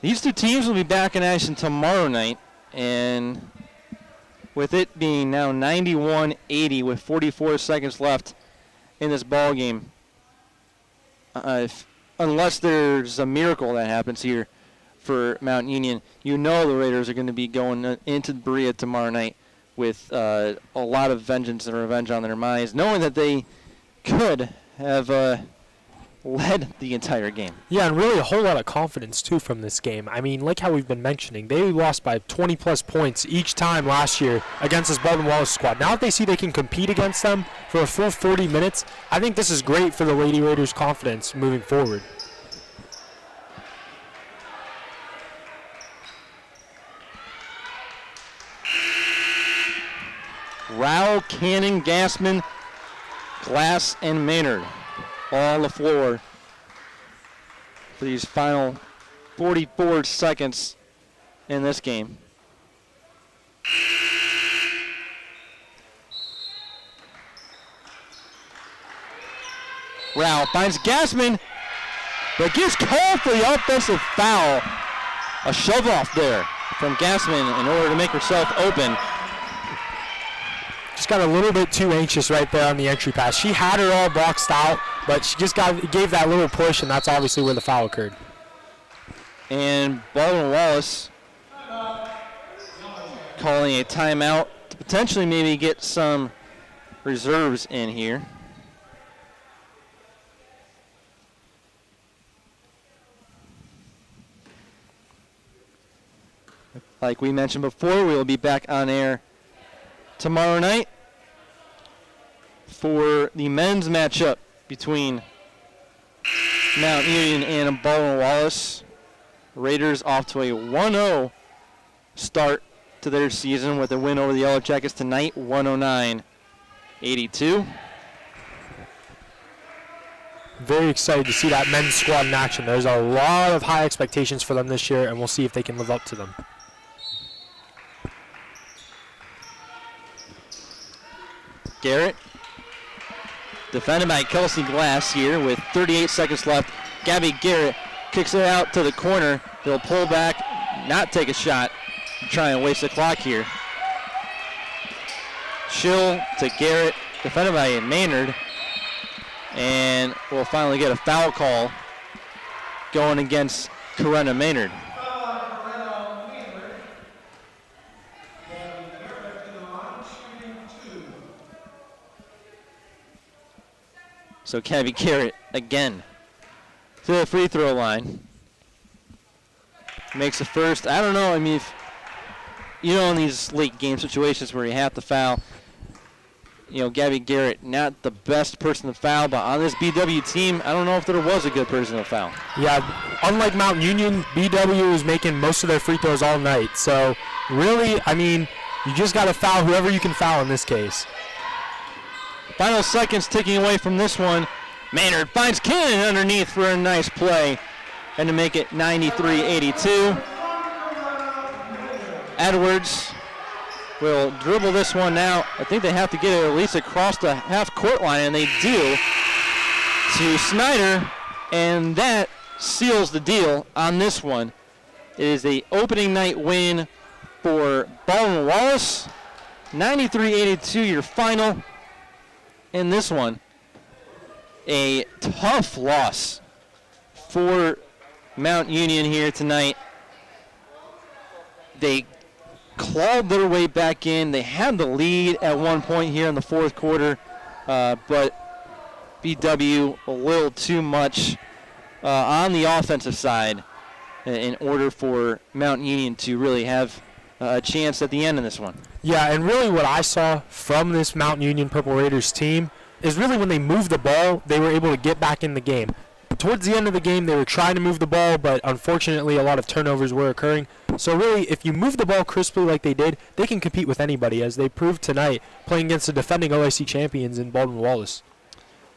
These two teams will be back in action tomorrow night, and with it being now 91-80 with 44 seconds left in this ball game, unless there's a miracle that happens here for Mount Union, you know the Raiders are going to be going into Berea tomorrow night with a lot of vengeance and revenge on their minds, knowing that they could have led the entire game. Yeah, and really a whole lot of confidence, too, from this game. I mean, like how we've been mentioning, they lost by 20-plus points each time last year against this Baldwin Wallace squad. Now that they see they can compete against them for a full 40 minutes, I think this is great for the Lady Raiders' confidence moving forward. Rao, Cannon, Gassman, Glass, and Maynard all on the floor for these final 44 seconds in this game. Rao finds Gassman, but gets called for the offensive foul. A shove off there from Gassman in order to make herself open. Just got a little bit too anxious right there on the entry pass. She had her all boxed out, but she just gave that little push, and that's obviously where the foul occurred. And Baldwin Wallace calling a timeout to potentially maybe get some reserves in here. Like we mentioned before, we will be back on air tomorrow night for the men's matchup between Mount Union and Baldwin Wallace. Raiders off to a 1-0 start to their season with a win over the Yellow Jackets tonight, 109-82. Very excited to see that men's squad in action. There's a lot of high expectations for them this year, and we'll see if they can live up to them. Garrett, defended by Kelsey Glass here with 38 seconds left. Gabby Garrett kicks it out to the corner. They'll pull back, not take a shot, try and waste the clock here. Schill to Garrett, defended by Maynard. And we'll finally get a foul call going against Corinna Maynard. So Gabby Garrett again to the free throw line. Makes the first. I don't know. I mean, if, in these late game situations where you have to foul, Gabby Garrett, not the best person to foul, but on this BW team, I don't know if there was a good person to foul. Yeah, unlike Mount Union, BW is making most of their free throws all night. So really, I mean, you just got to foul whoever you can foul in this case. Final seconds ticking away from this one. Maynard finds Cannon underneath for a nice play and to make it 93-82. Edwards will dribble this one now. I think they have to get it at least across the half-court line, and they do, to Snyder, and that seals the deal on this one. It is a opening night win for Baldwin Wallace. 93-82 your final. In this one, a tough loss for Mount Union here tonight. They clawed their way back in. They had the lead at one point here in the fourth quarter, but BW a little too much on the offensive side in order for Mount Union to really have a chance at the end of this one. Yeah, and really what I saw from this Mount Union Purple Raiders team is really when they moved the ball, they were able to get back in the game. Towards the end of the game, they were trying to move the ball, but unfortunately a lot of turnovers were occurring. So really, if you move the ball crisply like they did, they can compete with anybody, as they proved tonight, playing against the defending OIC champions in Baldwin Wallace.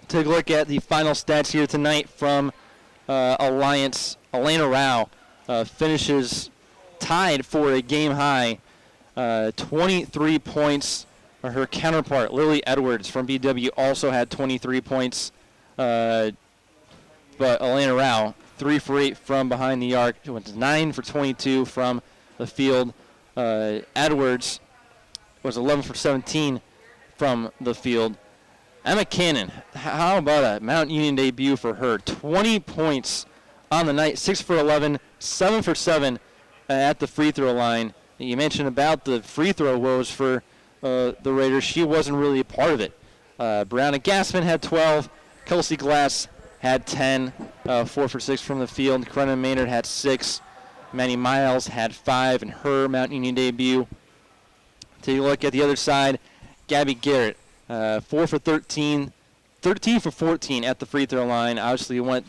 Take a look at the final stats here tonight from Alliance. Elena Rao finishes tied for a game high, 23 points. Her counterpart, Lily Edwards from BW, also had 23 points. But Elena Rao, 3 for 8 from behind the arc. It went 9 for 22 from the field. Edwards was 11 for 17 from the field. Emma Cannon, how about a Mount Union debut for her? 20 points on the night, 6 for 11, 7 for 7 at the free throw line. You mentioned about the free throw woes for the Raiders. She wasn't really a part of it. Brianna Gassman had 12. Kelsey Glass had 10, 4 for 6 from the field. Brennan Maynard had 6. Manny Miles had 5 in her Mount Union debut. Take a look at the other side. Gabby Garrett, 4 for 13, 13 for 14 at the free throw line. Obviously went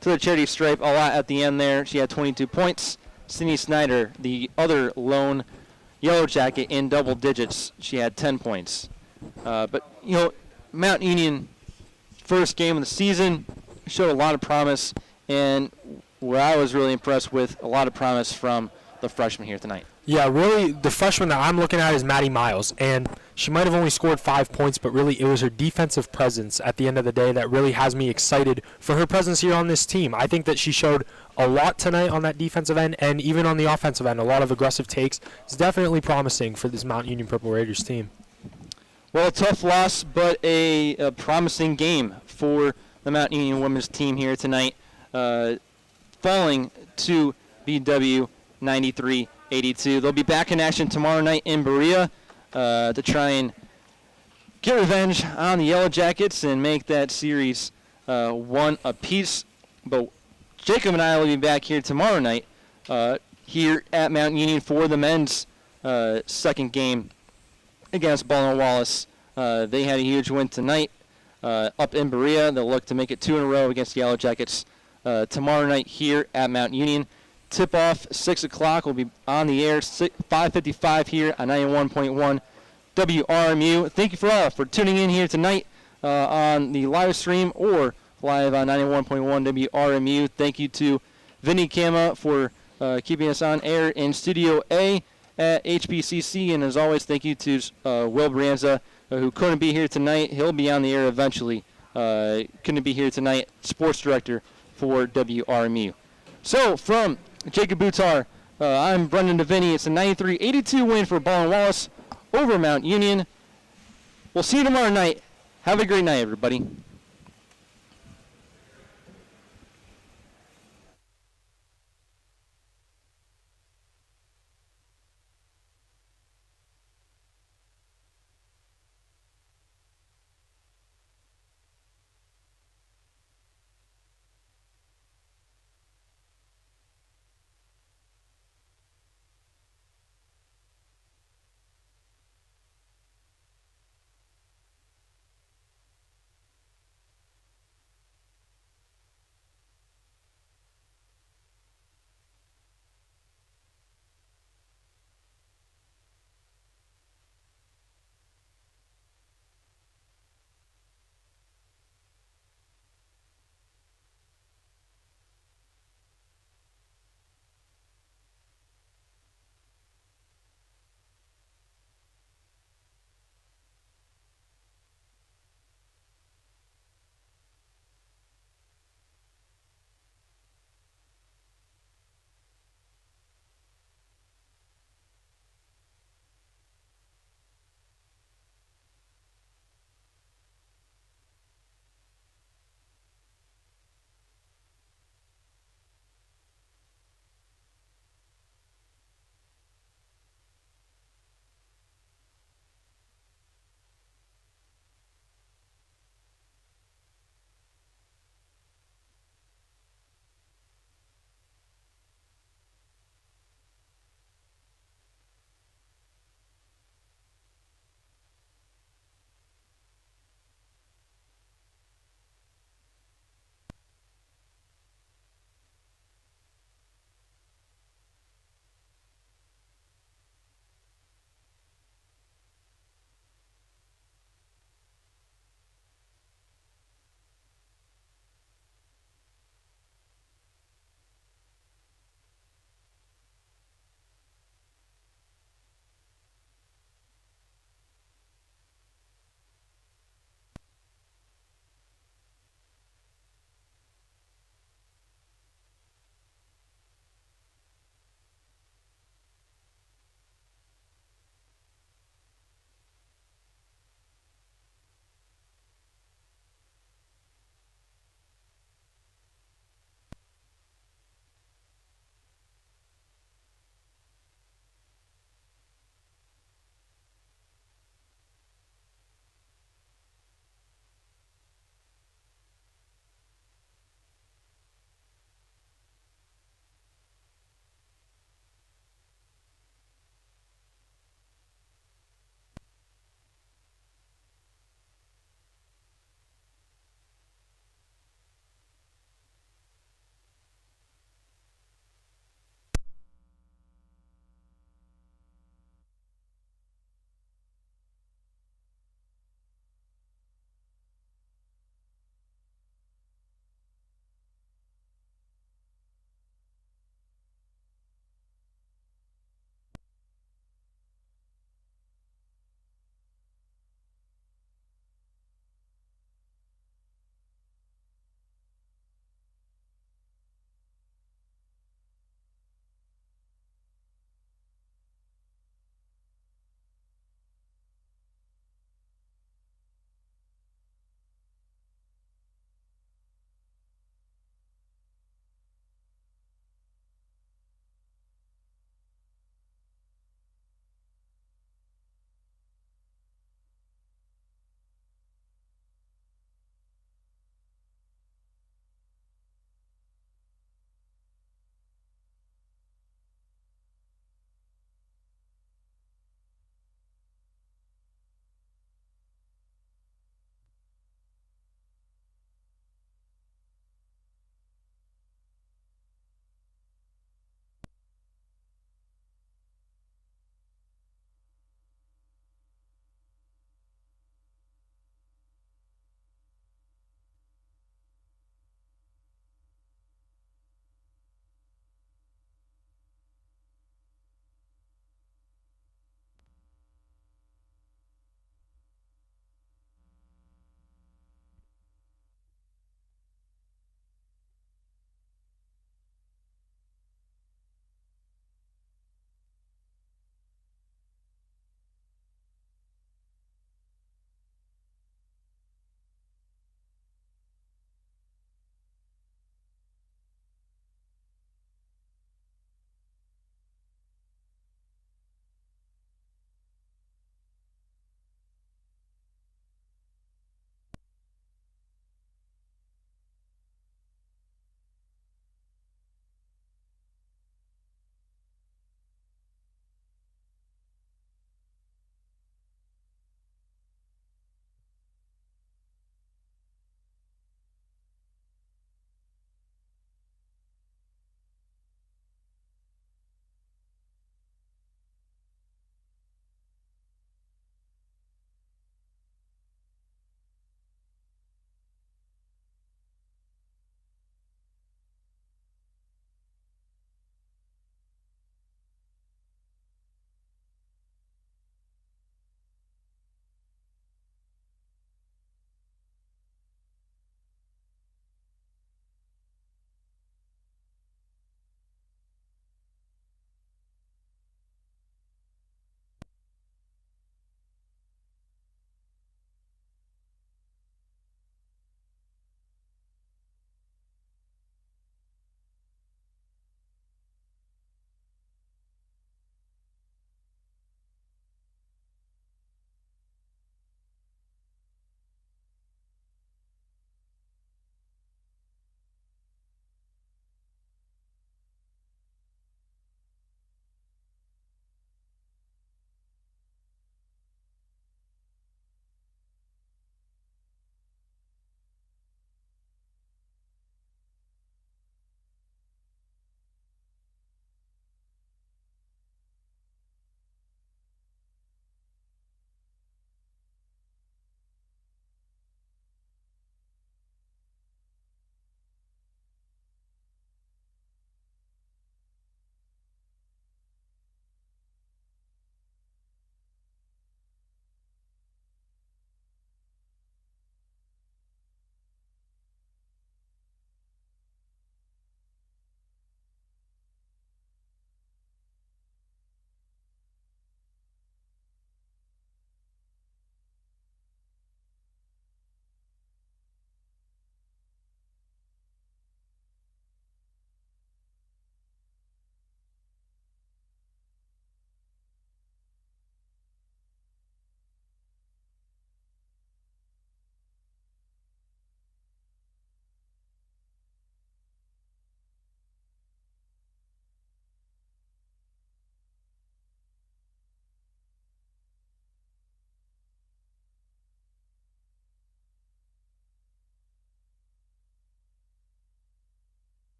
to the charity stripe a lot at the end there. She had 22 points. Sydney Snyder, the other lone Yellow Jacket, in double digits. She had 10 points. But, Mount Union, first game of the season, showed a lot of promise. And where I was really impressed with, a lot of promise from the freshman here tonight. Yeah, really, the freshman that I'm looking at is Maddie Miles, and she might have only scored 5 points, but really it was her defensive presence at the end of the day that really has me excited for her presence here on this team. I think that she showed a lot tonight on that defensive end, and even on the offensive end, a lot of aggressive takes. It's definitely promising for this Mount Union Purple Raiders team. Well, a tough loss, but a promising game for the Mount Union women's team here tonight, falling to BW 93-82. They'll be back in action tomorrow night in Berea to try and get revenge on the Yellow Jackets and make that series 1 apiece. But Jacob and I will be back here tomorrow night here at Mount Union for the men's second game against Baldwin Wallace. They had a huge win tonight up in Berea. They'll look to make it 2 in a row against the Yellow Jackets tomorrow night here at Mount Union. Tip-off, 6 o'clock. We'll be on the air, 5:55 here on 91.1 WRMU. Thank you for tuning in here tonight on the live stream or live on 91.1 WRMU. Thank you to Vinny Kama for keeping us on air in Studio A at HBCC. And as always, thank you to Will Brianza, who couldn't be here tonight. He'll be on the air eventually. Couldn't be here tonight. Sports Director for WRMU. So, from Jacob Butar, I'm Brendan DeVinny. It's a 93-82 win for Baldwin Wallace over Mount Union. We'll see you tomorrow night. Have a great night, everybody.